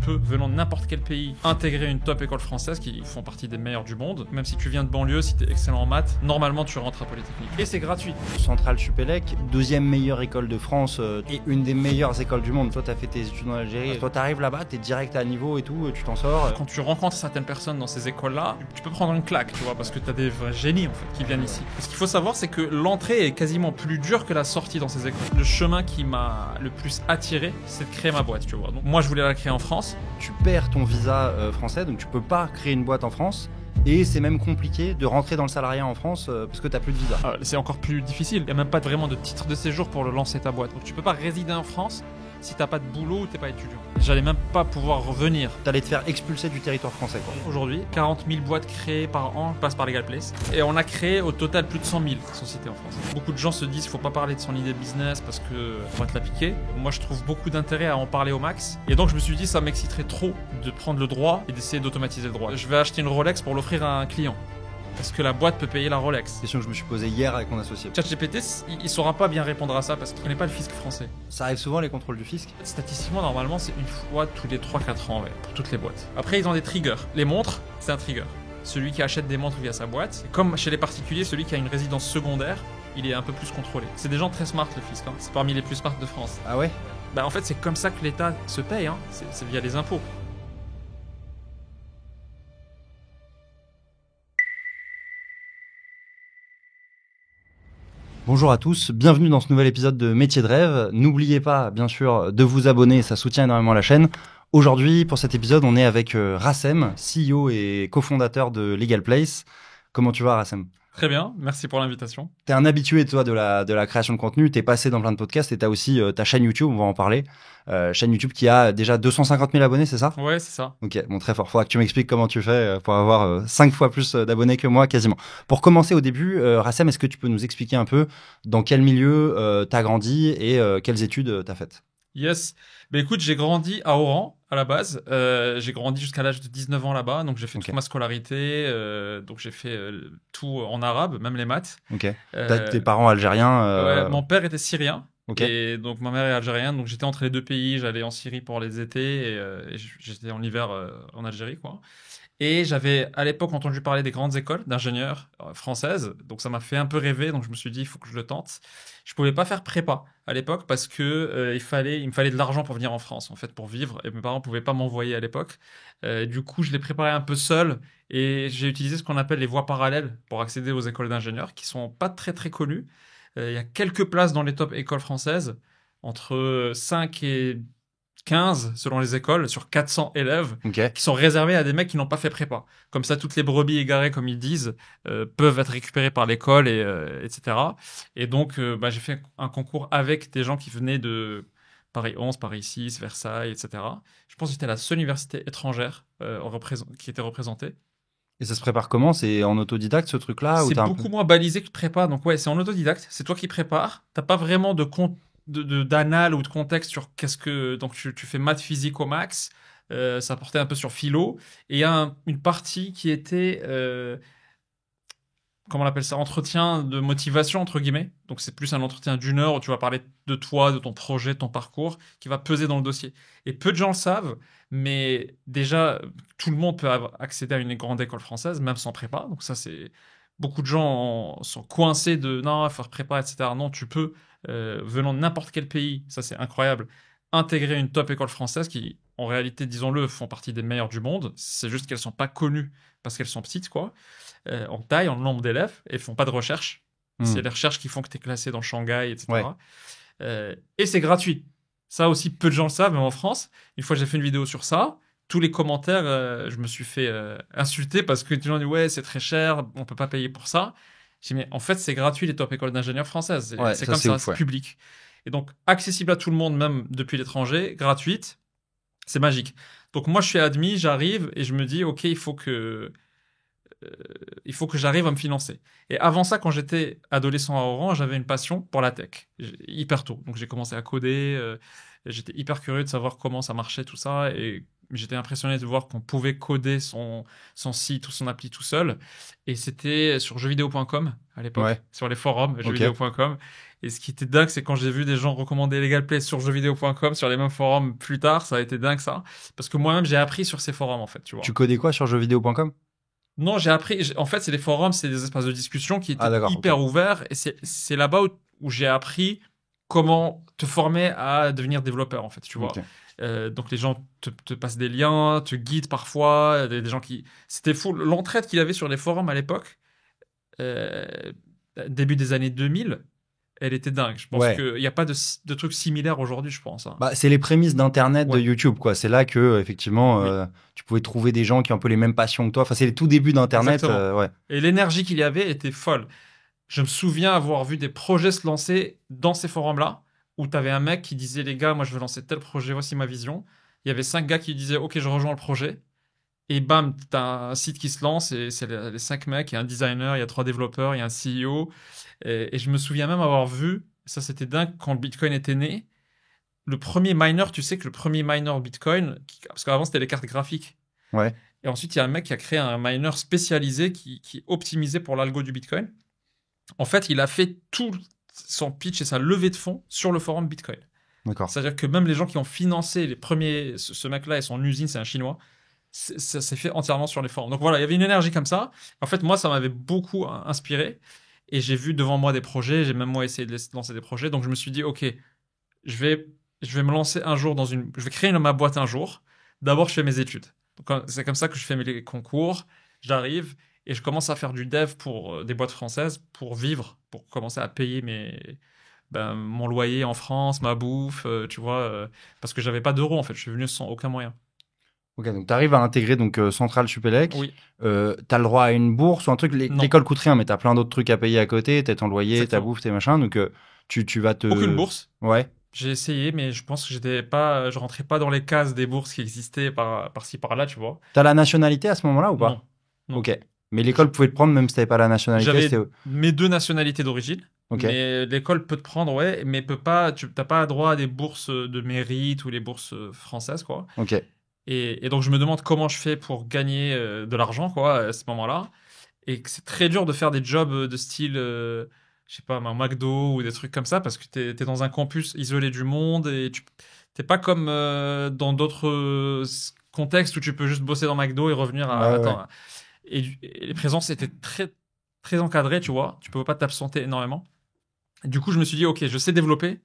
peux, venant de n'importe quel pays, intégrer une top école française qui font partie des meilleures du monde. Même si tu viens de banlieue, si tu es excellent en maths, normalement tu rentres à Polytechnique. Et c'est gratuit. Centrale Supélec, deuxième meilleure école de France et une des meilleures écoles du monde. Toi, t'as fait tes études en Algérie. Toi, t'arrives là-bas, t'es direct à niveau et tout, tu t'en sors. Quand tu rencontres certaines personnes dans ces écoles-là, tu peux prendre une claque, tu vois, parce que t'as des vrais génies en fait qui viennent ici. Ce qu'il faut savoir, c'est que l'entrée est quasiment plus dure que la sortie dans ces écoles. Le chemin qui m'a le plus attiré, c'est de créer ma boîte, tu vois. Donc moi, je voulais la créer en France. Tu perds ton visa français, donc tu peux pas créer une boîte en France. Et c'est même compliqué de rentrer dans le salariat en France parce que t'as plus de visa. C'est encore plus difficile. Il n'y a même pas vraiment de titre de séjour pour lancer ta boîte. Donc tu peux pas résider en France si t'as pas de boulot ou t'es pas étudiant. J'allais même pas pouvoir revenir. T'allais te faire expulser du territoire français, quoi. Aujourd'hui, 40 000 boîtes créées par an passent par Legal Place. Et on a créé au total plus de 100 000 sociétés en France. Beaucoup de gens se disent qu'il faut pas parler de son idée business parce que on va te la piquer. Moi, je trouve beaucoup d'intérêt à en parler au max. Et donc, je me suis dit, ça m'exciterait trop de prendre le droit et d'essayer d'automatiser le droit. Je vais acheter une Rolex pour l'offrir à un client. Parce que la boîte peut payer la Rolex. Question que je me suis posée hier avec mon associé. ChatGPT, il saura pas bien répondre à ça parce qu'il connaît pas le fisc français. Ça arrive souvent les contrôles du fisc. Statistiquement, normalement, c'est une fois tous les 3-4 ans, ouais, pour toutes les boîtes. Après, ils ont des triggers. Les montres, c'est un trigger. Celui qui achète des montres via sa boîte, comme chez les particuliers, celui qui a une résidence secondaire, il est un peu plus contrôlé. C'est des gens très smart, le fisc. Hein. C'est parmi les plus smart de France. Ah ouais? Bah en fait, c'est comme ça que l'État se paye. Hein. C'est via les impôts. Bonjour à tous, bienvenue dans ce nouvel épisode de Métier de rêve. N'oubliez pas, bien sûr, de vous abonner, ça soutient énormément la chaîne. Aujourd'hui, pour cet épisode, on est avec Rassem, CEO et cofondateur de Legal Place. Comment tu vas, Rassem? Très bien, merci pour l'invitation. T'es un habitué, toi, de la création de contenu. T'es passé dans plein de podcasts et t'as aussi ta chaîne YouTube, on va en parler. Chaîne YouTube qui a déjà 250 000 abonnés, c'est ça? Ouais, c'est ça. Ok, bon, très fort. Faudra que tu m'expliques comment tu fais pour avoir 5 fois plus d'abonnés que moi, quasiment. Pour commencer au début, Rassem, est-ce que tu peux nous expliquer un peu dans quel milieu t'as grandi et quelles études t'as faites? Yes. Bah écoute, j'ai grandi à Oran à la base. J'ai grandi jusqu'à l'âge de 19 ans là-bas, donc j'ai fait toute ma scolarité. Donc j'ai fait tout en arabe, même les maths. Ok. T'as tes parents algériens Ouais, mon père était syrien. Okay. Et donc ma mère est algérienne, donc j'étais entre les deux pays. J'allais en Syrie pour les étés et j'étais en hiver en Algérie, quoi. Et j'avais à l'époque entendu parler des grandes écoles d'ingénieurs françaises, donc ça m'a fait un peu rêver, donc je me suis dit il faut que je le tente. Je pouvais pas faire prépa à l'époque parce que il me fallait de l'argent pour venir en France, en fait, pour vivre, et mes parents pouvaient pas m'envoyer à l'époque. Du coup, je l'ai préparé un peu seul et j'ai utilisé ce qu'on appelle les voies parallèles pour accéder aux écoles d'ingénieurs qui sont pas très très connues. Il y a quelques places dans les top écoles françaises, entre 5 et 15 selon les écoles sur 400 élèves qui sont réservés à des mecs qui n'ont pas fait prépa. Comme ça, toutes les brebis égarées, comme ils disent, peuvent être récupérées par l'école, etc. Et donc, j'ai fait un concours avec des gens qui venaient de Paris 11, Paris 6, Versailles, etc. Je pense que c'était la seule université étrangère qui était représentée. Et ça se prépare comment? C'est en autodidacte ce truc-là? C'est beaucoup moins balisé que prépa. Donc ouais, c'est en autodidacte. C'est toi qui prépares. T'as pas vraiment d'anal ou de contexte sur donc tu fais maths physique au max, ça portait un peu sur philo, et il y a une partie qui était comment on appelle ça, entretien de motivation entre guillemets, donc c'est plus un entretien d'1 heure où tu vas parler de toi, de ton projet, de ton parcours qui va peser dans le dossier, et peu de gens le savent, mais déjà tout le monde peut accéder à une grande école française même sans prépa, donc ça c'est beaucoup de gens sont coincés de non, il faut faire prépa, etc. Non, tu peux, venant de n'importe quel pays, ça c'est incroyable, intégrer une top école française qui, en réalité, disons-le, font partie des meilleures du monde. C'est juste qu'elles sont pas connues parce qu'elles sont petites, quoi, en taille, en nombre d'élèves, et font pas de recherche. C'est les recherches qui font que tu es classé dans Shanghai, etc. Ouais. Et c'est gratuit. Ça aussi, peu de gens le savent, même en France. Une fois, j'ai fait une vidéo sur ça. Tous les commentaires, je me suis fait insulter parce que les gens disent ouais, c'est très cher, on peut pas payer pour ça. J'ai dit mais en fait, c'est gratuit les top écoles d'ingénieurs françaises. C'est comme ça, c'est public. Et donc, accessible à tout le monde, même depuis l'étranger, gratuite, c'est magique. Donc moi, je suis admis, j'arrive et je me dis ok, il faut que j'arrive à me financer. Et avant ça, quand j'étais adolescent à Oran, j'avais une passion pour la tech, hyper tôt. Donc j'ai commencé à coder, j'étais hyper curieux de savoir comment ça marchait tout ça, et j'étais impressionné de voir qu'on pouvait coder son site ou son appli tout seul. Et c'était sur jeuxvideo.com à l'époque, sur les forums jeuxvideo.com. Et ce qui était dingue, c'est quand j'ai vu des gens recommander Legal Play sur jeuxvideo.com, sur les mêmes forums plus tard, ça a été dingue ça. Parce que moi-même, j'ai appris sur ces forums en fait, tu vois. Tu codais quoi sur jeuxvideo.com? Non, j'ai appris. En fait, c'est des forums, c'est des espaces de discussion qui étaient hyper ouverts. Et c'est là-bas où j'ai appris comment te former à devenir développeur, en fait, tu vois. Donc, les gens te passent des liens, te guident parfois. Des gens qui... C'était fou. L'entraide qu'il avait sur les forums à l'époque, début des années 2000, elle était dingue. Je pense qu'il n'y a pas de trucs similaires aujourd'hui, je pense. Hein. Bah, c'est les prémices d'Internet, de YouTube, quoi. C'est là que, effectivement, tu pouvais trouver des gens qui ont un peu les mêmes passions que toi. Enfin, c'est les tout débuts d'Internet. Et l'énergie qu'il y avait était folle. Je me souviens avoir vu des projets se lancer dans ces forums-là, où tu avais un mec qui disait, les gars, moi, je veux lancer tel projet, voici ma vision. Il y avait 5 gars qui disaient, OK, je rejoins le projet. Et bam, tu as un site qui se lance, et c'est les 5 mecs, il y a un designer, il y a 3 développeurs, il y a un CEO. Et je me souviens même avoir vu, ça c'était dingue, quand le Bitcoin était né, le premier miner, tu sais que le premier miner Bitcoin, parce qu'avant c'était les cartes graphiques. Et ensuite il y a un mec qui a créé un miner spécialisé qui est optimisé pour l'algo du Bitcoin. En fait, il a fait tout son pitch et sa levée de fonds sur le forum Bitcoin. C'est-à-dire que même les gens qui ont financé les premiers, ce mec-là et son usine, c'est un Chinois, ça s'est fait entièrement sur les forums. Donc voilà, il y avait une énergie comme ça. En fait, moi, ça m'avait beaucoup inspiré. Et j'ai vu devant moi des projets, j'ai même moi essayé de lancer des projets. Donc je me suis dit, OK, je vais me lancer un jour je vais créer ma boîte un jour. D'abord, je fais mes études. Donc c'est comme ça que je fais mes concours. J'arrive et je commence à faire du dev pour des boîtes françaises pour vivre, pour commencer à payer mon loyer en France, ma bouffe, tu vois, parce que j'avais pas d'euros en fait. Je suis venu sans aucun moyen. Ok, donc tu arrives à intégrer Centrale Supélec. Oui. Tu as le droit à une bourse ou un truc. L'école coûte rien, mais tu as plein d'autres trucs à payer à côté. Tu as ton loyer, ta bouffe, tes machins. Donc tu vas te. Aucune bourse. Ouais. J'ai essayé, mais je pense que je rentrais pas dans les cases des bourses qui existaient par-ci par-là, tu vois. Tu as la nationalité à ce moment-là ou pas? Non. Ok. Mais l'école pouvait te prendre même si tu n'avais pas la nationalité. J'avais mes 2 nationalités d'origine. Mais l'école peut te prendre, mais peut pas. Tu n'as pas droit à des bourses de mérite ou les bourses françaises, quoi. Ok. Et donc, je me demande comment je fais pour gagner de l'argent, quoi, à ce moment-là. Et que c'est très dur de faire des jobs de style, je sais pas, un McDo ou des trucs comme ça, parce que tu es dans un campus isolé du monde et tu n'es pas comme dans d'autres contextes où tu peux juste bosser dans McDo et revenir à... Et les présences étaient très, très encadrées, tu vois. Tu peux pas t'absenter énormément. Et du coup, je me suis dit, OK, je sais développer.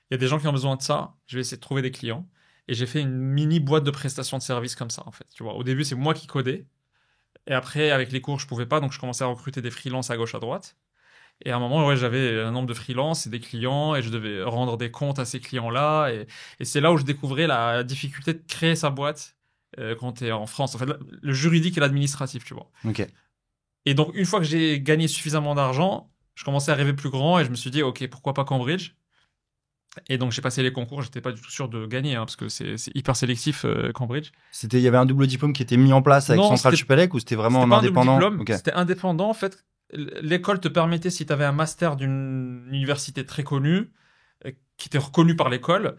Il y a des gens qui ont besoin de ça. Je vais essayer de trouver des clients. Et j'ai fait une mini boîte de prestation de services comme ça, en fait. Tu vois, au début, c'est moi qui codais. Et après, avec les cours, je pouvais pas. Donc, je commençais à recruter des freelances à gauche, à droite. Et à un moment, j'avais un nombre de freelances et des clients. Et je devais rendre des comptes à ces clients-là. Et c'est là où je découvrais la difficulté de créer sa boîte quand tu es en France. En fait, le juridique et l'administratif, tu vois. Ok. Et donc, une fois que j'ai gagné suffisamment d'argent, je commençais à rêver plus grand. Et je me suis dit, OK, pourquoi pas Cambridge ? Et donc j'ai passé les concours, j'étais pas du tout sûr de gagner, parce que c'est hyper sélectif Cambridge. Il y avait un double diplôme qui était mis en place avec Centrale Supélec ou c'était vraiment en indépendant? C'était indépendant en fait. L'école te permettait, si tu avais un master d'une université très connue, qui était reconnue par l'école,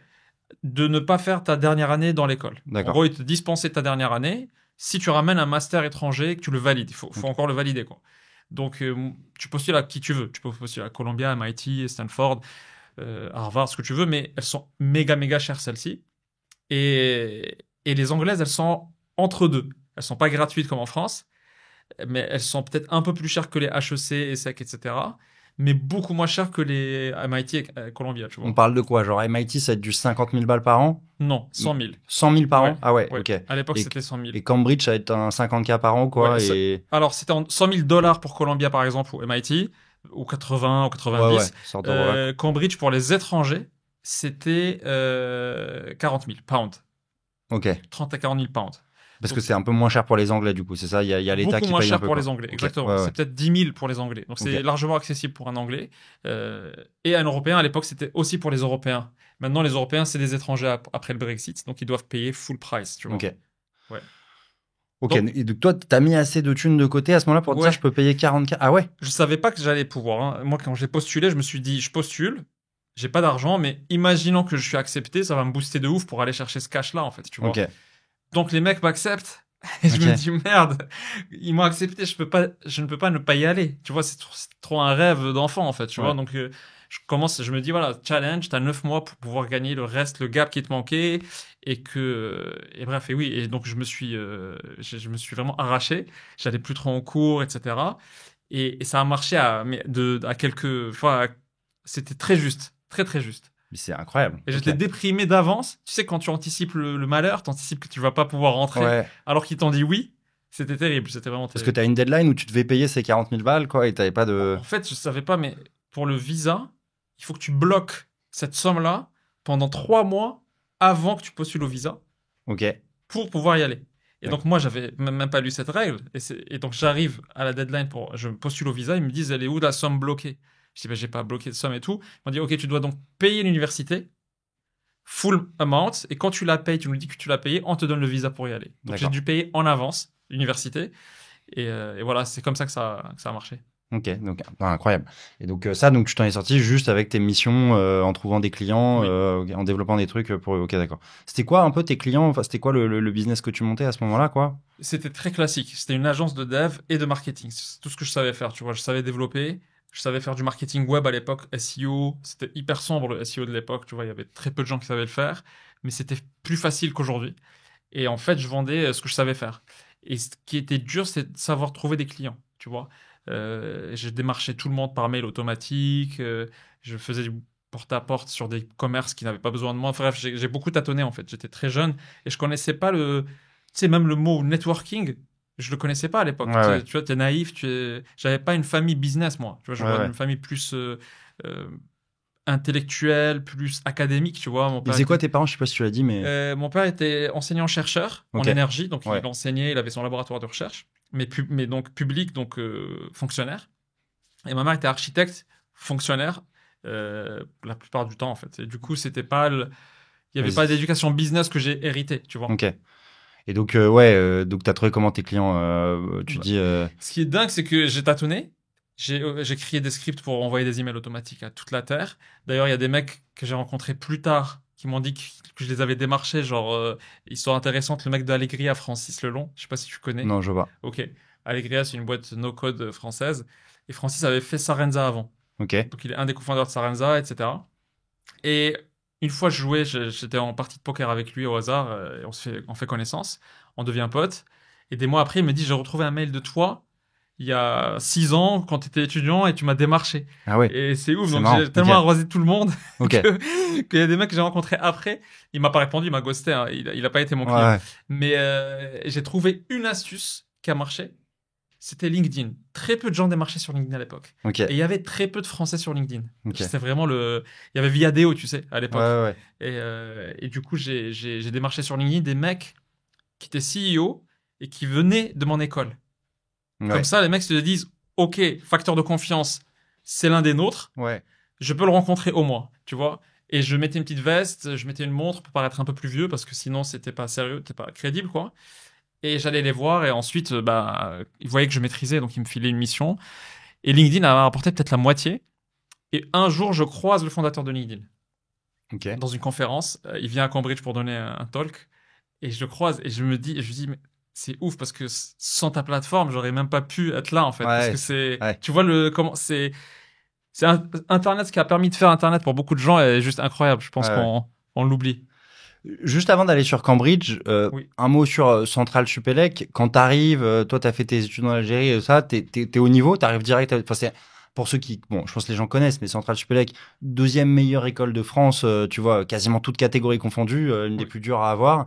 de ne pas faire ta dernière année dans l'école. En gros, ils te dispensaient ta dernière année. Si tu ramènes un master étranger, que tu le valides, il faut encore le valider, quoi. Donc tu postules à qui tu veux. Tu peux postuler à Columbia, MIT, Stanford, Harvard, ce que tu veux, mais elles sont méga chères, celles-ci. Et les anglaises, elles sont entre deux. Elles sont pas gratuites comme en France, mais elles sont peut-être un peu plus chères que les HEC, ESSEC, etc., mais beaucoup moins chères que les MIT et Columbia, tu vois. On parle de quoi? Genre MIT, ça va être du 50 000 balles par an? Non, 100 000. 100 000 par an? Ah ouais, ok. À l'époque, c'était 100 000. Et Cambridge, ça va être un 50K par an, quoi. Alors, c'était 100 000 $ pour Columbia, par exemple, ou MIT, ou 80 ou 90. Cambridge, pour les étrangers, c'était 40 000 pounds. Ok. 30 à 40 000 pounds. Parce que c'est un peu moins cher pour les Anglais, du coup, c'est ça? Il y a l'État qui paye un peu. Beaucoup moins cher pour les Anglais, exactement. C'est peut-être 10 000 pour les Anglais. Donc, c'est largement accessible pour un Anglais. Et un Européen, à l'époque, c'était aussi pour les Européens. Maintenant, les Européens, c'est des étrangers après le Brexit. Donc, ils doivent payer full price, tu vois. Ok. Ouais. Ok, et donc toi, t'as mis assez de thunes de côté à ce moment-là pour te dire je peux payer 40K. Ah ouais? Je savais pas que j'allais pouvoir. Hein. Moi, quand j'ai postulé, je me suis dit, je postule, j'ai pas d'argent, mais imaginons que je suis accepté, ça va me booster de ouf pour aller chercher ce cash-là, en fait, tu vois. Ok. Donc les mecs m'acceptent. Et je Ok. me dis merde, ils m'ont accepté, je ne peux pas ne pas y aller. Tu vois, c'est trop un rêve d'enfant en fait, tu Ouais. vois. Donc je me dis voilà, challenge, t'as 9 mois pour pouvoir gagner le reste, le gap qui te manquait et bref, et oui, et donc je me suis vraiment arraché. J'allais plus trop en cours, etc. Et ça a marché à quelques fois. C'était très juste, très très juste. Mais c'est incroyable. Et Ok. j'étais déprimé d'avance. Tu sais, quand tu anticipes le malheur, tu anticipes que tu vas pas pouvoir rentrer, Ouais. alors qu'ils t'ont dit oui. C'était terrible, c'était vraiment Parce que terrible. tu as une deadline où tu devais payer ces 40 000 balles, quoi, et t'avais pas de. En fait, je savais pas, mais pour le visa, il faut que tu bloques cette somme-là pendant 3 mois avant que tu postules au visa Ok. pour pouvoir y aller. Et donc D'accord. moi, j'avais même pas lu cette règle. Et donc j'arrive à la deadline je postule au visa. Ils me disent, elle est où la somme bloquée? Je dis, ben, j'ai pas bloqué de somme et tout. Ils m'ont dit, ok, tu dois donc payer l'université, full amount. Et quand tu la payes, tu nous dis que tu l'as payé, on te donne le visa pour y aller. Donc j'ai D'accord. dû payer en avance l'université. Et voilà, c'est comme ça que ça a marché. Ok, donc incroyable. Et donc donc tu t'en es sorti juste avec tes missions, en trouvant des clients, Oui. en développant des trucs pour. Ok, d'accord. C'était quoi un peu tes clients? Enfin, c'était quoi le business que tu montais à ce moment-là, quoi? C'était très classique. C'était une agence de dev et de marketing. C'est tout ce que je savais faire. Tu vois, je savais développer. Je savais faire du marketing web à l'époque, SEO. C'était hyper sombre le SEO de l'époque. Tu vois, il y avait très peu de gens qui savaient le faire, mais c'était plus facile qu'aujourd'hui. Et en fait, je vendais ce que je savais faire. Et ce qui était dur, c'est de savoir trouver des clients. Tu vois, je démarchais tout le monde par mail automatique. Je faisais du porte-à-porte sur des commerces qui n'avaient pas besoin de moi. Bref, j'ai beaucoup tâtonné en fait. J'étais très jeune et je connaissais pas tu sais, même le mot networking, je le connaissais pas à l'époque. Ouais, ouais. Tu vois, t'es naïf, j'avais pas une famille business, moi. Tu vois, je Ouais, vois ouais. une famille plus euh, intellectuelle, plus académique, tu vois. Ils faisaient quoi tes parents? Je sais pas si tu l'as dit, mais. Mon père était enseignant-chercheur en Ok. énergie, donc Ouais. il enseignait, il avait son laboratoire de recherche, mais donc public, donc fonctionnaire. Et ma mère était architecte, fonctionnaire, la plupart du temps, en fait. Et du coup, il n'y avait pas Vas-y. d'éducation business que j'ai hérité, tu vois. Ok. Et donc ouais, donc t'as trouvé comment tes clients? Tu Bah, dis. Ce qui est dingue, c'est que j'ai tâtonné. J'ai créé des scripts pour envoyer des emails automatiques à toute la Terre. D'ailleurs, il y a des mecs que j'ai rencontrés plus tard qui m'ont dit que je les avais démarchés, genre, histoire intéressante, le mec d'Allegria, Francis Lelon, je sais pas si tu connais. Non, je vois. Ok. Allegria, c'est une boîte no-code française. Et Francis avait fait Sarenza avant. Ok. Donc, il est un des cofondateurs de Sarenza, etc. Et une fois, j'étais en partie de poker avec lui au hasard, et on fait connaissance, on devient pote. Et des mois après, il me dit, j'ai retrouvé un mail de toi il y a 6 ans quand tu étais étudiant et tu m'as démarché. Ah ouais. Et c'est ouf, C'est donc marrant. j'ai tellement Ok. arrosé tout le monde Ok. qu'il y a des mecs que j'ai rencontrés après. Il m'a pas répondu, il m'a ghosté, hein. Il a pas été mon Ouais, client. ouais. Mais j'ai trouvé une astuce qui a marché. C'était LinkedIn. Très peu de gens démarchaient sur LinkedIn à l'époque. Ok. Et il y avait très peu de Français sur LinkedIn. Ok. C'était vraiment Il y avait Viadeo, tu sais, à Ouais, l'époque. ouais, ouais. Et du coup, j'ai démarché sur LinkedIn des mecs qui étaient CEO et qui venaient de mon école. Ouais. Comme ça, les mecs se disent, OK, facteur de confiance, c'est l'un des nôtres. Ouais. Je peux le rencontrer au moins, tu vois. Et je mettais une petite veste, je mettais une montre pour paraître un peu plus vieux parce que sinon, c'était pas sérieux, c'était pas crédible, quoi. Et j'allais les voir et ensuite, ils voyaient que je maîtrisais, donc ils me filaient une mission. Et LinkedIn a rapporté peut-être la moitié. Et un jour, je croise le fondateur de LinkedIn Ok. dans une conférence. Il vient à Cambridge pour donner un talk. Et je le croise et je lui dis, mais c'est ouf parce que sans ta plateforme, j'aurais même pas pu être là, en fait. Parce Ouais. que Ouais. tu vois Internet, ce qui a permis de faire Internet pour beaucoup de gens est juste incroyable. Je pense Ouais, ouais. qu'on l'oublie. Juste avant d'aller sur Cambridge, Oui. un mot sur Central Supélec. Quand t'arrives, toi t'as fait tes études en Algérie, ça, t'es au niveau, t'arrives direct. Enfin, c'est pour ceux qui, bon, je pense que les gens connaissent, mais Central Supélec, deuxième meilleure école de France, tu vois, quasiment toutes catégories confondues, une des Oui. plus dures à avoir.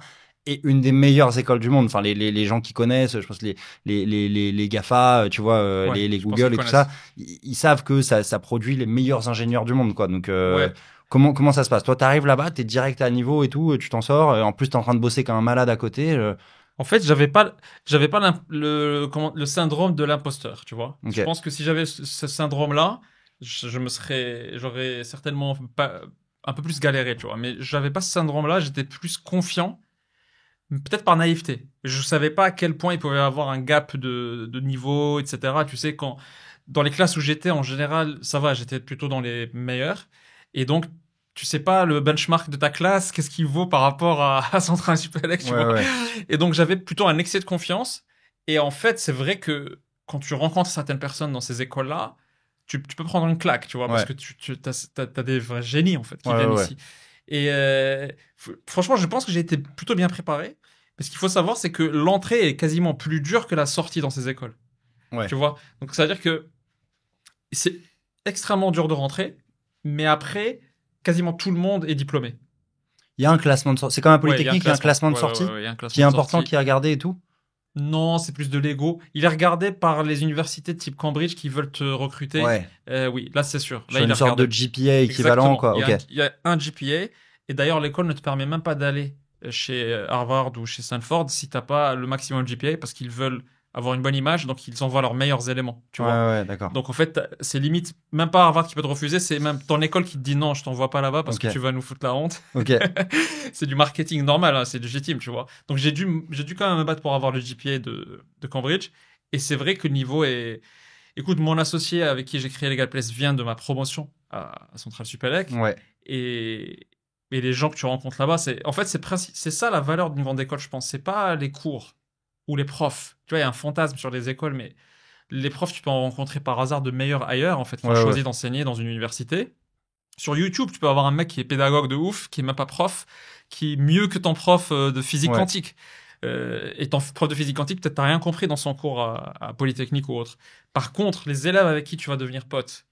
Et une des meilleures écoles du monde. Enfin, les gens qui connaissent, je pense les GAFA, tu vois, Ouais, les je pense qu'ils Google et tout ça, connaissent. ils savent que ça produit les meilleurs ingénieurs du monde, quoi. Donc, Ouais. comment ça se passe? Toi, t'arrives là-bas, t'es direct à niveau et tout, tu t'en sors. En plus, t'es en train de bosser comme un malade à côté. En fait, j'avais pas le syndrome de l'imposteur, tu vois. Ok. Je pense que si j'avais ce syndrome-là, j'aurais certainement pas, un peu plus galéré, tu vois. Mais j'avais pas ce syndrome-là, j'étais plus confiant, peut-être par naïveté. Je savais pas à quel point il pouvait y avoir un gap de niveau, etc. Tu sais, dans les classes où j'étais, en général, ça va, j'étais plutôt dans les meilleurs. Et donc, tu sais pas le benchmark de ta classe, qu'est-ce qu'il vaut par rapport à Centrale Supélec, tu vois. Ouais. Et donc, j'avais plutôt un excès de confiance. Et en fait, c'est vrai que quand tu rencontres certaines personnes dans ces écoles-là, tu peux prendre une claque, tu vois, parce que t'as des vrais génies, en fait, qui viennent ici. Et franchement, je pense que j'ai été plutôt bien préparé. Mais ce qu'il faut savoir, c'est que l'entrée est quasiment plus dure que la sortie dans ces écoles. Ouais. Tu vois. Donc, ça veut dire que c'est extrêmement dur de rentrer, mais après, quasiment tout le monde est diplômé. Il y a un classement de sortie. C'est comme un Polytechnique, il y a un classement de sortie qui est important, qui est regardé et tout. Non, c'est plus de l'ego. Il est regardé par les universités de type Cambridge qui veulent te recruter. Ouais. Oui, là, c'est sûr. Là, il y a une sorte de GPA équivalent, exactement. quoi. Il y a un GPA. Et d'ailleurs, l'école ne te permet même pas d'aller chez Harvard ou chez Stanford si t'as pas le maximum de GPA parce qu'ils veulent avoir une bonne image, donc ils envoient leurs meilleurs éléments. Tu vois. Ouais, d'accord. Donc en fait, c'est limite même pas Harvard qui peut te refuser, c'est même ton école qui te dit non, je t'envoie pas là-bas parce que tu vas nous foutre la honte. C'est du marketing normal, hein, c'est légitime, tu vois. Donc j'ai dû quand même me battre pour avoir le GPA de Cambridge. Et c'est vrai que le niveau est. Écoute, mon associé avec qui j'ai créé Legal Place vient de ma promotion à Centrale Supélec. Ouais. Et les gens que tu rencontres là-bas, c'est ça la valeur d'une grande école, je pense. C'est pas les cours ou les profs. Tu vois, il y a un fantasme sur les écoles, mais les profs, tu peux en rencontrer par hasard de meilleurs ailleurs, en fait, quand tu choisis d'enseigner dans une université. Sur YouTube, tu peux avoir un mec qui est pédagogue de ouf, qui est même pas prof, qui est mieux que ton prof de physique quantique. Et ton prof de physique quantique, peut-être t'as rien compris dans son cours à Polytechnique ou autre. Par contre, les élèves avec qui tu vas devenir pote,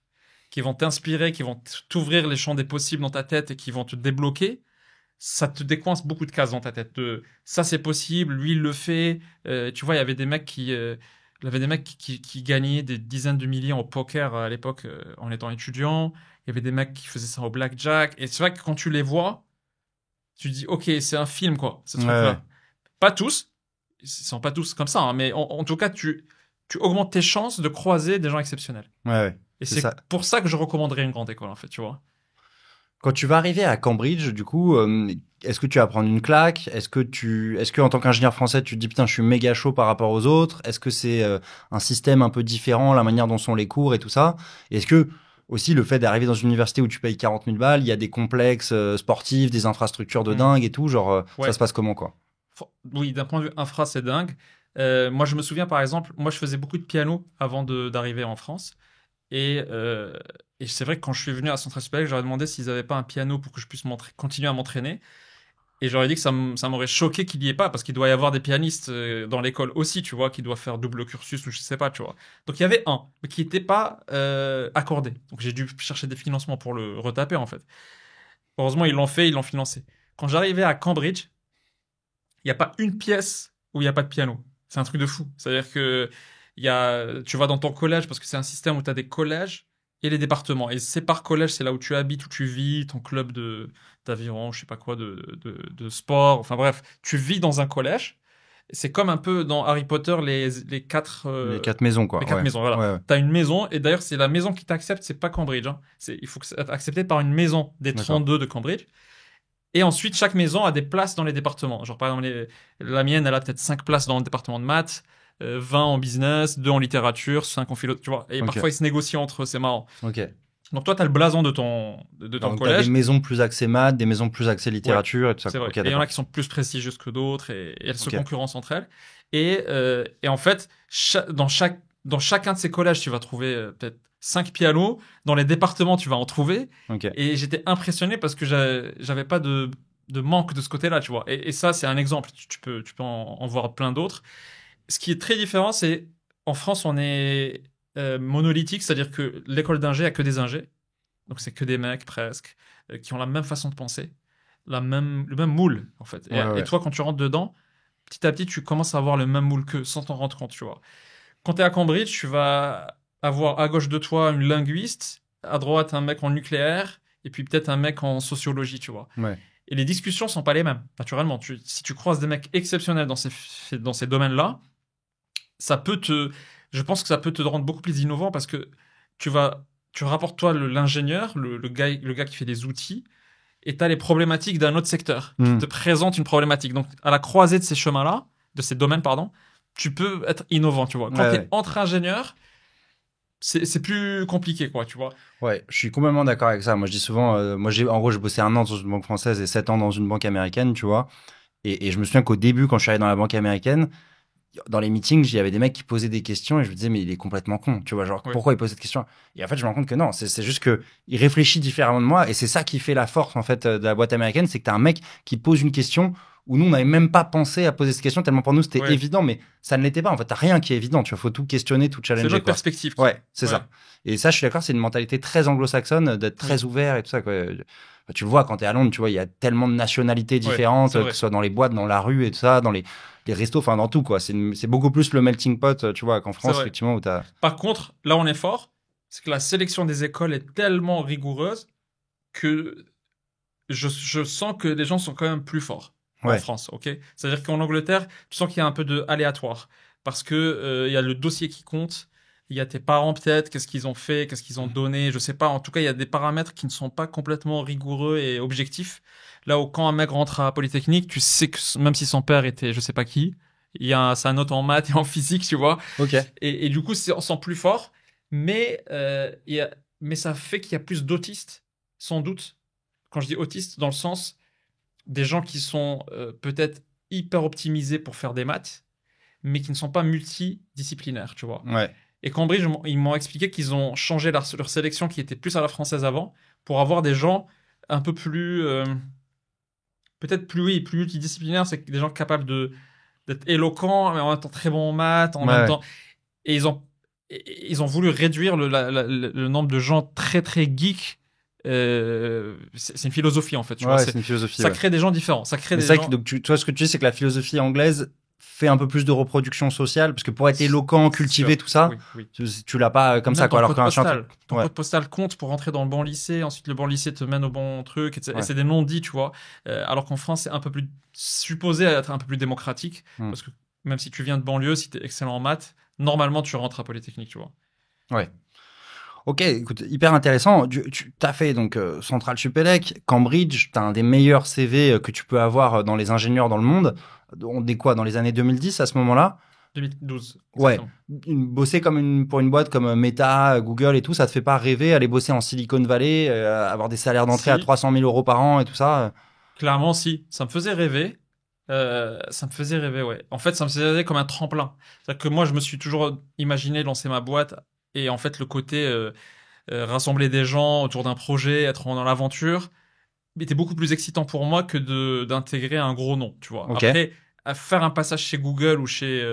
qui vont t'inspirer, qui vont t'ouvrir les champs des possibles dans ta tête et qui vont te débloquer, ça te décoince beaucoup de cases dans ta tête. Ça, c'est possible, lui, il le fait. Tu vois, il y avait des mecs qui gagnaient des dizaines de milliers au poker à l'époque en étant étudiant. Il y avait des mecs qui faisaient ça au blackjack. Et c'est vrai que quand tu les vois, tu dis, OK, c'est un film, quoi, ce truc-là. Pas tous. Ils sont pas tous comme ça, hein, mais en tout cas, tu augmentes tes chances de croiser des gens exceptionnels. Et c'est pour ça que je recommanderais une grande école, en fait, tu vois. Quand tu vas arriver à Cambridge, du coup, est-ce que tu vas prendre une claque ? Est-ce que en tant qu'ingénieur français, tu te dis putain, je suis méga chaud par rapport aux autres ? Est-ce que c'est un système un peu différent, la manière dont sont les cours et tout ça ? Et est-ce que aussi le fait d'arriver dans une université où tu payes 40 000 balles, il y a des complexes sportifs, des infrastructures de dingue et tout, genre ça se passe comment, quoi ? Oui, d'un point de vue infra, c'est dingue. Moi, je me souviens par exemple, moi je faisais beaucoup de piano avant d'arriver en France. Et c'est vrai que quand je suis venu à Centrale Supélec, j'aurais demandé s'ils n'avaient pas un piano pour que je puisse continuer à m'entraîner. Et j'aurais dit que ça m'aurait choqué qu'il n'y ait pas, parce qu'il doit y avoir des pianistes dans l'école aussi, tu vois, qui doivent faire double cursus ou je sais pas, tu vois. Donc il y avait un, mais qui n'était pas accordé. Donc j'ai dû chercher des financements pour le retaper, en fait. Heureusement, ils l'ont fait, ils l'ont financé. Quand j'arrivais à Cambridge, il n'y a pas une pièce où il n'y a pas de piano. C'est un truc de fou. C'est-à-dire que tu vas dans ton collège, parce que c'est un système où tu as des collèges et les départements. Et c'est par collège, c'est là où tu habites, où tu vis, ton club d'aviron, je sais pas quoi, de sport. Enfin bref, tu vis dans un collège. C'est comme un peu dans Harry Potter, les quatre maisons, quoi. Les quatre maisons, voilà. Ouais. T'as une maison, et d'ailleurs, c'est la maison qui t'accepte, c'est pas Cambridge. Hein. Il faut que c'est accepté par une maison des 32 de Cambridge. Et ensuite, chaque maison a des places dans les départements. Genre, par exemple, la mienne, elle a peut-être 5 places dans le département de maths, 20 en business, 2 en littérature, 5 en philo, tu vois. Et parfois, ils se négocient entre eux, c'est marrant. Donc, toi, tu as le blason de ton collège. Tu as des maisons plus axées maths, des maisons plus axées littérature et tout ça. C'est vrai. Et il y en a qui sont plus prestigieuses que d'autres et elles se concurrencent entre elles. Et en fait, dans chacun de ces collèges, tu vas trouver peut-être 5 pianos. Dans les départements, tu vas en trouver. Et j'étais impressionné parce que j'avais pas de manque de ce côté-là, tu vois. Et ça, c'est un exemple. Tu peux en voir plein d'autres. Ce qui est très différent, c'est en France, on est monolithique, c'est-à-dire que l'école d'ingé a que des ingés. Donc, c'est que des mecs, presque, qui ont la même façon de penser, le même moule, en fait. Et toi, quand tu rentres dedans, petit à petit, tu commences à avoir le même moule qu'eux, sans t'en rendre compte, tu vois. Quand tu es à Cambridge, tu vas avoir à gauche de toi une linguiste, à droite un mec en nucléaire, et puis peut-être un mec en sociologie, tu vois. Et les discussions sont pas les mêmes, naturellement. Si tu croises des mecs exceptionnels dans ces domaines-là, je pense que ça peut te rendre beaucoup plus innovant parce que tu rapportes toi l'ingénieur, le gars qui fait des outils, et tu as les problématiques d'un autre secteur qui te présente une problématique. Donc, à la croisée de ces chemins-là, de ces domaines, pardon, tu peux être innovant, tu vois. Quand tu es entre ingénieurs, c'est plus compliqué, quoi, tu vois. Ouais, je suis complètement d'accord avec ça. Moi, je dis souvent, en gros, j'ai bossé 1 an dans une banque française et 7 ans dans une banque américaine, tu vois. Et je me souviens qu'au début, quand je suis arrivé dans la banque américaine, dans les meetings, il y avait des mecs qui posaient des questions et je me disais, mais il est complètement con, tu vois, genre, Ouais. pourquoi il pose cette question? Et en fait, je me rends compte que non, c'est juste que il réfléchit différemment de moi et c'est ça qui fait la force, en fait, de la boîte américaine, c'est que t'as un mec qui pose une question où nous, on n'avait même pas pensé à poser cette question tellement pour nous, c'était Ouais. évident, mais ça ne l'était pas. En fait, t'as rien qui est évident, tu vois, faut tout questionner, tout C'est challenger, notre quoi. perspective. Ouais, c'est Ouais. ça. Et ça, je suis d'accord, c'est une mentalité très anglo-saxonne, d'être très ouvert et tout ça, quoi. Bah, tu le vois quand t'es à Londres, tu vois, il y a tellement de nationalités différentes, c'est vrai. que ce soit dans les boîtes, dans la rue et tout ça, dans les restos, enfin dans tout, quoi. C'est beaucoup plus le melting pot, tu vois, qu'en C'est France, vrai. effectivement, où t'as... Par contre, là, on est fort. C'est que la sélection des écoles est tellement rigoureuse que je sens que les gens sont quand même plus forts en Ouais, France, ok? C'est-à-dire qu'en Angleterre, tu sens qu'il y a un peu de aléatoire. Parce que il y a le dossier qui compte, il y a tes parents peut-être, qu'est-ce qu'ils ont fait, qu'est-ce qu'ils ont donné, je sais pas. En tout cas, il y a des paramètres qui ne sont pas complètement rigoureux et objectifs. Là où quand un mec rentre à Polytechnique, tu sais que même si son père était je sais pas qui, il y a sa note en maths et en physique, tu vois. ok. Et du coup, on sent plus fort. Mais, mais ça fait qu'il y a plus d'autistes, sans doute. Quand je dis autistes, dans le sens des gens qui sont peut-être hyper optimisés pour faire des maths, mais qui ne sont pas multidisciplinaires, tu vois. Ouais, Et Cambridge, ils m'ont expliqué qu'ils ont changé leur sélection, qui était plus à la française avant, pour avoir des gens un peu plus, peut-être plus, oui, plus multidisciplinaires, c'est des gens capables d'être éloquents, mais en même temps très bons en maths, en ouais, même ouais. temps. Et ils ont voulu réduire le nombre de gens très très geeks. C'est une philosophie en fait, tu vois. Ouais, c'est une philosophie, Ça ouais. crée des gens différents. Ça crée Mais des c'est vrai que, gens. donc, toi, ce que tu dis, c'est que la philosophie anglaise fait un peu plus de reproduction sociale, parce que pour être éloquent, cultivé, Sûr. tout ça, Oui, oui. tu l'as pas comme ça, Même quoi. ton Alors code qu'un postal. Ton ouais, code postal compte pour rentrer dans le bon lycée. Ensuite, le bon lycée te mène au bon truc. Et ouais. c'est des non-dits, tu vois. Alors qu'en France, c'est un peu plus supposé être un peu plus démocratique. Hmm. Parce que même si tu viens de banlieue, si tu es excellent en maths, normalement, tu rentres à Polytechnique, tu vois. Ouais. Ok, écoute, hyper intéressant. Tu as fait donc Central Supélec, Cambridge, tu as un des meilleurs CV que tu peux avoir dans les ingénieurs dans le monde. On est quoi, dans les années 2010 à ce moment-là? 2012, Ouais, exactement. bosser pour une boîte comme Meta, Google et tout, ça te fait pas rêver aller bosser en Silicon Valley, avoir des salaires d'entrée à Si, 300 000 euros par an et tout ça? clairement, si. Ça me faisait rêver. Ça me faisait rêver, ouais. En fait, ça me faisait rêver comme un tremplin. C'est-à-dire que moi, je me suis toujours imaginé lancer ma boîte. Et en fait, le côté rassembler des gens autour d'un projet, être dans l'aventure, était beaucoup plus excitant pour moi que d'intégrer un gros nom, tu vois. Ok. Après, à faire un passage chez Google ou chez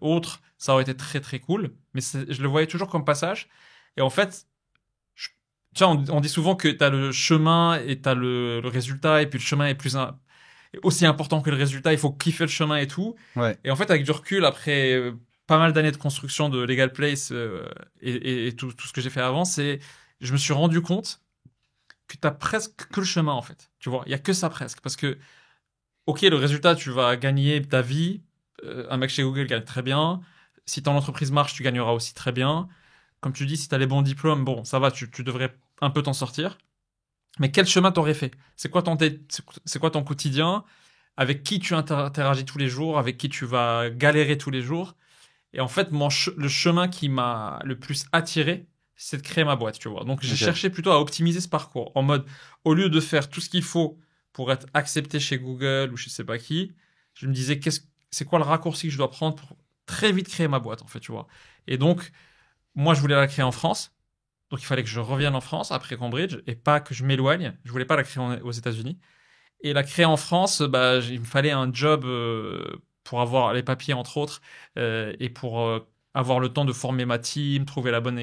autre, ça aurait été très très cool. Mais je le voyais toujours comme passage. Et en fait, tu vois, on dit souvent que tu as le chemin et tu as le résultat, et puis le chemin est est aussi important que le résultat, il faut kiffer le chemin et tout. Ouais. Et en fait, avec du recul, après pas mal d'années de construction de Legal Place et tout ce que j'ai fait avant, je me suis rendu compte que tu as presque que le chemin, en fait. Tu vois, il y a que ça presque. Parce que, ok, le résultat, tu vas gagner ta vie. Un mec chez Google gagne très bien. Si ton entreprise marche, tu gagneras aussi très bien. Comme tu dis, si tu as les bons diplômes, bon, ça va, tu devrais un peu t'en sortir. Mais quel chemin t'aurais fait? C'est quoi ton quotidien? Avec qui tu interagis tous les jours? Avec qui tu vas galérer tous les jours? Et en fait, le chemin qui m'a le plus attiré, c'est de créer ma boîte, tu vois. Donc, j'ai Ok. cherché plutôt à optimiser ce parcours. En mode, au lieu de faire tout ce qu'il faut pour être accepté chez Google ou je sais pas qui, je me disais, c'est quoi le raccourci que je dois prendre pour très vite créer ma boîte, en fait, tu vois. Et donc, moi, je voulais la créer en France. Donc, il fallait que je revienne en France après Cambridge et pas que je m'éloigne. Je voulais pas la créer aux États-Unis. Et la créer en France, bah, il me fallait un job pour avoir les papiers, entre autres, et pour avoir le temps de former ma team, trouver la bonne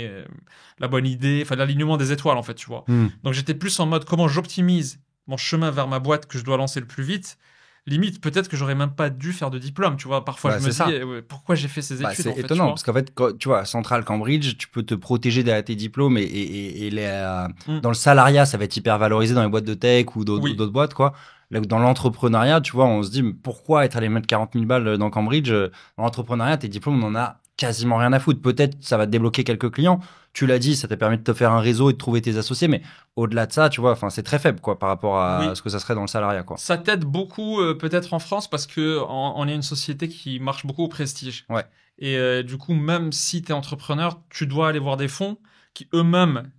idée, enfin l'alignement des étoiles, en fait, tu vois. Hmm. Donc, j'étais plus en mode comment j'optimise mon chemin vers ma boîte que je dois lancer le plus vite. Limite, peut-être que j'aurais même pas dû faire de diplôme, tu vois. Parfois, Bah, je me c'est ça. dis, pourquoi j'ai fait ces Bah, études, c'est en fait, tu étonnant, vois. parce qu'en fait, tu vois, Central Cambridge, tu peux te protéger derrière tes diplômes Mm. dans le salariat, ça va être hyper valorisé dans les boîtes de tech ou Oui, d'autres boîtes, quoi. Là où dans l'entrepreneuriat, tu vois, on se dit, mais pourquoi être allé mettre 40 000 balles dans Cambridge? Dans l'entrepreneuriat, tes diplômes, on en a quasiment rien à foutre. Peut-être ça va te débloquer quelques clients. Tu l'as dit, ça t'a permis de te faire un réseau et de trouver tes associés, mais au-delà de ça, tu vois, enfin, c'est très faible, quoi, par rapport à ce que ça serait dans le salariat, quoi. Ça t'aide beaucoup, peut-être en France, parce que on est une société qui marche beaucoup au prestige. Ouais. Et du coup, même si tu es entrepreneur, tu dois aller voir des fonds qui eux-mêmes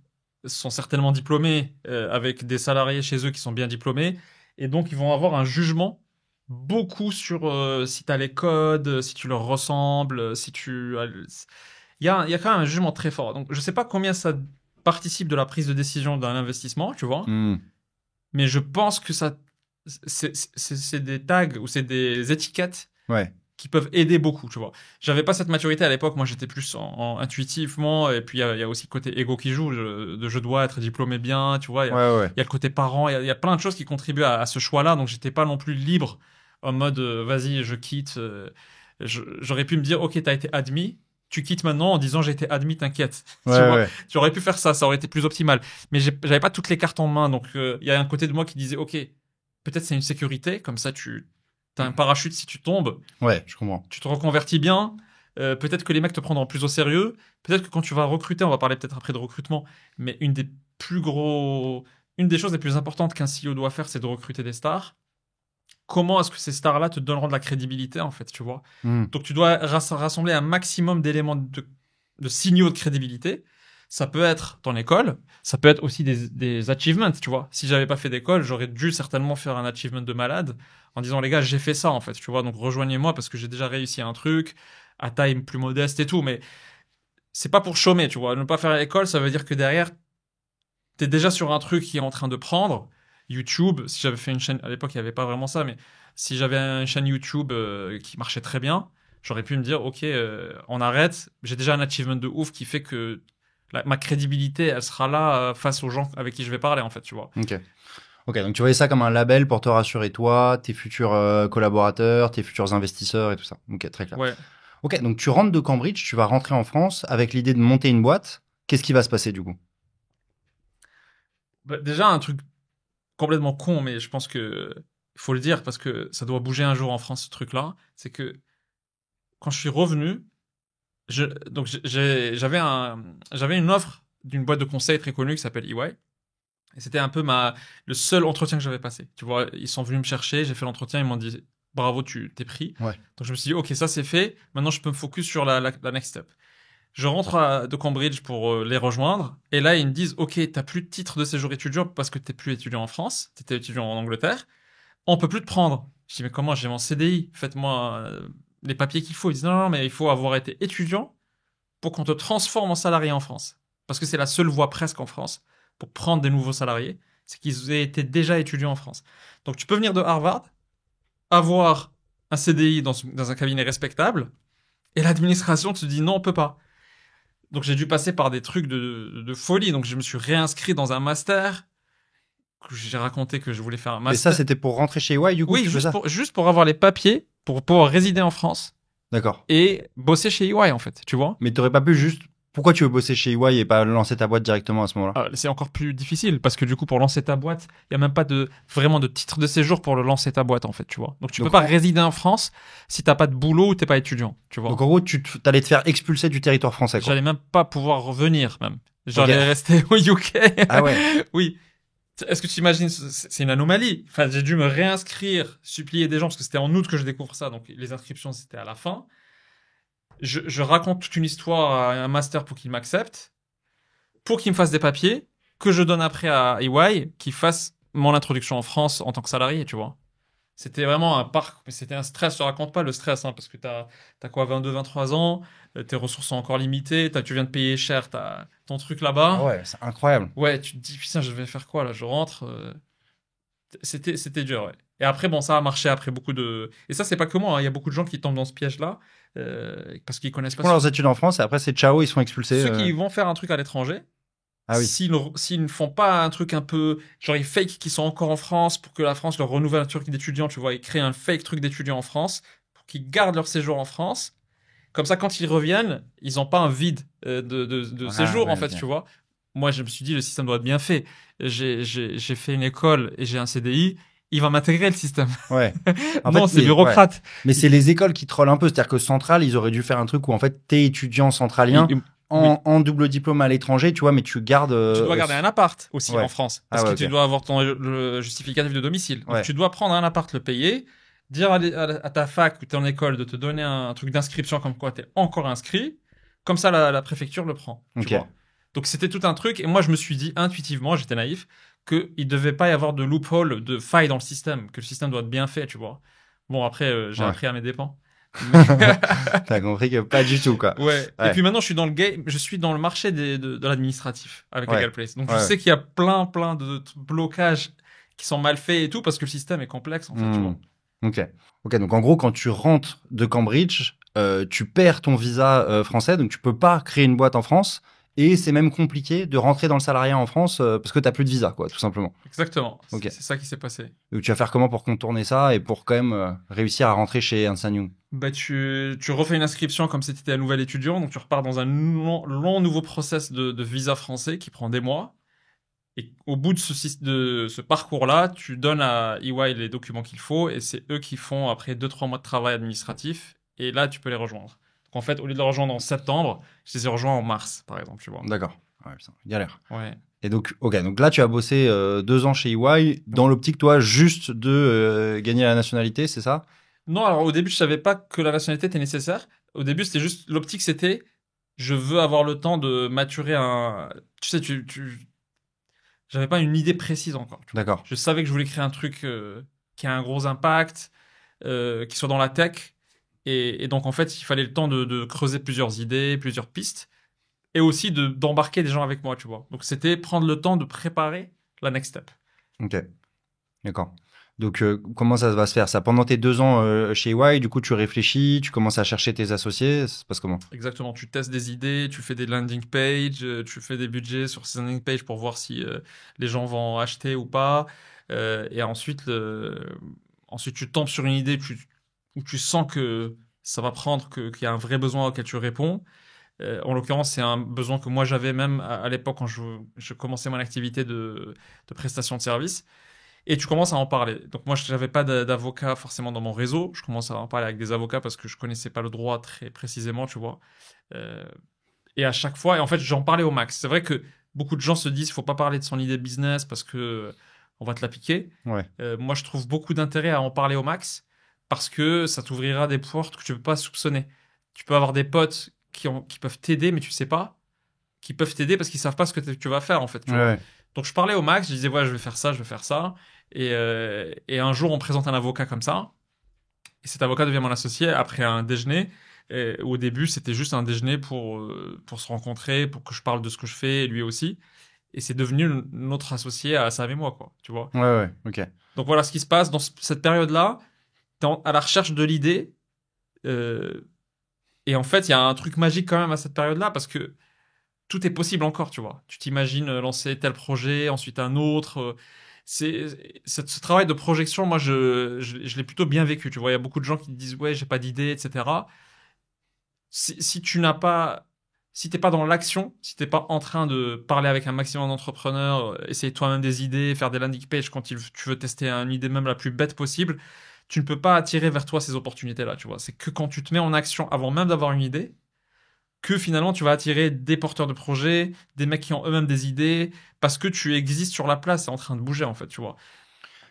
sont certainement diplômés, avec des salariés chez eux qui sont bien diplômés. Et donc, ils vont avoir un jugement beaucoup sur si tu as les codes, si tu leur ressembles, si tu... il y a quand même un jugement très fort. Donc, je sais pas combien ça participe de la prise de décision d'un investissement, tu vois. Mais je pense que ça, c'est des tags ou c'est des étiquettes Ouais. qui peuvent aider beaucoup, tu vois. J'avais pas cette maturité à l'époque, moi j'étais plus intuitivement, et puis il y a aussi le côté ego qui joue, je dois être diplômé bien, tu vois. Il y a le côté parent, il y a plein de choses qui contribuent à ce choix-là, donc j'étais pas non plus libre en mode vas-y, je quitte. J'aurais pu me dire, ok, t'as été admis. Tu quittes maintenant en disant j'ai été admis, t'inquiète. Tu vois, tu aurais pu faire ça, ça aurait été plus optimal. Mais j'avais pas toutes les cartes en main, donc il y a un côté de moi qui disait ok, peut-être c'est une sécurité, comme ça t'as un parachute si tu tombes. Ouais, je comprends. Tu te reconvertis bien. Peut-être que les mecs te prendront plus au sérieux. Peut-être que quand tu vas recruter, on va parler peut-être après de recrutement, mais une des choses les plus importantes qu'un CEO doit faire, c'est de recruter des stars. Comment est-ce que ces stars-là te donneront de la crédibilité, en fait, tu vois. Donc, tu dois rassembler un maximum d'éléments de signaux de crédibilité. Ça peut être ton école, ça peut être aussi des achievements, tu vois. Si j'avais pas fait d'école, j'aurais dû certainement faire un achievement de malade en disant, les gars, j'ai fait ça, en fait, tu vois. Donc, rejoignez-moi parce que j'ai déjà réussi un truc à taille plus modeste et tout. Mais c'est pas pour chômer, tu vois. Ne pas faire l'école, ça veut dire que derrière, t'es déjà sur un truc qui est en train de prendre. YouTube, si j'avais fait une chaîne, à l'époque il n'y avait pas vraiment ça, mais si j'avais une chaîne YouTube qui marchait très bien, j'aurais pu me dire ok, on arrête, j'ai déjà un achievement de ouf qui fait que ma crédibilité elle sera là face aux gens avec qui je vais parler en fait, tu vois. Ok, donc tu voyais ça comme un label pour te rassurer toi, tes futurs collaborateurs, tes futurs investisseurs et tout ça. Ok, très clair. Ouais. Ok, donc tu rentres de Cambridge, tu vas rentrer en France avec l'idée de monter une boîte. Qu'est-ce qui va se passer du coup? Bah, déjà un truc complètement con, mais je pense que il faut le dire parce que ça doit bouger un jour en France ce truc-là, c'est que quand je suis revenu, j'avais une offre d'une boîte de conseil très connue qui s'appelle EY. Et c'était un peu le seul entretien que j'avais passé. Tu vois, ils sont venus me chercher, j'ai fait l'entretien, ils m'ont dit bravo, tu t'es pris. Ouais. Donc je me suis dit ok, ça c'est fait. Maintenant je peux me focus sur la next step. Je rentre de Cambridge pour les rejoindre. Et là, ils me disent, OK, t'as plus de titre de séjour étudiant parce que t'es plus étudiant en France, t'étais étudiant en Angleterre. On peut plus te prendre. Je dis, mais comment? J'ai mon CDI. Faites-moi les papiers qu'il faut. Ils disent, non, mais il faut avoir été étudiant pour qu'on te transforme en salarié en France. Parce que c'est la seule voie presque en France pour prendre des nouveaux salariés. C'est qu'ils aient été déjà étudiants en France. Donc, tu peux venir de Harvard, avoir un CDI dans un cabinet respectable, et l'administration te dit, non, on peut pas. Donc j'ai dû passer par des trucs de folie. Donc je me suis réinscrit dans un master. J'ai raconté que je voulais faire un master. Et ça, c'était pour rentrer chez EY du coup? Oui, juste pour avoir les papiers, pour pouvoir résider en France. D'accord. Et bosser chez EY en fait, tu vois. Mais t'aurais pas pu juste... Pourquoi tu veux bosser chez EY et pas lancer ta boîte directement à ce moment-là? C'est encore plus difficile parce que du coup, pour lancer ta boîte, il n'y a même pas vraiment de titre de séjour pour le lancer ta boîte en fait, tu vois. Donc tu peux pas résider en France si t'as pas de boulot ou t'es pas étudiant, tu vois. Donc en gros, t'allais te faire expulser du territoire français, quoi. J'allais même pas pouvoir revenir même. J'allais rester au UK. Ah ouais. Oui. Est-ce que tu imagines, c'est une anomalie. Enfin, j'ai dû me réinscrire, supplier des gens parce que c'était en août que je découvre ça, donc les inscriptions c'était à la fin. Je raconte toute une histoire à un master pour qu'il m'accepte, pour qu'il me fasse des papiers, que je donne après à EY, qui fasse mon introduction en France en tant que salarié, tu vois. C'était vraiment un parc, mais c'était un stress, je te raconte pas le stress, hein, parce que t'as quoi, 22, 23 ans, tes ressources sont encore limitées, tu viens de payer cher ton truc là-bas. Ah ouais, c'est incroyable. Ouais, tu te dis, putain, je vais faire quoi là, je rentre. C'était dur, ouais. Et après, bon, ça a marché après beaucoup de... Et ça, c'est pas que moi, hein. Il y a beaucoup de gens qui tombent dans ce piège-là, parce qu'ils connaissent pas... Ils font leurs études en France et après, c'est ciao, ils sont expulsés. Ceux qui vont faire un truc à l'étranger, ah oui. s'ils ne font pas un truc un peu... Genre, ils fake qu'ils sont encore en France pour que la France leur renouvelle un truc d'étudiant, tu vois, ils créent un fake truc d'étudiant en France pour qu'ils gardent leur séjour en France. Comme ça, quand ils reviennent, ils n'ont pas un vide de séjour, en fait, tu vois. Moi, je me suis dit, le système doit être bien fait. J'ai fait une école et j'ai un CDI. il va m'intégrer le système. Ouais. En Non, fait, c'est bureaucrate. ouais. Mais c'est les écoles qui trollent un peu. C'est-à-dire que Centrale, ils auraient dû faire un truc où en fait, t'es étudiant centralien Oui. en double diplôme à l'étranger, tu vois, mais tu gardes. Tu dois garder un appart aussi ouais. en France. Parce Ah ouais, que tu ok. dois avoir le justificatif de domicile. Donc Ouais. tu dois prendre un appart, le payer, dire à ta fac ou ton école de te donner un truc d'inscription comme quoi tu es encore inscrit. Comme ça, la préfecture le prend. Tu Ok. vois. Donc c'était tout un truc. Et moi, je me suis dit intuitivement, j'étais naïf, qu'il ne devait pas y avoir de loophole, de faille dans le système, que le système doit être bien fait, tu vois. Bon, après, j'ai Ouais. appris à mes dépens. T'as compris que pas du tout, quoi. Ouais. Ouais. Et puis maintenant, je suis dans le game, je suis dans le marché de l'administratif avec Ouais. Legal Place. Donc Ouais. je sais qu'il y a plein de blocages qui sont mal faits et tout parce que le système est complexe en fait. Tu vois. Ok. Ok. Donc en gros, quand tu rentres de Cambridge, tu perds ton visa français, donc tu peux pas créer une boîte en France. Et c'est même compliqué de rentrer dans le salariat en France parce que t'as plus de visa, quoi, tout simplement. Exactement. Ok. C'est ça qui s'est passé. Donc tu vas faire comment pour contourner ça et pour quand même réussir à rentrer chez Ernst & Young? Bah, tu refais une inscription comme si tu étais un nouvel étudiant, donc tu repars dans un long nouveau process de visa français qui prend des mois. Et au bout de ce parcours-là, tu donnes à EY les documents qu'il faut et c'est eux qui font après 2-3 mois de travail administratif et là, tu peux les rejoindre. Donc en fait, au lieu de les rejoindre en septembre, je les ai rejoints en mars, par exemple, tu vois. D'accord. Ouais, putain, galère. Ouais. Et donc, ok, donc là, tu as bossé 2 ans chez EY dans l'optique, toi, juste de gagner la nationalité, c'est ça? Non, alors au début, je savais pas que la nationalité était nécessaire. Au début, c'était juste l'optique, c'était je veux avoir le temps de maturer un. Tu sais, j'avais pas une idée précise encore. Tu vois. D'accord. Je savais que je voulais créer un truc qui a un gros impact, qui soit dans la tech. Et donc, en fait, il fallait le temps de creuser plusieurs idées, plusieurs pistes. Et aussi d'embarquer des gens avec moi, tu vois. Donc, c'était prendre le temps de préparer la next step. Ok, d'accord. Donc, comment ça va se faire ça? Pendant tes 2 ans chez EY, du coup, tu réfléchis, tu commences à chercher tes associés, ça se passe comment? Exactement. Tu testes des idées, tu fais des landing pages, tu fais des budgets sur ces landing pages pour voir si les gens vont acheter ou pas. Et ensuite, tu tombes sur une idée où tu sens que ça va prendre, qu'il y a un vrai besoin auquel tu réponds. En l'occurrence, c'est un besoin que moi j'avais même à l'époque quand je commençais mon activité de prestation de service. Et tu commences à en parler. Donc moi, je n'avais pas d'avocat forcément dans mon réseau. Je commence à en parler avec des avocats parce que je connaissais pas le droit très précisément, tu vois. Euh, et à chaque fois, et en fait, j'en parlais au max. C'est vrai que beaucoup de gens se disent, faut pas parler de son idée business parce que on va te la piquer. Ouais. Moi, je trouve beaucoup d'intérêt à en parler au max parce que ça t'ouvrira des portes que tu peux pas soupçonner. Tu peux avoir des potes qui peuvent t'aider, mais tu sais pas, qui peuvent t'aider parce qu'ils savent pas ce que tu vas faire en fait. Tu vois. Ouais. Donc je parlais au max, je disais ouais, je vais faire ça, je vais faire ça. Et un jour, on présente un avocat comme ça. Et cet avocat devient mon associé après un déjeuner. Et au début, c'était juste un déjeuner pour se rencontrer, pour que je parle de ce que je fais, et lui aussi. Et c'est devenu notre associé à Sam et moi, quoi. Tu vois. Ouais, ok. Donc voilà ce qui se passe dans cette période-là. T'es à la recherche de l'idée. Et en fait, il y a un truc magique quand même à cette période-là parce que tout est possible encore, tu vois. Tu t'imagines lancer tel projet, ensuite un autre. Ce travail de projection, moi, je l'ai plutôt bien vécu, tu vois. Il y a beaucoup de gens qui te disent, ouais, j'ai pas d'idée, etc. Si tu n'as pas, si t'es pas dans l'action, si t'es pas en train de parler avec un maximum d'entrepreneurs, essayer toi-même des idées, faire des landing pages quand tu veux tester une idée même la plus bête possible, tu ne peux pas attirer vers toi ces opportunités-là, tu vois. C'est que quand tu te mets en action avant même d'avoir une idée, que finalement tu vas attirer des porteurs de projets, des mecs qui ont eux-mêmes des idées, parce que tu existes sur la place, c'est en train de bouger en fait, tu vois.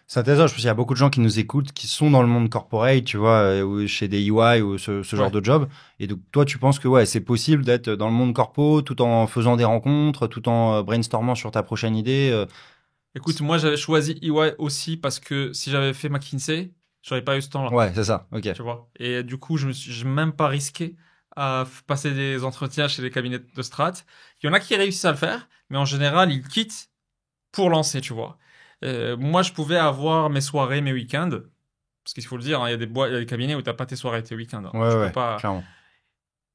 C'est intéressant, je pense qu'il y a beaucoup de gens qui nous écoutent, qui sont dans le monde corporate, tu vois, ou chez des EY ou ce genre Ouais. de job. Et donc, toi, tu penses que ouais, c'est possible d'être dans le monde corpo tout en faisant des rencontres, tout en brainstormant sur ta prochaine idée. Écoute, moi j'avais choisi EY aussi parce que si j'avais fait McKinsey, j'aurais pas eu ce temps-là, Ouais, c'est ça, ok. tu vois. Et du coup, j'ai même pas risqué à passer des entretiens chez les cabinets de strat. Il y en a qui réussissent à le faire, mais en général, ils quittent pour lancer, tu vois. Moi, je pouvais avoir mes soirées, mes week-ends, parce qu'il faut le dire, hein, il y a il y a des cabinets où t'as pas tes soirées et tes week-ends. Hein. Tu peux Ouais, pas. clairement.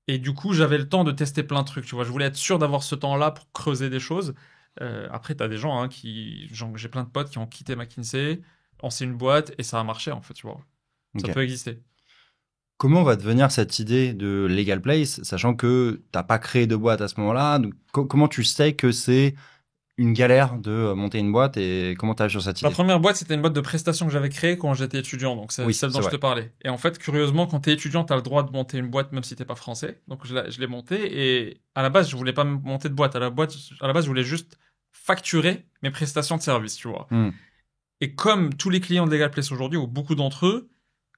Et du coup, j'avais le temps de tester plein de trucs, tu vois. Je voulais être sûr d'avoir ce temps-là pour creuser des choses. Après, t'as des gens hein, j'ai plein de potes qui ont quitté McKinsey, lancé une boîte et ça a marché, en fait, tu vois. Ça Ok. peut exister. Comment va devenir cette idée de Legal Place, sachant que t'as pas créé de boîte à ce moment-là? Donc, comment tu sais que c'est une galère de monter une boîte et comment tu arrives sur cette La idée? première boîte, c'était une boîte de prestations que j'avais créée quand j'étais étudiant, donc c'est Oui, celle c'est dont je vrai. te parlais. Et en fait, curieusement, quand t'es étudiant, t'as le droit de monter une boîte même si t'es pas français. Donc je l'ai montée et à la base, je voulais pas monter de boîte. À la base, je voulais juste facturer mes prestations de service, tu vois. Hmm. Et comme tous les clients de Legal Place aujourd'hui, ou beaucoup d'entre eux,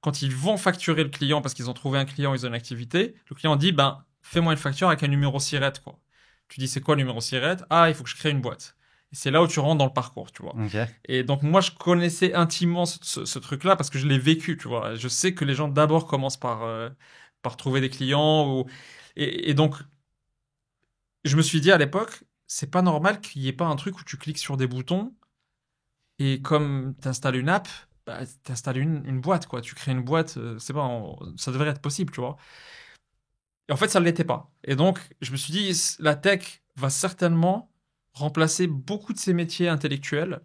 quand ils vont facturer le client parce qu'ils ont trouvé un client, ils ont une activité, le client dit, ben, fais-moi une facture avec un numéro SIRET, quoi. Tu dis, c'est quoi le numéro SIRET? Ah, il faut que je crée une boîte. Et c'est là où tu rentres dans le parcours, tu vois. Ok. Et donc, moi, je connaissais intimement ce truc-là parce que je l'ai vécu, tu vois. Je sais que les gens d'abord commencent par trouver des clients et donc, je me suis dit à l'époque, c'est pas normal qu'il y ait pas un truc où tu cliques sur des boutons et comme tu installes une app, bah, tu installes une boîte, quoi. Tu crées une boîte, c'est pas, ça devrait être possible, tu vois. Et en fait, ça ne l'était pas. Et donc, je me suis dit, la tech va certainement remplacer beaucoup de ces métiers intellectuels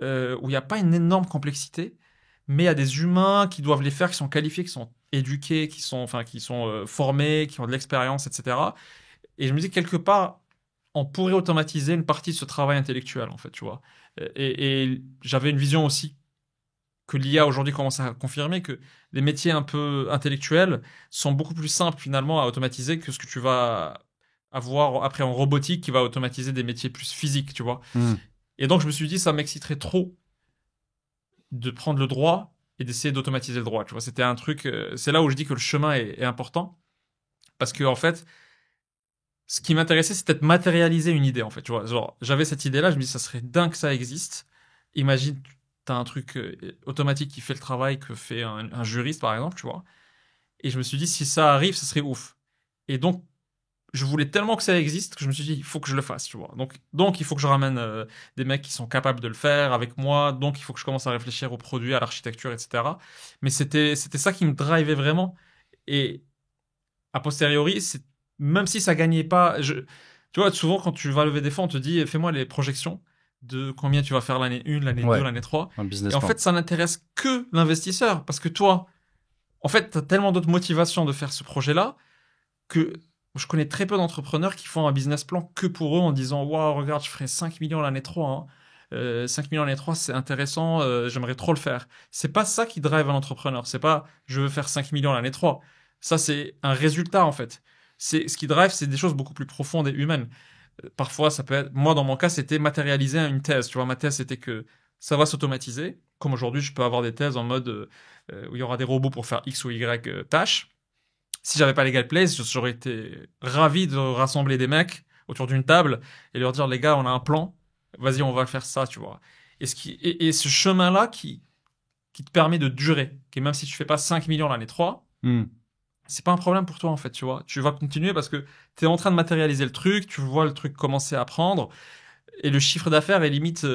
où il n'y a pas une énorme complexité, mais il y a des humains qui doivent les faire, qui sont qualifiés, qui sont éduqués, qui sont formés, qui ont de l'expérience, etc. Et je me dis, quelque part, on pourrait automatiser une partie de ce travail intellectuel, en fait, tu vois. Et j'avais une vision aussi que l'IA aujourd'hui commence à confirmer que les métiers un peu intellectuels sont beaucoup plus simples finalement à automatiser que ce que tu vas avoir après en robotique qui va automatiser des métiers plus physiques, tu vois. Hmm. Et donc je me suis dit ça m'exciterait trop de prendre le droit et d'essayer d'automatiser le droit, tu vois. C'était un truc, c'est là où je dis que le chemin est important parce que en fait, ce qui m'intéressait c'était de matérialiser une idée en fait, tu vois. Genre j'avais cette idée-là, je me dis ça serait dingue que ça existe. Imagine t'as un truc automatique qui fait le travail que fait un juriste, par exemple, tu vois. Et je me suis dit, si ça arrive, ça serait ouf. Et donc, je voulais tellement que ça existe que je me suis dit, il faut que je le fasse, tu vois. Donc il faut que je ramène des mecs qui sont capables de le faire avec moi. Donc, il faut que je commence à réfléchir au produit, à l'architecture, etc. Mais c'était ça qui me drivait vraiment. Et a posteriori, même si ça gagnait pas, tu vois, souvent quand tu vas lever des fonds, on te dit, fais-moi les projections de combien tu vas faire l'année 1, l'année 2, Ouais, l'année 3. un Et business en plan. fait, ça n'intéresse que l'investisseur. Parce que toi, en fait, tu as tellement d'autres motivations de faire ce projet-là que je connais très peu d'entrepreneurs qui font un business plan que pour eux en disant, waouh, regarde, je ferai 5 millions l'année 3. Hein. 5 millions l'année 3, c'est intéressant, j'aimerais trop le faire. C'est pas ça qui drive un entrepreneur. C'est pas, je veux faire 5 millions l'année 3. Ça, c'est un résultat, en fait. Ce qui drive, c'est des choses beaucoup plus profondes et humaines. Parfois, ça peut être, moi, dans mon cas, c'était matérialiser une thèse. Tu vois, ma thèse, c'était que ça va s'automatiser. Comme aujourd'hui, je peux avoir des thèses en mode où il y aura des robots pour faire X ou Y tâches. Si j'avais pas Legal Place, j'aurais été ravi de rassembler des mecs autour d'une table et leur dire, les gars, on a un plan. Vas-y, on va faire ça, tu vois. Et ce chemin-là qui te permet de durer, qui même si tu fais pas 5 millions l'année 3, Hmm. c'est pas un problème pour toi en fait, tu vois. Tu vas continuer parce que tu es en train de matérialiser le truc, tu vois le truc commencer à prendre et le chiffre d'affaires est limite,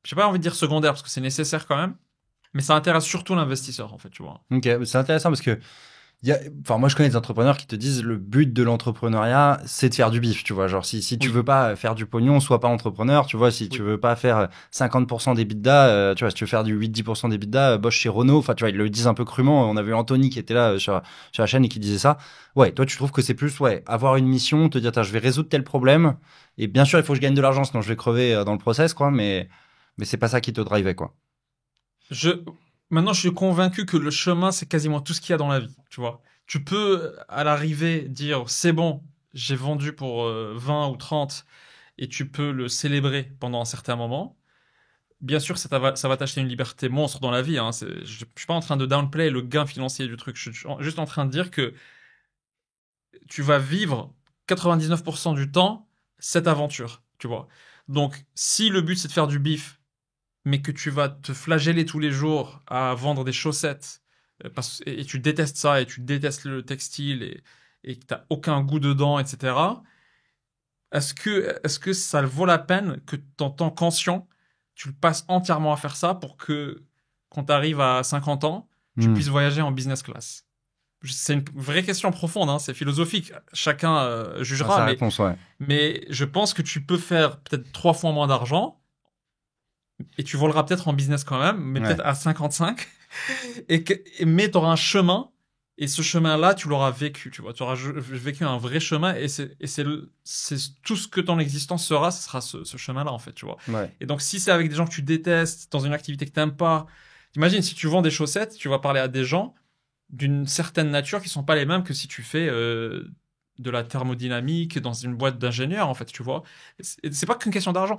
j'ai pas envie de dire secondaire parce que c'est nécessaire quand même, mais ça intéresse surtout l'investisseur en fait, tu vois. Ok, c'est intéressant parce que enfin, moi, je connais des entrepreneurs qui te disent le but de l'entrepreneuriat, c'est de faire du bif, tu vois. Genre, si tu Oui, veux pas faire du pognon, sois pas entrepreneur, tu vois. Si tu oui. veux pas faire 50% des bidas, tu vois, si tu veux faire du 8-10% des bidas, bosse chez Renault. Enfin, tu vois, ils le disent un peu crûment. On avait Anthony qui était là sur la chaîne et qui disait ça. Ouais, toi, tu trouves que c'est plus, ouais, avoir une mission, te dire, je vais résoudre tel problème. Et bien sûr, il faut que je gagne de l'argent, sinon je vais crever dans le process, quoi. Mais c'est pas ça qui te drivait, quoi. Je, Maintenant, je suis convaincu que le chemin, c'est quasiment tout ce qu'il y a dans la vie, tu vois. Tu peux, à l'arrivée, dire, c'est bon, j'ai vendu pour 20 ou 30, et tu peux le célébrer pendant un certain moment. Bien sûr, ça va t'acheter une liberté monstre dans la vie. Hein. Je suis pas en train de downplay le gain financier du truc. Je suis juste en train de dire que tu vas vivre 99% du temps cette aventure, tu vois. Donc, si le but c'est de faire du bif, mais que tu vas te flageller tous les jours à vendre des chaussettes, et tu détestes ça, et tu détestes le textile, et que tu n'as aucun goût dedans, etc., est-ce que ça vaut la peine que ton temps conscient, tu le passes entièrement à faire ça pour que, quand tu arrives à 50 ans, tu Hmm. puisses voyager en business class? C'est une vraie question profonde, hein, c'est philosophique. Chacun Ah, jugera, sa réponse, ouais. mais je pense que tu peux faire peut-être 3 fois moins d'argent et tu voleras peut-être en business quand même, mais Ouais. peut-être à 55, mais tu auras un chemin Et ce chemin-là, tu l'auras vécu, tu vois. Tu auras vécu un vrai chemin et c'est tout ce que ton existence sera, ce sera ce chemin-là, en fait, tu vois. Ouais. Et donc, si c'est avec des gens que tu détestes, dans une activité que t'aimes pas, imagine si tu vends des chaussettes, tu vas parler à des gens d'une certaine nature qui sont pas les mêmes que si tu fais de la thermodynamique dans une boîte d'ingénieurs, en fait, tu vois. C'est pas qu'une question d'argent.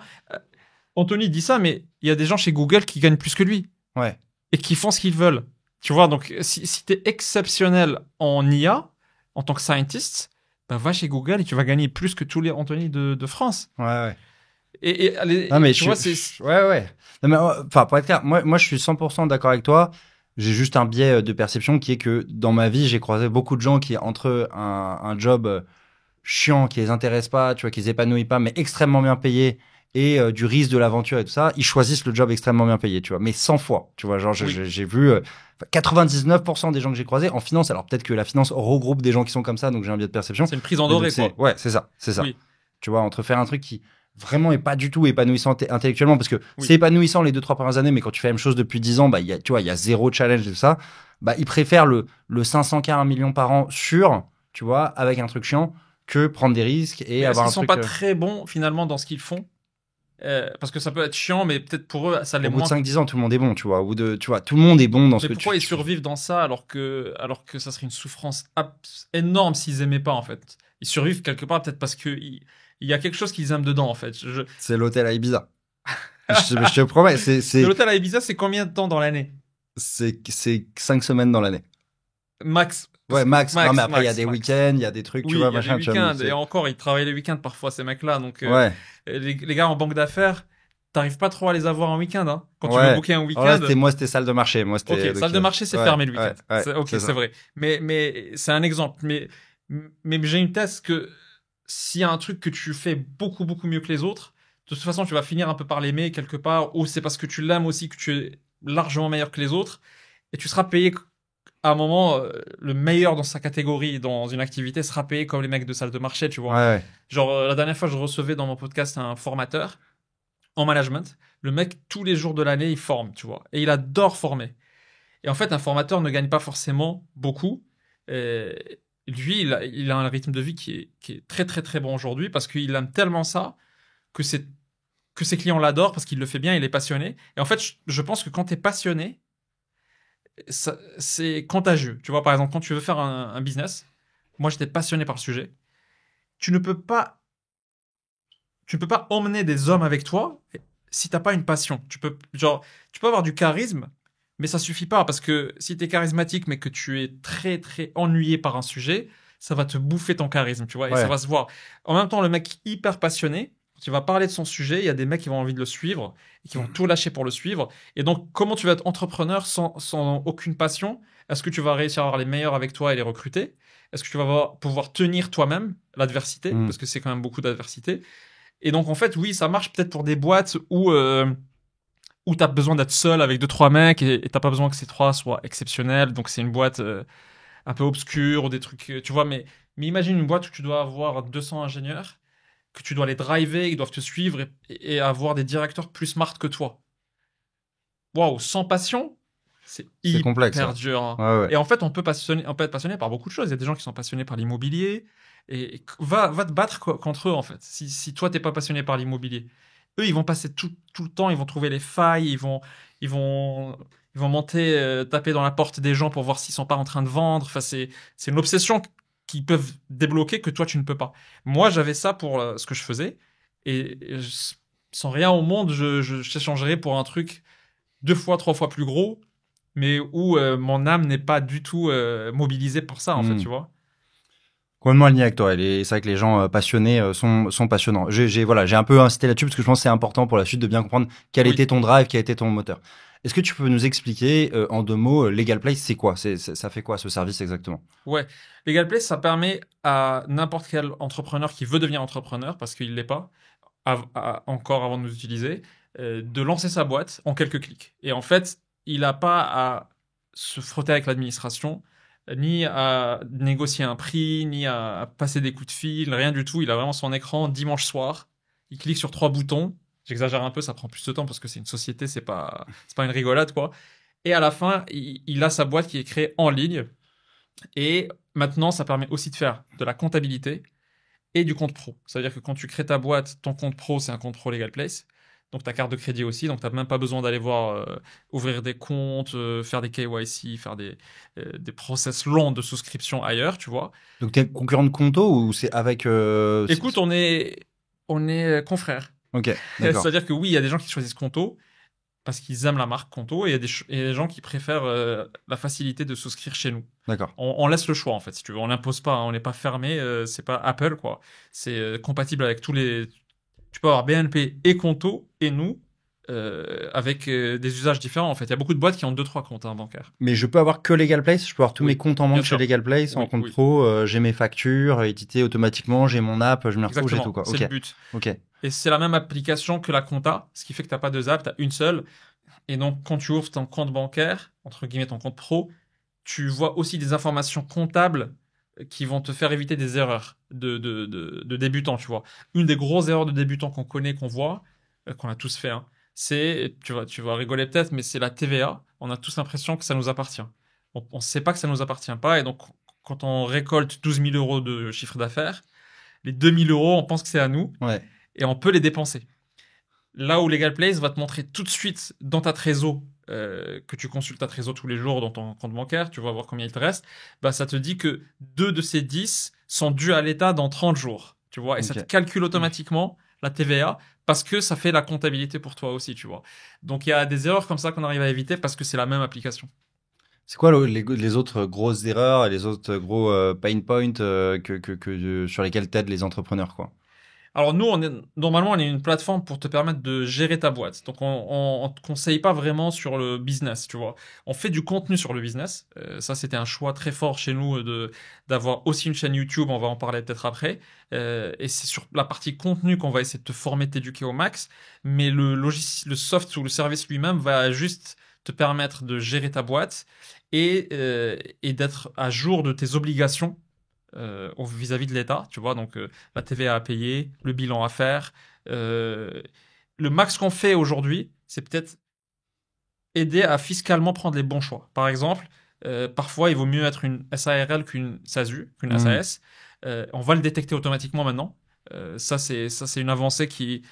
Anthony dit ça, mais il y a des gens chez Google qui gagnent plus que lui Ouais. et qui font ce qu'ils veulent. Tu vois, donc si tu es exceptionnel en IA, en tant que scientist, bah, va chez Google et tu vas gagner plus que tous les Anthony de France. Ouais. Non, mais tu vois, c'est... Ouais. Non, mais, enfin, pour être clair, moi, je suis 100% d'accord avec toi. J'ai juste un biais de perception qui est que dans ma vie, j'ai croisé beaucoup de gens qui, entre un job chiant, qui les intéresse pas, tu vois, qui les épanouit pas, mais extrêmement bien payé, et du risque de l'aventure et tout ça, ils choisissent le job extrêmement bien payé, tu vois, mais 100 fois, tu vois, genre, j'ai vu 99% des gens que j'ai croisés en finance, alors peut-être que la finance regroupe des gens qui sont comme ça, donc j'ai un biais de perception. C'est une prise en doré, quoi. Ouais, c'est ça. Oui. Tu vois, entre faire un truc qui vraiment est pas du tout épanouissant intellectuellement, parce que c'est épanouissant les 2-3 premières années, mais quand tu fais la même chose depuis 10 ans, bah, tu vois, il y a zéro challenge et tout ça. Bah, ils préfèrent le 500K, 1 million par an sûr, tu vois, avec un truc chiant, que prendre des risques et mais avoir un truc. Ils truc. sont pas très bons, finalement, dans ce qu'ils font. Parce que ça peut être chiant, mais peut-être pour eux, ça l'est moins. Au bout de 5-10 ans, tout le monde est bon, tu vois. Tu vois, tout le monde est bon dans ce mais que pourquoi ils survivent dans ça alors que ça serait une souffrance énorme s'ils aimaient pas, en fait. Ils survivent quelque part peut-être parce que il y a quelque chose qu'ils aiment dedans, en fait. C'est l'hôtel à Ibiza. je te promets, L'hôtel à Ibiza, c'est combien de temps dans l'année? C'est 5 semaines dans l'année. Max. Ouais, max. Non, mais après, il y a des week-ends, il y a des trucs, tu vois, machin. Il y a des week-ends, et encore, ils travaillent les week-ends parfois, ces mecs-là. Donc, ouais. Les gars en banque d'affaires, t'arrives pas trop à les avoir en week-end, hein. Quand tu ouais. veux booker un week-end. Moi, c'était salle de marché. Ok, salle de marché, c'est fermé le week-end. Ouais, c'est vrai. Mais c'est un exemple. Mais j'ai une thèse que s'il y a un truc que tu fais beaucoup, beaucoup mieux que les autres, de toute façon, tu vas finir un peu par l'aimer quelque part, ou c'est parce que tu l'aimes aussi que tu es largement meilleur que les autres, et tu seras payé à un moment, le meilleur dans sa catégorie, dans une activité, sera payé comme les mecs de salle de marché, tu vois. Ouais. Genre, la dernière fois, je recevais dans mon podcast un formateur en management. Le mec, tous les jours de l'année, il forme, tu vois. Et il adore former. Et en fait, un formateur ne gagne pas forcément beaucoup. Et lui, il a un rythme de vie qui est très, très, très bon aujourd'hui parce qu'il aime tellement ça que ses clients l'adorent parce qu'il le fait bien, il est passionné. Et en fait, je pense que quand tu es passionné, c'est contagieux. Tu vois, par exemple, quand tu veux faire un business, moi, j'étais passionné par le sujet. Tu ne peux pas emmener des hommes avec toi si t'as pas une passion. Tu peux avoir du charisme, mais ça suffit pas parce que si tu es charismatique mais que tu es très très ennuyé par un sujet, ça va te bouffer ton charisme, tu vois, et ça va se voir. En même temps, le mec hyper passionné, tu vas parler de son sujet, il y a des mecs qui vont envie de le suivre et qui vont tout lâcher pour le suivre. Et donc, comment tu vas être entrepreneur sans aucune passion? Est-ce que tu vas réussir à avoir les meilleurs avec toi et les recruter? Est-ce que tu vas pouvoir tenir toi-même l'adversité? Parce que c'est quand même beaucoup d'adversité. Et donc, en fait, oui, ça marche peut-être pour des boîtes où tu as besoin d'être seul avec 2-3 mecs et tu n'as pas besoin que ces 3 soient exceptionnels. Donc, c'est une boîte un peu obscure ou des trucs, tu vois. Mais imagine une boîte où tu dois avoir 200 ingénieurs, que tu dois les driver, ils doivent te suivre et avoir des directeurs plus smart que toi. Waouh, sans passion, c'est hyper complexe, dur. Hein. Ouais. Et en fait, on peut être passionné par beaucoup de choses. Il y a des gens qui sont passionnés par l'immobilier. Et va te battre contre eux, en fait. Si toi, t'es pas passionné par l'immobilier. Eux, ils vont passer tout le temps, ils vont trouver les failles, ils vont monter, taper dans la porte des gens pour voir s'ils sont pas en train de vendre. Enfin, c'est une obsession qu'ils peuvent débloquer que toi, tu ne peux pas. Moi, j'avais ça pour ce que je faisais. Et sans rien au monde, je t'échangerais pour un truc 2 fois, 3 fois plus gros, mais où mon âme n'est pas du tout mobilisée pour ça, en fait, tu vois. Complètement aligné avec toi. C'est vrai que les gens passionnés sont passionnants. J'ai un peu insisté là-dessus parce que je pense que c'est important pour la suite de bien comprendre quel était ton drive, quel était ton moteur. Est-ce que tu peux nous expliquer en 2 mots Legal Place, c'est quoi? Ça fait quoi ce service exactement? Ouais, Legal Place, ça permet à n'importe quel entrepreneur qui veut devenir entrepreneur, parce qu'il ne l'est pas, encore avant de nous utiliser, de lancer sa boîte en quelques clics. Et en fait, il n'a pas à se frotter avec l'administration, ni à négocier un prix, ni à passer des coups de fil, rien du tout. Il a vraiment son écran dimanche soir. Il clique sur 3 boutons. J'exagère un peu, ça prend plus de temps parce que c'est une société, c'est pas une rigolade, quoi. Et à la fin, il a sa boîte qui est créée en ligne. Et maintenant, ça permet aussi de faire de la comptabilité et du compte pro. Ça veut dire que quand tu crées ta boîte, ton compte pro, c'est un compte pro Legal Place. Donc ta carte de crédit aussi, donc tu n'as même pas besoin d'aller voir ouvrir des comptes, faire des KYC, faire des process longs de souscription ailleurs, tu vois. Donc, t'es concurrent de Conto ou c'est avec. Écoute, on est confrères. Ok, d'accord. C'est-à-dire que oui, il y a des gens qui choisissent Conto parce qu'ils aiment la marque Conto et il y a des gens qui préfèrent la facilité de souscrire chez nous. D'accord. On laisse le choix en fait, si tu veux. On n'impose pas, hein, on n'est pas fermé. C'est pas Apple quoi. C'est compatible avec tous les. Tu peux avoir BNP et Conto et nous avec des usages différents en fait. Il y a beaucoup de boîtes qui ont 2-3 comptes bancaires. Mais je peux avoir que Legal Place, je peux avoir tous Oui, mes comptes en bien banque chez sûr. Legal Place, en Oui, compte oui. pro, j'ai mes factures éditées automatiquement, j'ai mon app, je me retrouve, j'ai tout Exactement, quoi. c'est Ok, le but. ok, Et c'est la même application que la compta, ce qui fait que tu n'as pas deux apps, tu as une seule. Et donc, quand tu ouvres ton compte bancaire, entre guillemets ton compte pro, tu vois aussi des informations comptables qui vont te faire éviter des erreurs de débutants, tu vois. Une des grosses erreurs de débutants qu'on connaît, qu'on voit, qu'on a tous fait, hein, c'est, tu vas rigoler peut-être, mais c'est la TVA. On a tous l'impression que ça nous appartient. On ne sait pas que ça nous appartient pas. Et donc, quand on récolte 12 000 euros de chiffre d'affaires, les 2 000 euros, on pense que c'est à nous ouais, et on peut les dépenser. Là où Legal Place va te montrer tout de suite dans ta trésor, que tu consultes ta trésor tous les jours dans ton compte bancaire, tu vas voir combien il te reste, bah ça te dit que 2 de ces 10 sont dus à l'État dans 30 jours, tu vois, et ça te ok. calcule automatiquement la TVA parce que ça fait la comptabilité pour toi aussi, tu vois. Donc il y a des erreurs comme ça qu'on arrive à éviter parce que c'est la même application. C'est quoi les autres grosses erreurs et les autres gros pain points sur lesquels t'aides les entrepreneurs, quoi? Alors nous, normalement, on est une plateforme pour te permettre de gérer ta boîte. Donc on te conseille pas vraiment sur le business, tu vois. On fait du contenu sur le business. Ça, c'était un choix très fort chez nous d'avoir aussi une chaîne YouTube. On va en parler peut-être après. Et c'est sur la partie contenu qu'on va essayer de te former, t'éduquer au max. Mais le logiciel, le soft ou le service lui-même va juste te permettre de gérer ta boîte et d'être à jour de tes obligations vis-à-vis de l'État, tu vois, donc la TVA à payer, le bilan à faire. Le max qu'on fait aujourd'hui, c'est peut-être aider à fiscalement prendre les bons choix. Par exemple, parfois, il vaut mieux être une SARL qu'une SASU, qu'une Mhm. SAS. On va le détecter automatiquement maintenant. Ça, c'est une avancée qui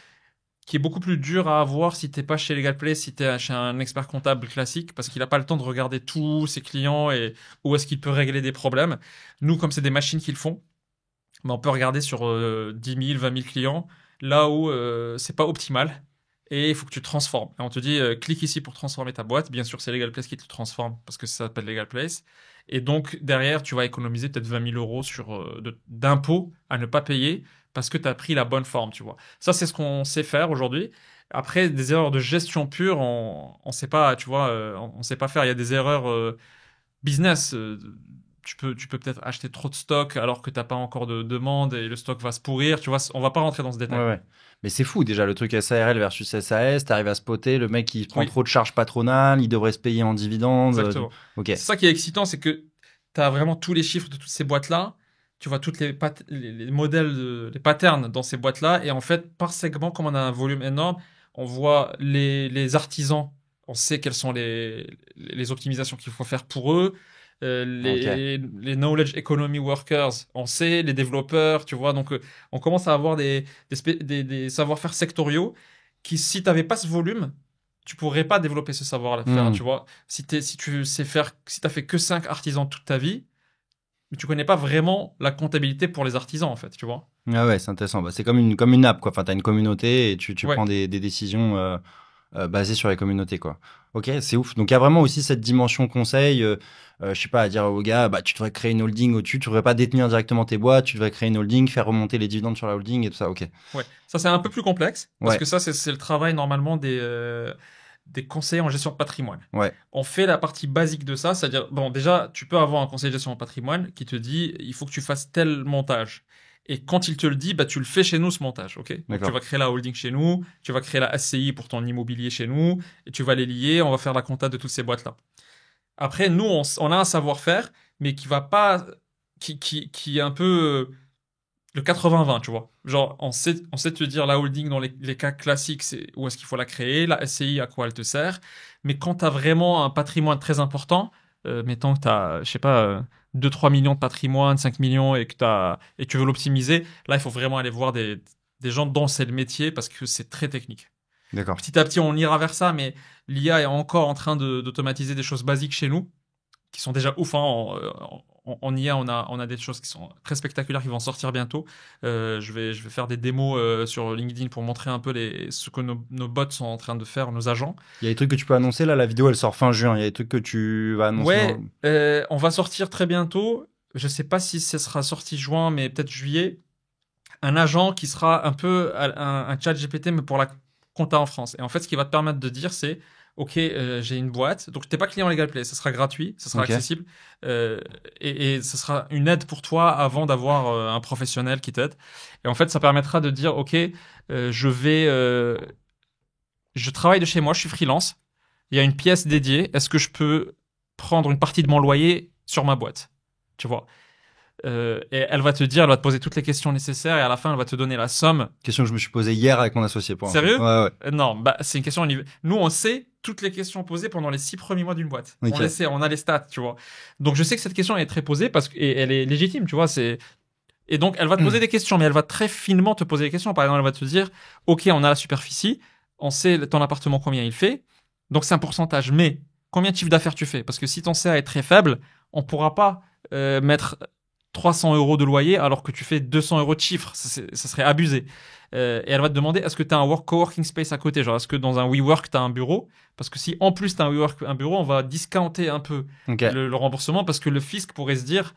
est beaucoup plus dur à avoir si t'es pas chez Legal Play, si t'es chez un expert comptable classique, parce qu'il n'a pas le temps de regarder tous ses clients et où est-ce qu'il peut régler des problèmes. Nous, comme c'est des machines qui le font, ben, on peut regarder sur 10 000, 20 000 clients, là où c'est pas optimal. Et il faut que tu transformes. Et on te dit, clique ici pour transformer ta boîte. Bien sûr, c'est Legal Place qui te le transforme parce que ça s'appelle Legal Place. Et donc, derrière, tu vas économiser peut-être 20 000 euros d'impôts à ne pas payer parce que tu as pris la bonne forme, tu vois. Ça, c'est ce qu'on sait faire aujourd'hui. Après, des erreurs de gestion pure, on sait pas, tu vois, on sait pas faire. Il y a des erreurs business. Tu peux peut-être acheter trop de stock alors que t'as pas encore de demande et le stock va se pourrir. Tu vois, on va pas rentrer dans ce Ouais, détail. ouais. Mais c'est fou déjà le truc SARL versus SAS, t'arrives à spotter, le mec il prend Oui, trop de charges patronales, il devrait se payer en dividendes. exactement. Ok. C'est ça qui est excitant, c'est que tu as vraiment tous les chiffres de toutes ces boîtes-là. Tu vois toutes les modèles, les patterns dans ces boîtes-là. Et en fait, par segment, comme on a un volume énorme, on voit les artisans. On sait quelles sont les optimisations qu'il faut faire pour eux. Ok. Les knowledge economy workers, on sait, les développeurs, tu vois. Donc, on commence à avoir des savoir-faire sectoriaux qui, si tu n'avais pas ce volume, tu pourrais pas développer ce savoir-faire, Hmm. tu vois. Si tu sais faire, si tu as fait que 5 artisans toute ta vie, mais tu connais pas vraiment la comptabilité pour les artisans, en fait, tu vois. Ah ouais, c'est intéressant. Bah, c'est comme une app, quoi. Enfin, t'as une communauté et tu Ouais, prends des décisions basées sur les communautés, quoi. Ok, c'est ouf. Donc, il y a vraiment aussi cette dimension conseil. Je sais pas, à dire aux gars, bah, tu devrais créer une holding au-dessus. Tu devrais pas détenir directement tes boîtes. Tu devrais créer une holding, faire remonter les dividendes sur la holding et tout ça. Ok. ouais. Ça, c'est un peu plus complexe, parce que Ouais, ça, c'est le travail, normalement, des conseillers en gestion de patrimoine. ouais. On fait la partie basique de ça, c'est-à-dire, bon, déjà, tu peux avoir un conseiller de gestion de patrimoine qui te dit, il faut que tu fasses tel montage. Et quand il te le dit, bah, tu le fais chez nous, ce montage, ok? Donc, tu D'accord. vas créer la holding chez nous, tu vas créer la SCI pour ton immobilier chez nous, et tu vas les lier, on va faire la compta de toutes ces boîtes-là. Après, nous, on a un savoir-faire, mais qui va pas, qui est un peu le 80-20, tu vois. Genre, on sait te dire la holding dans les cas classiques, c'est où est-ce qu'il faut la créer, la SCI, à quoi elle te sert. Mais quand tu as vraiment un patrimoine très important, mettons que tu as, je sais pas, 2-3 millions de patrimoine, 5 millions et et que tu veux l'optimiser, là, il faut vraiment aller voir des gens dont c'est le métier parce que c'est très technique. D'accord. Petit à petit, on ira vers ça, mais l'IA est encore en train d'automatiser des choses basiques chez nous qui sont déjà ouf. Hein. En IA, on a des choses qui sont très spectaculaires qui vont sortir bientôt. Je vais faire des démos sur LinkedIn pour montrer un peu ce que nos bots sont en train de faire, nos agents. Il y a des trucs que tu peux annoncer, là, la vidéo, elle sort fin juin. Il y a des trucs que tu vas annoncer. Ouais, on va sortir très bientôt. Je sais pas si ce sera sorti juin, mais peut-être juillet. Un agent qui sera un peu un chat GPT, mais pour la compta en France. Et en fait, ce qui va te permettre de dire, c'est OK, j'ai une boîte. Donc, tu n'es pas client Legal Play. Ça sera gratuit, ça sera accessible. Et ce sera une aide pour toi avant d'avoir un professionnel qui t'aide. Et en fait, ça permettra de dire OK, je travaille de chez moi, je suis freelance. Il y a une pièce dédiée. Est-ce que je peux prendre une partie de mon loyer sur ma boîte? Tu vois? Et elle va te poser toutes les questions nécessaires et à la fin, elle va te donner la somme. Question que je me suis posée hier avec mon associé. Sérieux? Ouais. Non, c'est une question. Nous, on sait toutes les questions posées pendant les 6 premiers mois d'une boîte. Okay. On les sait, on a les stats, tu vois. Donc, je sais que cette question est très posée et elle est légitime, tu vois. Et donc, elle va te poser des questions, mais elle va très finement te poser des questions. Par exemple, elle va te dire, OK, on a la superficie, on sait ton appartement combien il fait, donc c'est un pourcentage. Mais combien de chiffre d'affaires tu fais? Parce que si ton CA est très faible, on pourra pas mettre 300 € de loyer alors que tu fais 200 € de chiffre. Ça serait abusé. Et elle va te demander, est-ce que tu as un coworking space à côté? Genre, est-ce que dans un WeWork, tu as un bureau? Parce que si en plus tu as un bureau, on va discounter un peu le remboursement parce que le fisc pourrait se dire,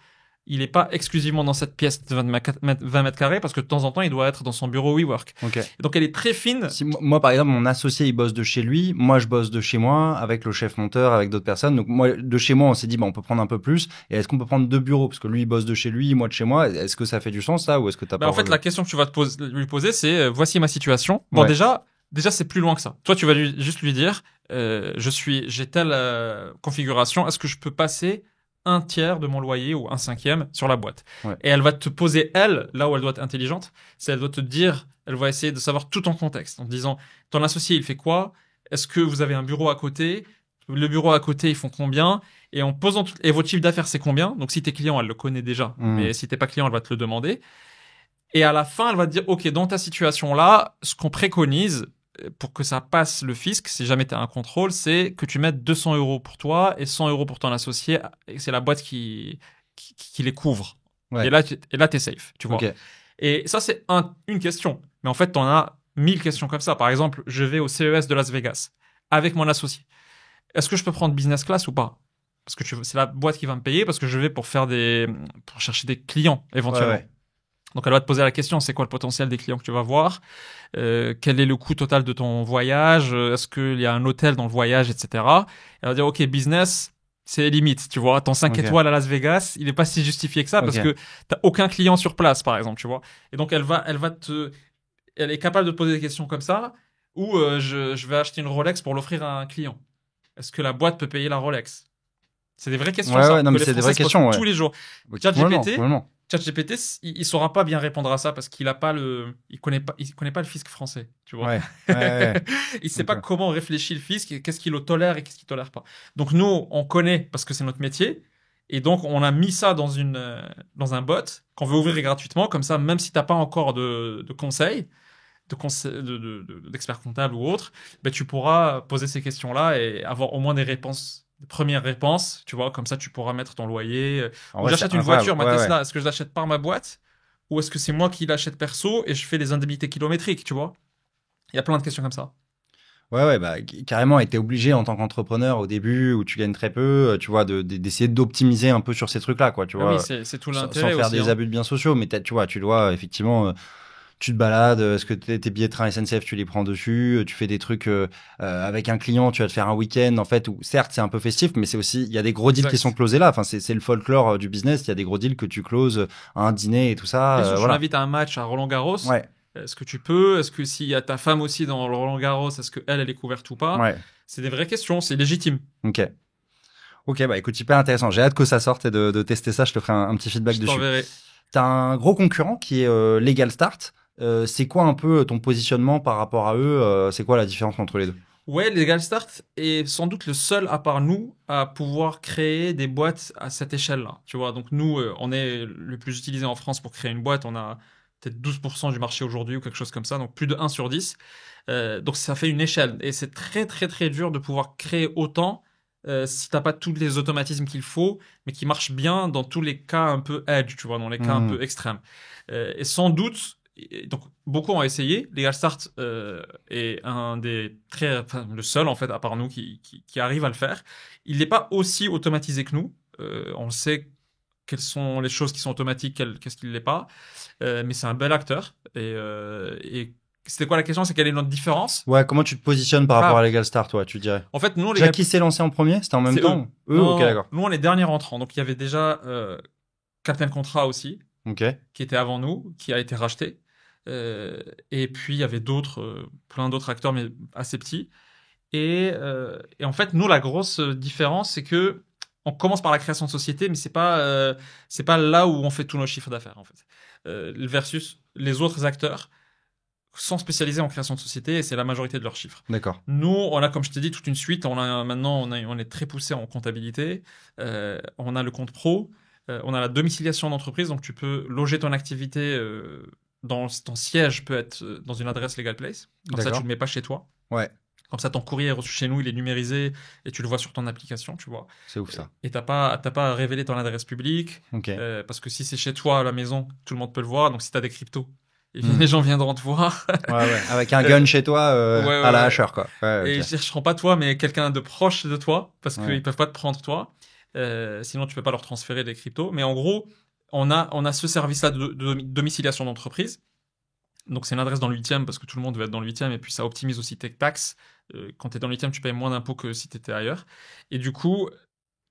il n'est pas exclusivement dans cette pièce de 20 mètres carrés parce que de temps en temps, il doit être dans son bureau WeWork. Donc, elle est très fine. Si moi, par exemple, mon associé, il bosse de chez lui. Moi, je bosse de chez moi avec le chef monteur, avec d'autres personnes. Donc, moi, de chez moi, on s'est dit, on peut prendre un peu plus. Et est-ce qu'on peut prendre 2 bureaux? Parce que lui, il bosse de chez lui, moi de chez moi. Est-ce que ça fait du sens, ça? Ou est-ce que t'as pas... En fait, la question que tu vas lui poser, c'est, voici ma situation. Bon, déjà, c'est plus loin que ça. Toi, tu vas juste lui dire, j'ai telle configuration. Est-ce que je peux passer 1/3 de mon loyer ou 1/5 sur la boîte. Et elle va te poser, là où elle doit être intelligente, c'est elle doit te dire, elle va essayer de savoir tout ton contexte en te disant, ton associé, il fait quoi? Est-ce que vous avez un bureau à côté? Le bureau à côté, ils font combien? Et en posant et votre chiffre d'affaires, c'est combien? Donc, si t'es client, elle le connaît déjà. Mais si t'es pas client, elle va te le demander. Et à la fin, elle va te dire, OK, dans ta situation là, ce qu'on préconise, pour que ça passe le fisc, si jamais tu as un contrôle, c'est que tu mettes 200 € pour toi et 100 € pour ton associé. Et c'est la boîte qui les couvre. Et là, tu es safe, tu vois. Et ça, c'est une question. Mais en fait, tu en as 1000 questions comme ça. Par exemple, je vais au CES de Las Vegas avec mon associé. Est-ce que je peux prendre business class ou pas? Parce que c'est la boîte qui va me payer parce que je vais pour chercher des clients éventuellement. Donc, elle va te poser la question, c'est quoi le potentiel des clients que tu vas voir? Quel est le coût total de ton voyage? Est-ce qu'il y a un hôtel dans le voyage, etc. Elle va dire, OK, business, c'est limite, tu vois. Ton 5 étoiles à Las Vegas, il n'est pas si justifié que ça parce que tu n'as aucun client sur place, par exemple, tu vois. Et donc, elle est capable de te poser des questions comme ça ou je vais acheter une Rolex pour l'offrir à un client. Est-ce que la boîte peut payer la Rolex? C'est des vraies questions, ça. Non, mais c'est des vraies questions, tous les jours. ChatGPT, il saura pas bien répondre à ça parce qu'il connaît pas le fisc français, tu vois. Il sait pas comment réfléchit le fisc, qu'est-ce qu'il tolère et qu'est-ce qu'il tolère pas. Donc nous, on connaît parce que c'est notre métier et donc on a mis ça dans un bot qu'on veut ouvrir gratuitement, comme ça, même si t'as pas encore de conseils, d'experts comptables ou autres, tu pourras poser ces questions-là et avoir au moins des premières réponses, tu vois, comme ça tu pourras mettre ton loyer. J'achète une voiture, ma Tesla, est-ce que je l'achète par ma boîte ou est-ce que c'est moi qui l'achète perso et je fais les indemnités kilométriques, tu vois? Il y a plein de questions comme ça. Carrément, et t'es obligé en tant qu'entrepreneur au début où tu gagnes très peu, tu vois, d'essayer d'optimiser un peu sur ces trucs-là, quoi, tu vois. Oui, c'est tout l'intérêt. Sans faire des abus de biens sociaux, mais tu vois, tu dois effectivement... tu te balades, est-ce que tes billets de train SNCF, tu les prends dessus, tu fais des trucs avec un client, tu vas te faire un week-end, en fait, où certes, c'est un peu festif, mais c'est aussi, il y a des gros deals qui sont closés là. Enfin, c'est le folklore du business. Il y a des gros deals que tu closes à un dîner et tout ça. Je m'invite à un match à Roland-Garros. Est-ce que tu peux? Est-ce que s'il y a ta femme aussi dans le Roland-Garros, est-ce qu'elle est couverte ou pas? C'est des vraies questions, c'est légitime. Ok, écoute, hyper intéressant. J'ai hâte que ça sorte et de tester ça. Je te ferai un petit feedback dessus. T'as un gros concurrent qui est Legal Start. C'est quoi un peu ton positionnement par rapport à eux? C'est quoi la différence entre les deux? Ouais, Legal Start est sans doute le seul, à part nous, à pouvoir créer des boîtes à cette échelle-là. Tu vois, donc nous, on est le plus utilisé en France pour créer une boîte. On a peut-être 12% du marché aujourd'hui ou quelque chose comme ça, donc plus de 1 sur 10. Donc ça fait une échelle. Et c'est très, très, très dur de pouvoir créer autant si t'as pas tous les automatismes qu'il faut, mais qui marchent bien dans tous les cas un peu edge, tu vois, dans les cas un peu extrêmes. Et sans doute, donc beaucoup ont essayé. Legal Start est le seul en fait, à part nous, qui arrive à le faire. Il n'est pas aussi automatisé que nous. On sait quelles sont les choses qui sont automatiques, qu'est-ce qui ne l'est pas. Mais c'est un bel acteur. Et c'était quoi la question? C'est quelle est notre différence? Ouais, comment tu te positionnes par rapport à Legal Start, toi, tu dirais? En fait, nous, Déjà, qui s'est lancé en premier? C'était en même temps? Eux, non, ok, d'accord. nous, on est derniers entrants. Donc, il y avait déjà Captain Contrat aussi, Ok. qui était avant nous, qui a été racheté. Et puis, il y avait plein d'autres acteurs, mais assez petits. Et en fait, nous, la grosse différence, c'est que on commence par la création de société, mais c'est pas là où on fait tous nos chiffres d'affaires, en fait. Versus les autres acteurs sont spécialisés en création de société et c'est la majorité de leurs chiffres. D'accord. Nous, on a, comme je t'ai dit, toute une suite. Maintenant, on est très poussé en comptabilité. On a le compte pro. On a la domiciliation d'entreprise. Donc, tu peux loger ton activité ton siège peut être dans une adresse Legal Place. Comme ça, tu ne le mets pas chez toi. Ouais. Comme ça, ton courrier est reçu chez nous, il est numérisé et tu le vois sur ton application, tu vois. C'est ouf ça. Et t'as pas à révéler ton adresse publique. Okay. Parce que si c'est chez toi à la maison, tout le monde peut le voir. Donc, si tu as des cryptos, les gens viendront te voir. Ouais. Avec un gun chez toi à la hacheur, quoi. Ouais, et ils ne chercheront pas toi, mais quelqu'un de proche de toi, parce qu'ils ne peuvent pas te prendre toi. Sinon, tu ne peux pas leur transférer des cryptos. Mais en gros, on a ce service-là de domiciliation d'entreprise. Donc, c'est une adresse dans le 8e, parce que tout le monde veut être dans le 8e. Et puis, ça optimise aussi tes taxes. Quand tu es dans le 8e, tu payes moins d'impôts que si tu étais ailleurs. Et du coup,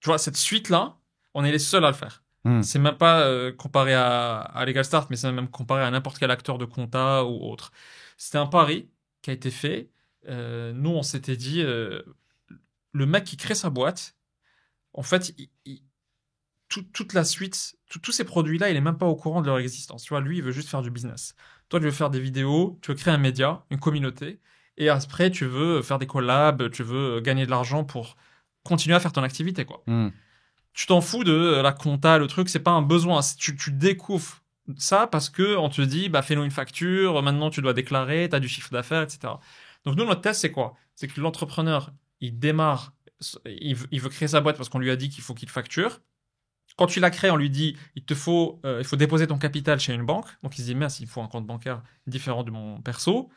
tu vois, cette suite-là, on est les seuls à le faire. C'est même pas comparé à Legal Start, mais c'est même comparé à n'importe quel acteur de compta ou autre. C'était un pari qui a été fait. Nous, on s'était dit, le mec qui crée sa boîte, en fait, toute la suite, tous ces produits-là, il est même pas au courant de leur existence. Tu vois, lui, il veut juste faire du business. Toi, tu veux faire des vidéos, tu veux créer un média, une communauté, et après, tu veux faire des collabs, tu veux gagner de l'argent pour continuer à faire ton activité, quoi. Tu t'en fous de la compta, le truc, c'est pas un besoin. Tu découvres ça parce que on te dit, bah, fais-nous une facture, maintenant tu dois déclarer, tu as du chiffre d'affaires, etc. Donc nous, notre test, c'est quoi? C'est que l'entrepreneur, il démarre, il veut créer sa boîte parce qu'on lui a dit qu'il faut qu'il facture. Quand tu la crées, on lui dit, il faut déposer ton capital chez une banque. Donc il se dit, merde, il faut un compte bancaire différent de mon perso.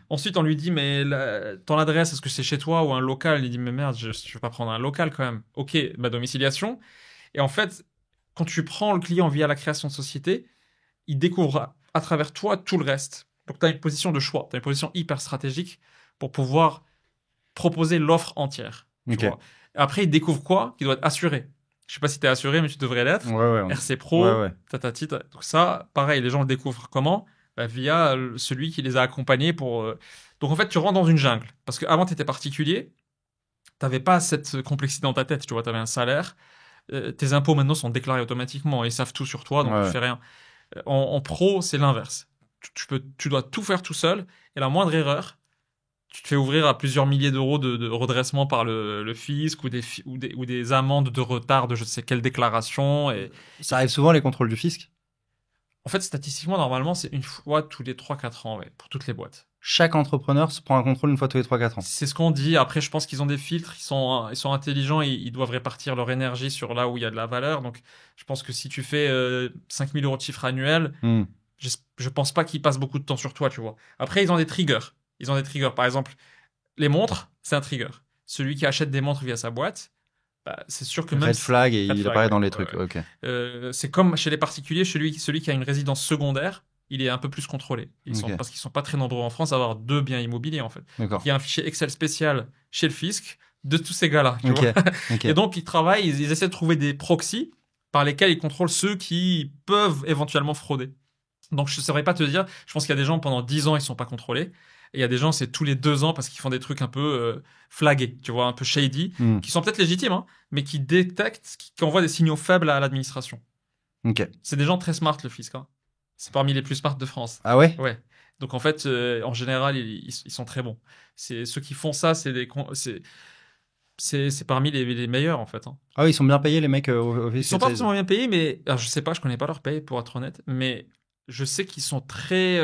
Ensuite, on lui dit, mais ton adresse, est-ce que c'est chez toi ou un local? Il dit, mais merde, je ne vais pas prendre un local quand même. Ok, ma domiciliation. Et en fait, quand tu prends le client via la création de société, il découvre à travers toi tout le reste. Donc tu as une position de choix, tu as une position hyper stratégique pour pouvoir proposer l'offre entière. Tu vois. Après, il découvre quoi? Qu'il doit être assuré. Je sais pas si tu es assuré, mais tu devrais l'être. RC Pro, tatati. Donc ça, pareil, les gens le découvrent comment? Via celui qui les a accompagnés pour... Donc en fait, tu rentres dans une jungle. Parce qu'avant, tu étais particulier, tu n'avais pas cette complexité dans ta tête. Tu vois, tu avais un salaire. Tes impôts maintenant sont déclarés automatiquement. Ils savent tout sur toi, donc tu fais rien. En pro, c'est l'inverse. Tu dois tout faire tout seul. Et la moindre erreur, tu te fais ouvrir à plusieurs milliers d'euros de redressement par le fisc ou des amendes de retard de je ne sais quelle déclaration. Et ça arrive souvent, les contrôles du fisc? En fait, statistiquement, normalement, c'est une fois tous les 3-4 ans, pour toutes les boîtes. Chaque entrepreneur se prend un contrôle une fois tous les 3-4 ans. C'est ce qu'on dit. Après, je pense qu'ils ont des filtres, ils sont intelligents, ils doivent répartir leur énergie sur là où il y a de la valeur. Donc, je pense que si tu fais 5 000 euros de chiffre annuel, je pense pas qu'ils passent beaucoup de temps sur toi, tu vois. Après, ils ont des triggers. Par exemple, les montres, c'est un trigger. Celui qui achète des montres via sa boîte, c'est sûr que même... Red flag, et il apparaît dans les trucs. Okay. C'est comme chez les particuliers, celui qui a une résidence secondaire, il est un peu plus contrôlé. Parce qu'ils sont pas très nombreux en France à avoir 2 biens immobiliers, en fait. Il y a un fichier Excel spécial chez le fisc de tous ces gars-là. Tu vois. Et donc, ils travaillent, ils essaient de trouver des proxys par lesquels ils contrôlent ceux qui peuvent éventuellement frauder. Donc, je ne saurais pas te dire. Je pense qu'il y a des gens, pendant 10 ans, ils ne sont pas contrôlés. Et il y a des gens, c'est tous les 2 ans parce qu'ils font des trucs un peu flagués, tu vois, un peu shady, qui sont peut-être légitimes, hein, mais qui détectent, qui envoient des signaux faibles à l'administration. C'est des gens très smart, le fisc. Hein. C'est parmi les plus smart de France. Ah ouais? Ouais. Donc en fait, en général, ils sont très bons. Ceux qui font ça, c'est parmi les meilleurs en fait, hein. Ah oui, ils sont bien payés, les mecs au Ils sont pas forcément bien payés, mais alors, je sais pas, je connais pas leur paye pour être honnête, mais je sais qu'ils sont très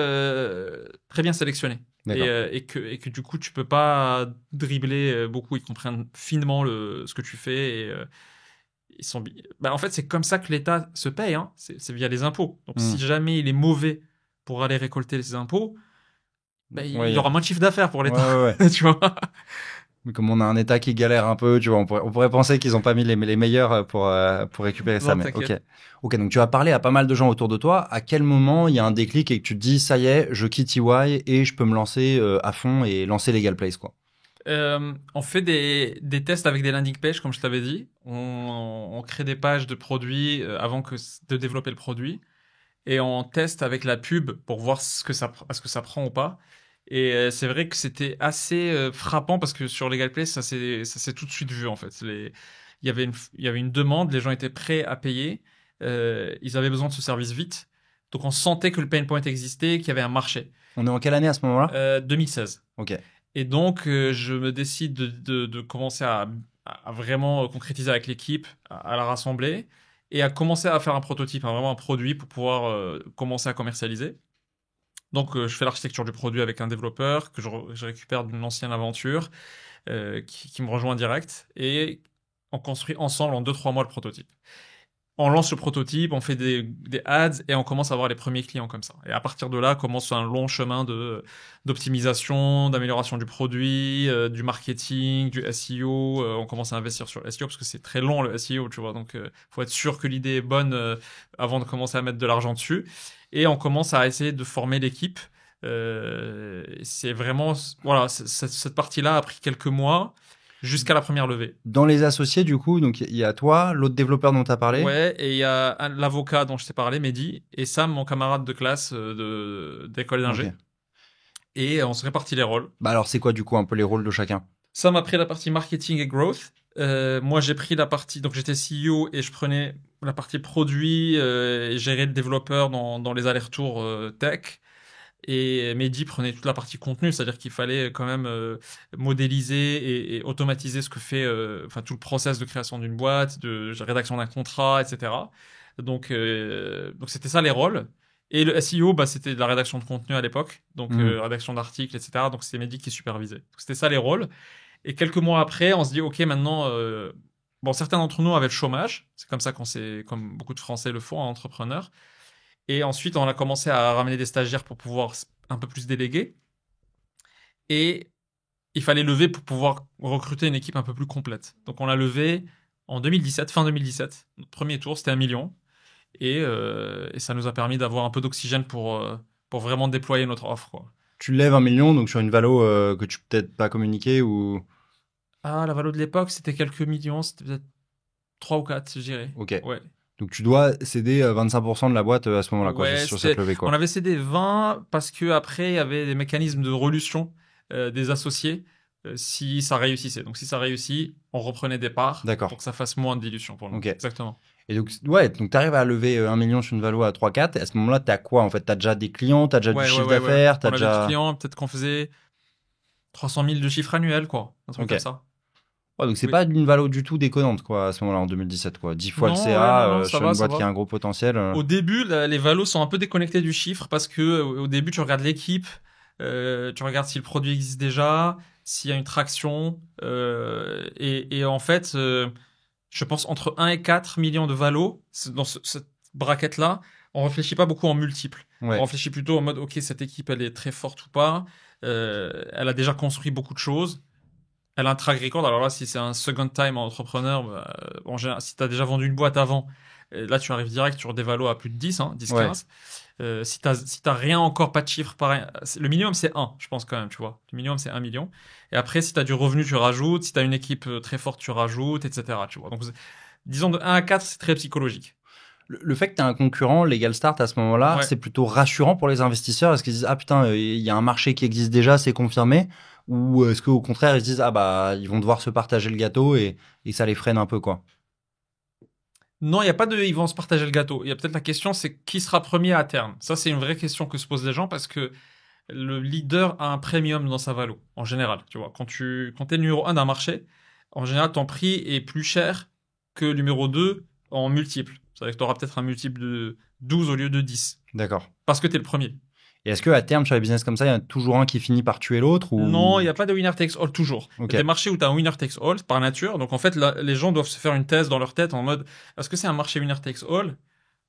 bien sélectionnés. D'accord. Et que du coup, tu peux pas dribbler beaucoup. Ils comprennent finement ce que tu fais. En fait, c'est comme ça que l'État se paye, hein. C'est via les impôts. Donc, si jamais il est mauvais pour aller récolter les impôts, il y aura moins de chiffre d'affaires pour l'État. Ouais. Tu vois. Mais comme on a un État qui galère un peu, tu vois, on pourrait penser qu'ils ont pas mis les meilleurs pour récupérer ça. Non, Mais t'inquiète. ok, donc tu as parlé à pas mal de gens autour de toi. À quel moment il y a un déclic et que tu te dis, ça y est, je quitte EY et je peux me lancer à fond et lancer Legal Place, quoi. On fait des tests avec des landing pages, comme je t'avais dit. On crée des pages de produits avant de développer le produit. Et on teste avec la pub pour voir est-ce que ça prend ou pas. Et c'est vrai que c'était assez frappant parce que sur Legal Place, ça s'est tout de suite vu en fait. Il y avait une demande, les gens étaient prêts à payer, ils avaient besoin de ce service vite. Donc on sentait que le pain point existait, qu'il y avait un marché. On est en quelle année à ce moment-là? 2016. Ok. Et donc, je me décide de commencer à vraiment concrétiser avec l'équipe, à la rassembler et à commencer à faire un prototype, hein, vraiment un produit pour pouvoir commencer à commercialiser. Donc, je fais l'architecture du produit avec un développeur que je récupère d'une ancienne aventure qui me rejoint direct et on construit ensemble en 2-3 mois le prototype. On lance le prototype, on fait des ads et on commence à avoir les premiers clients comme ça. Et à partir de là, commence un long chemin d'optimisation, d'amélioration du produit, du marketing, du SEO. On commence à investir sur le SEO parce que c'est très long le SEO, tu vois. Donc, faut être sûr que l'idée est bonne avant de commencer à mettre de l'argent dessus. Et on commence à essayer de former l'équipe. C'est vraiment, voilà, cette partie-là a pris quelques mois jusqu'à la première levée. Dans les associés, du coup, donc il y a toi, l'autre développeur dont tu as parlé. Ouais, et il y a l'avocat dont je t'ai parlé, Mehdi, et Sam, mon camarade de classe d'école d'ingé. Ok. Et on se répartit les rôles. Bah alors, c'est quoi, du coup, un peu les rôles de chacun? Sam a pris la partie marketing et growth. Moi, j'ai pris la partie... Donc, j'étais CEO et je prenais la partie produit et gérer le développeur dans les allers-retours tech. Et Mehdi prenait toute la partie contenu, c'est-à-dire qu'il fallait quand même modéliser et automatiser ce que fait, enfin tout le process de création d'une boîte, de rédaction d'un contrat, etc. Donc c'était ça les rôles. Et le SEO, bah, c'était de la rédaction de contenu à l'époque, donc rédaction d'articles, etc. Donc c'était Mehdi qui supervisait. Donc c'était ça les rôles. Et quelques mois après, on se dit, ok, maintenant, bon, certains d'entre nous avaient le chômage. C'est comme ça comme beaucoup de Français le font, hein, entrepreneurs. Et ensuite, on a commencé à ramener des stagiaires pour pouvoir un peu plus déléguer. Et il fallait lever pour pouvoir recruter une équipe un peu plus complète. Donc, on l'a levé en 2017, fin 2017. Notre premier tour, c'était 1 million. Et ça nous a permis d'avoir un peu d'oxygène pour vraiment déployer notre offre, quoi. Tu lèves 1 million, donc sur une valo que tu peux peut-être pas communiquer ou... Ah, la valo de l'époque, c'était quelques millions. C'était peut-être 3 ou 4, je dirais. Ok. Ouais. Donc tu dois céder 25% de la boîte à ce moment-là, quoi, Ouais, sur cette levée, quoi. on avait cédé 20 parce que après il y avait des mécanismes de relution des associés si ça réussissait. Donc si ça réussit, on reprenait des parts D'accord. pour que ça fasse moins de dilution pour nous. Ok. Exactement. Et donc, ouais, donc tu arrives à lever 1 million sur une valo à 3-4. Et à ce moment-là, tu as quoi, en fait? Tu as déjà des clients, tu as déjà du chiffre d'affaires, tu On as avait déjà... des clients, peut-être qu'on faisait 300 000 de chiffre annuel, quoi. Un truc Ok. comme ça. Ouais, donc c'est Oui. pas une valo du tout déconnante, quoi, à ce moment-là, en 2017, quoi. 10 fois Non, le ouais, CA non, ça sur va, une ça boîte qui a va. un gros potentiel. Au début, les valos sont un peu déconnectés du chiffre parce que au début, tu regardes l'équipe, tu regardes si le produit existe déjà, s'il y a une traction, et en fait, je pense entre 1 et 4 millions de valos, dans cette braquette-là, on réfléchit pas beaucoup en multiples. Ouais. On réfléchit plutôt en mode, ok, cette équipe, elle est très forte ou pas, elle a déjà construit beaucoup de choses. Elle a un track record. Alors là, si c'est un second time entrepreneur, bah, en général, si tu as déjà vendu une boîte avant, là, tu arrives direct sur des valos à plus de 10, 10-15. Si t'as rien encore, pas de chiffre, pareil. Le minimum, c'est 1, je pense quand même, tu vois. Le minimum, c'est 1 million. Et après, si tu as du revenu, tu rajoutes. Si tu as une équipe très forte, tu rajoutes, etc. Tu vois. Donc, disons de 1 à 4, c'est très psychologique. Le fait que tu as un concurrent, Legal Start, à ce moment-là, Ouais. c'est plutôt rassurant pour les investisseurs. Est-ce qu'ils disent, ah putain, il y a un marché qui existe déjà, c'est confirmé? Ou est-ce qu'au contraire, ils se disent, ah bah, ils vont devoir se partager le gâteau et ça les freine un peu, quoi? Non, il n'y a pas de ils vont se partager le gâteau. Il y a peut-être la question, c'est qui sera premier à terme. Ça, c'est une vraie question que se posent les gens parce que le leader a un premium dans sa valo, en général. Tu vois, quand t'es numéro 1 d'un marché, en général, ton prix est plus cher que numéro 2 en multiple. C'est-à-dire que tu auras peut-être un multiple de 12 au lieu de 10. D'accord. Parce que tu es le premier. Et est-ce qu'à terme, sur les business comme ça, il y en a toujours un qui finit par tuer l'autre ou... Non, il n'y a pas de winner takes all toujours. Il y a des marchés où tu as un winner takes all par nature. Donc en fait, là, les gens doivent se faire une thèse dans leur tête en mode est-ce que c'est un marché winner takes all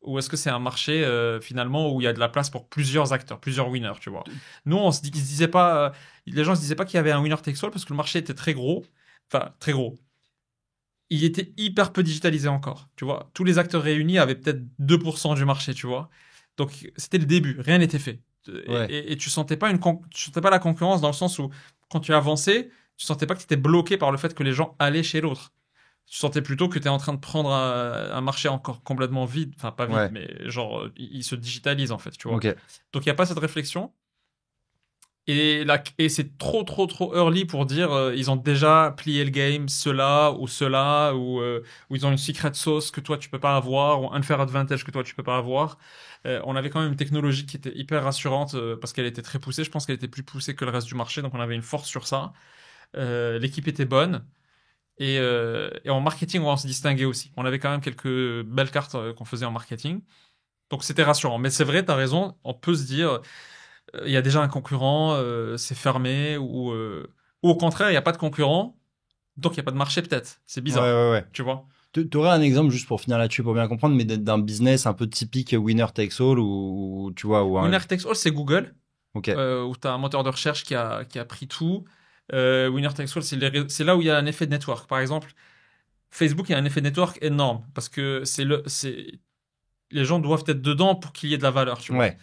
ou est-ce que c'est un marché finalement où il y a de la place pour plusieurs acteurs, plusieurs winners, tu vois. Nous, ils se disaient pas, les gens se disaient pas qu'il y avait un winner takes all parce que le marché était très gros. Enfin, très gros. Il était hyper peu digitalisé encore, tu vois. Tous les acteurs réunis avaient peut-être 2% du marché, tu vois. Donc c'était le début, rien n'était fait. Ouais. Et tu sentais pas tu sentais pas la concurrence dans le sens où quand tu avançais, tu sentais pas que tu étais bloqué par le fait que les gens allaient chez l'autre. Tu sentais plutôt que tu es en train de prendre un marché encore complètement vide, enfin pas vide, mais genre il se digitalise en fait, tu vois. Okay. Donc il y a pas cette réflexion. Et c'est trop early pour dire ils ont déjà plié le game, cela ou ils ont une secret sauce que toi tu peux pas avoir ou un unfair advantage que toi tu peux pas avoir. On avait quand même une technologie qui était hyper rassurante parce qu'elle était très poussée. Je pense qu'elle était plus poussée que le reste du marché, donc on avait une force sur ça. L'équipe était bonne et en marketing on se distinguait aussi. On avait quand même quelques belles cartes qu'on faisait en marketing, donc c'était rassurant. Mais c'est vrai, t'as raison, on peut se dire il y a déjà un concurrent, c'est fermé, ou au contraire, il n'y a pas de concurrent, donc il n'y a pas de marché peut-être. C'est bizarre, Ouais. tu vois. Tu aurais un exemple, juste pour finir là-dessus, pour bien comprendre, mais d'un business un peu typique winner takes all ou tu vois... Winner takes all, c'est Google, Ok. où tu as un moteur de recherche qui a pris tout. Winner takes all, c'est là où il y a un effet de network. Par exemple, Facebook, il y a un effet de network énorme, parce que les gens doivent être dedans pour qu'il y ait de la valeur, tu vois. Ouais.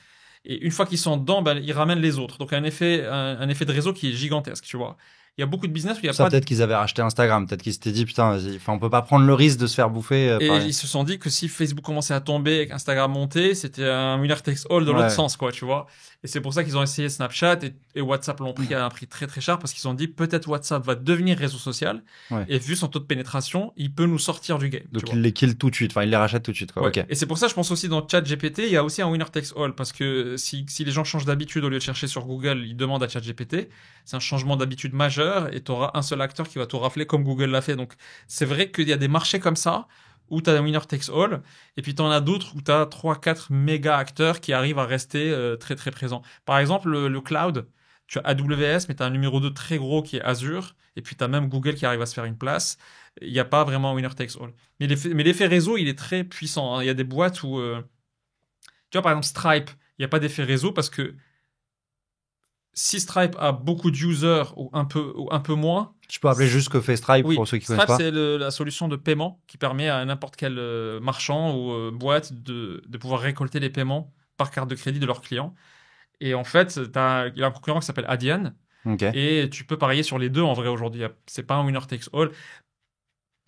Et une fois qu'ils sont dedans, ben, ils ramènent les autres. Donc, un effet de réseau qui est gigantesque, tu vois. Il y a beaucoup de business où il y a Ça, pas peut-être qu'ils avaient racheté Instagram. Peut-être qu'ils s'étaient dit, putain, on peut pas prendre le risque de se faire bouffer. Et ils se sont dit que si Facebook commençait à tomber et qu'Instagram montait, c'était un winner takes all de l'autre sens, quoi, tu vois. Et c'est pour ça qu'ils ont essayé Snapchat et WhatsApp l'ont pris à un prix très cher parce qu'ils ont dit peut-être WhatsApp va devenir réseau social. Et vu son taux de pénétration, il peut nous sortir du game. Donc ils les killent tout de suite. Enfin, ils les rachètent tout de suite, quoi. Okay. Et c'est pour ça, je pense aussi dans ChatGPT, il y a aussi un winner takes all parce que si les gens changent d'habitude au lieu de chercher sur Google, ils demandent à ChatGPT. C'est un changement d'habitude majeur et tu auras un seul acteur qui va tout rafler comme Google l'a fait. Donc, c'est vrai qu'il y a des marchés comme ça où tu as un winner takes all et puis tu en as d'autres où tu as 3-4 méga acteurs qui arrivent à rester très présents. Par exemple, le cloud, tu as AWS, mais tu as un numéro 2 très gros qui est Azure et puis tu as même Google qui arrive à se faire une place. Il n'y a pas vraiment un winner takes all. Mais l'effet réseau, il est très puissant. Il y a des boîtes où... tu vois, par exemple, Stripe, il n'y a pas d'effet réseau parce que si Stripe a beaucoup d'users ou un peu moins... Tu peux appeler juste que fait Stripe pour ceux qui connaissent pas. Stripe, c'est la solution de paiement qui permet à n'importe quel marchand ou boîte de pouvoir récolter les paiements par carte de crédit de leurs clients. Et en fait, il y a un concurrent qui s'appelle Adyen. Okay. Et tu peux parier sur les deux en vrai aujourd'hui. C'est pas un winner takes all.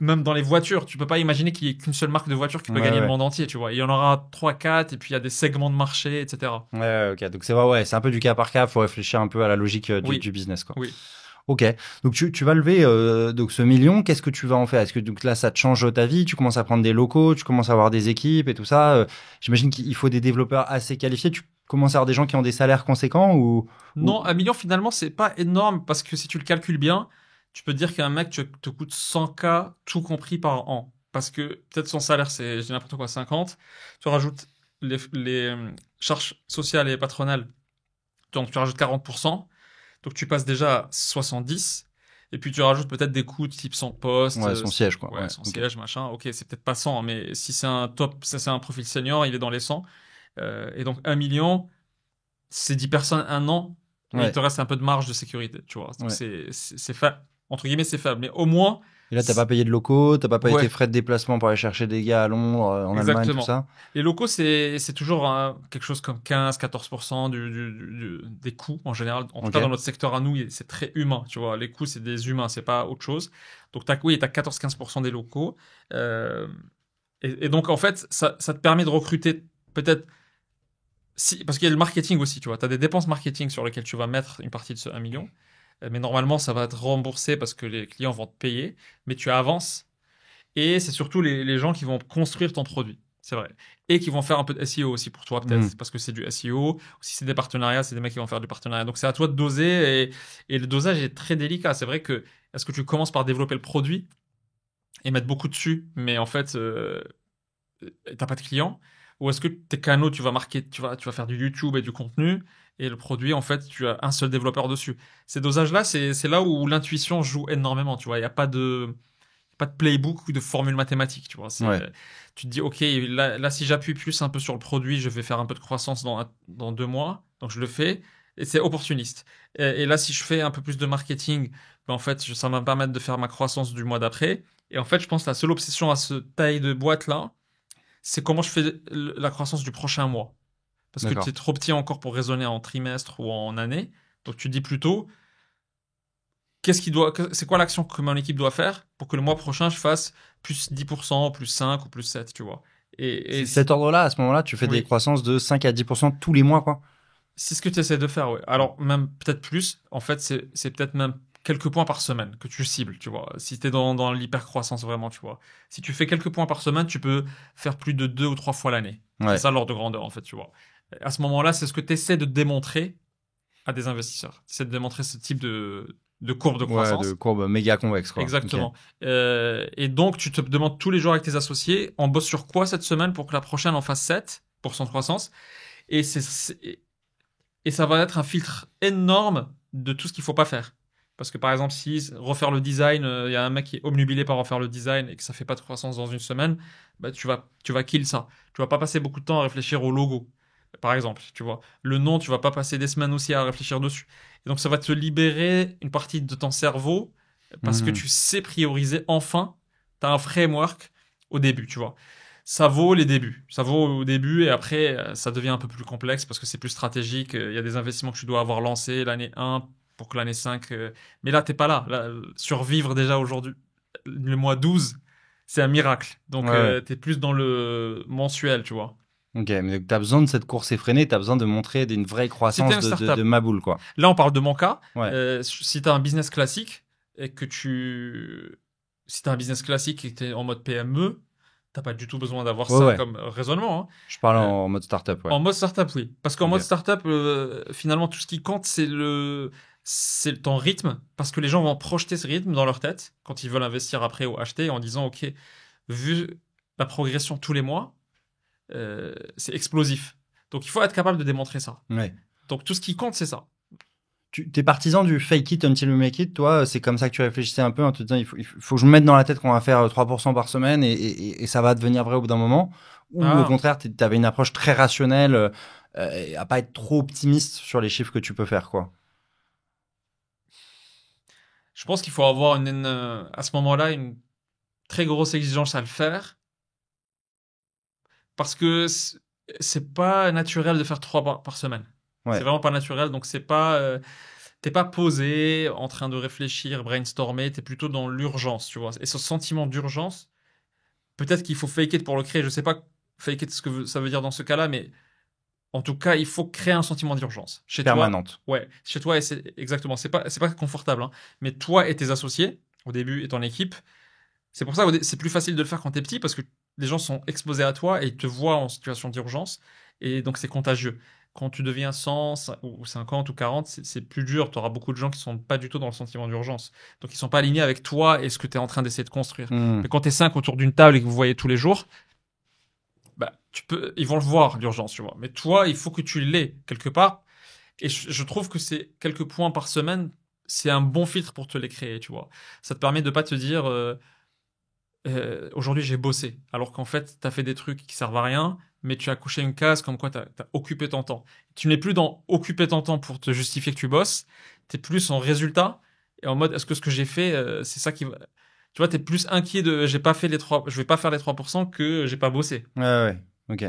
Même dans les voitures, tu peux pas imaginer qu'il y ait qu'une seule marque de voiture qui peut gagner le monde entier, tu vois. Il y en aura 3-4 et puis il y a des segments de marché, etc. Ok. Donc c'est vrai, c'est un peu du cas par cas. Faut réfléchir un peu à la logique du business, quoi. Oui. Ok. Donc tu vas lever donc ce million. Qu'est-ce que tu vas en faire? Est-ce que donc là ça te change ta vie? Tu commences à prendre des locaux, tu commences à avoir des équipes et tout ça. J'imagine qu'il faut des développeurs assez qualifiés. Tu commences à avoir des gens qui ont des salaires conséquents ou non, 1 million finalement c'est pas énorme parce que si tu le calcules bien, tu peux te dire qu'un mec te coûte 100K tout compris par an. Parce que peut-être son salaire, c'est, je dis n'importe quoi, 50. Tu rajoutes les charges sociales et patronales, donc tu rajoutes 40%. Donc tu passes déjà à 70. Et puis tu rajoutes peut-être des coûts type son poste. Ouais, son siège, quoi. Ouais, son siège, machin. Ok, c'est peut-être pas 100, mais si c'est un top, ça c'est un profil senior, il est dans les 100. Et donc 1 million, c'est 10 personnes un an. Et il te reste un peu de marge de sécurité, tu vois. Donc c'est faible. Entre guillemets, c'est faible. Mais au moins. Et là, t'as pas payé de locaux, t'as pas payé tes frais de déplacement pour aller chercher des gars à Londres, en Allemagne, tout ça. Les locaux, c'est toujours quelque chose comme 15-14% des coûts en général. En tout cas, dans notre secteur à nous, c'est très humain. Tu vois, les coûts, c'est des humains, c'est pas autre chose. Donc, t'as 14-15% des locaux. Et donc, en fait, ça te permet de recruter peut-être. Parce qu'il y a le marketing aussi, tu vois. Tu as des dépenses marketing sur lesquelles tu vas mettre une partie de ce 1 million. Mais normalement, ça va être remboursé parce que les clients vont te payer. Mais tu avances. Et c'est surtout les gens qui vont construire ton produit. C'est vrai. Et qui vont faire un peu de SEO aussi pour toi, peut-être, Mm. parce que c'est du SEO. Si c'est des partenariats, c'est des mecs qui vont faire du partenariat. Donc, c'est à toi de doser et le dosage est très délicat. C'est vrai que, est-ce que tu commences par développer le produit et mettre beaucoup dessus, mais en fait, t'as pas de clients? Ou est-ce que tes canaux, tu vas faire du YouTube et du contenu et le produit, en fait, tu as un seul développeur dessus. Ces dosages-là, c'est là où l'intuition joue énormément, tu vois. Il n'y a pas de playbook ou de formule mathématique, tu vois. Ouais. Tu te dis, OK, là, si j'appuie plus un peu sur le produit, je vais faire un peu de croissance dans 2 mois. Donc, je le fais. Et c'est opportuniste. Et là, si je fais un peu plus de marketing, ben, en fait, ça va me permettre de faire ma croissance du mois d'après. Et en fait, je pense que la seule obsession à ce taille de boîte-là, c'est comment je fais la croissance du prochain mois. Parce que tu D'accord. es trop petit encore pour raisonner en trimestre ou en année. Donc, tu dis plutôt, c'est quoi l'action que mon équipe doit faire pour que le mois prochain, je fasse plus 10%, plus 5 ou plus 7, tu vois. Et Cet ordre-là, à ce moment-là, tu fais des oui, croissances de 5 à 10% tous les mois, quoi. c'est ce que tu essaies de faire, ouais. Alors, même peut-être plus. En fait, c'est peut-être même quelques points par semaine que tu cibles, tu vois. Si tu es dans l'hyper-croissance vraiment, tu vois. Si tu fais quelques points par semaine, tu peux faire plus de 2 ou 3 fois l'année. C'est Ouais. ça l'ordre de grandeur, en fait, tu vois. À ce moment-là, c'est ce que tu essaies de démontrer à des investisseurs. Tu essaies de démontrer ce type de courbe de Ouais, de croissance. courbe méga convexe, quoi. Exactement. Ok. Et donc, tu te demandes tous les jours avec tes associés, on bosse sur quoi cette semaine pour que la prochaine en fasse 7% de croissance. Et, et ça va être un filtre énorme de tout ce qu'il faut pas faire. Parce que par exemple, si refaire le design, il y a un mec qui est obnubilé par refaire le design et que ça fait pas de croissance dans une semaine, bah, tu vas kill ça. Tu vas pas passer beaucoup de temps à réfléchir au logo, par exemple, tu vois. Le nom, tu vas pas passer des semaines aussi à réfléchir dessus. Et donc ça va te libérer une partie de ton cerveau parce que Mhm. tu sais prioriser enfin. Tu as un framework au début, tu vois. Ça vaut les débuts. Ça vaut au début et après, ça devient un peu plus complexe parce que c'est plus stratégique. Il y a des investissements que tu dois avoir lancés l'année 1 pour que l'année 5. Mais là, t'es pas là. Là, survivre déjà aujourd'hui, le mois 12, c'est un miracle. Donc, Ouais, ouais. t'es plus dans le mensuel, tu vois. Ok, mais tu as besoin de cette course effrénée, tu as besoin de montrer une vraie Si t'es croissance une de startup, ma boule, quoi. là, on parle de mon cas. Ouais. Si t'as un business classique et que tu. Si t'as un business classique et que t'es en mode PME, t'as pas du tout besoin d'avoir Ouais, ça ouais. comme raisonnement, hein. Je parle Euh, en mode startup, ouais. En mode startup, oui. Parce qu'en mode Ok. startup, finalement, tout ce qui compte, c'est ton rythme. Parce que les gens vont projeter ce rythme dans leur tête quand ils veulent investir après ou acheter en disant, OK, vu la progression tous les mois, c'est explosif. Donc, il faut être capable de démontrer ça. Ouais. Donc, tout ce qui compte, c'est ça. Tu es partisan du fake it until you make it, toi, c'est comme ça que tu réfléchissais un peu en te disant il faut que je me mette dans la tête qu'on va faire 3% par semaine et ça va devenir vrai au bout d'un moment, ou au Ah, contraire, tu avais une approche très rationnelle, et à pas être trop optimiste sur les chiffres que tu peux faire, quoi. je pense qu'il faut avoir à ce moment-là une très grosse exigence à le faire. Parce que c'est pas naturel de faire 3 par semaine. C'est Ouais. vraiment pas naturel. Donc, c'est pas. T'es pas posé en train de réfléchir, brainstormer, t'es plutôt dans l'urgence, tu vois. Et ce sentiment d'urgence, peut-être qu'il faut fake it pour le créer. Je sais pas fake it ce que ça veut dire dans ce cas-là, mais en tout cas, il faut créer un sentiment d'urgence. Chez toi, Permanente. ouais, chez toi, et c'est exactement, c'est pas confortable, hein. Mais toi et tes associés, au début, et ton équipe, c'est pour ça que c'est plus facile de le faire quand t'es petit parce que les gens sont exposés à toi et ils te voient en situation d'urgence et donc c'est contagieux. Quand tu deviens 100 ou 50 ou 40, c'est plus dur. Tu auras beaucoup de gens qui sont pas du tout dans le sentiment d'urgence. Donc ils sont pas alignés avec toi et ce que tu es en train d'essayer de construire. Hmm. Mais quand tu es 5 autour d'une table et que vous voyez tous les jours, bah, ils vont le voir, l'urgence, tu vois. Mais toi, il faut que tu l'aies quelque part. Et je trouve que c'est quelques points par semaine, c'est un bon filtre pour te les créer, tu vois. Ça te permet de pas te dire, aujourd'hui j'ai bossé, alors qu'en fait tu as fait des trucs qui servent à rien, mais tu as coché une case comme quoi tu as occupé ton temps. Tu n'es plus dans occuper ton temps pour te justifier que tu bosses, tu es plus en résultat et en mode est-ce que ce que j'ai fait, c'est ça qui va. Tu vois, tu es plus inquiet de j'ai pas fait je vais pas faire les 3% que j'ai pas bossé. Ouais, ouais. Ok.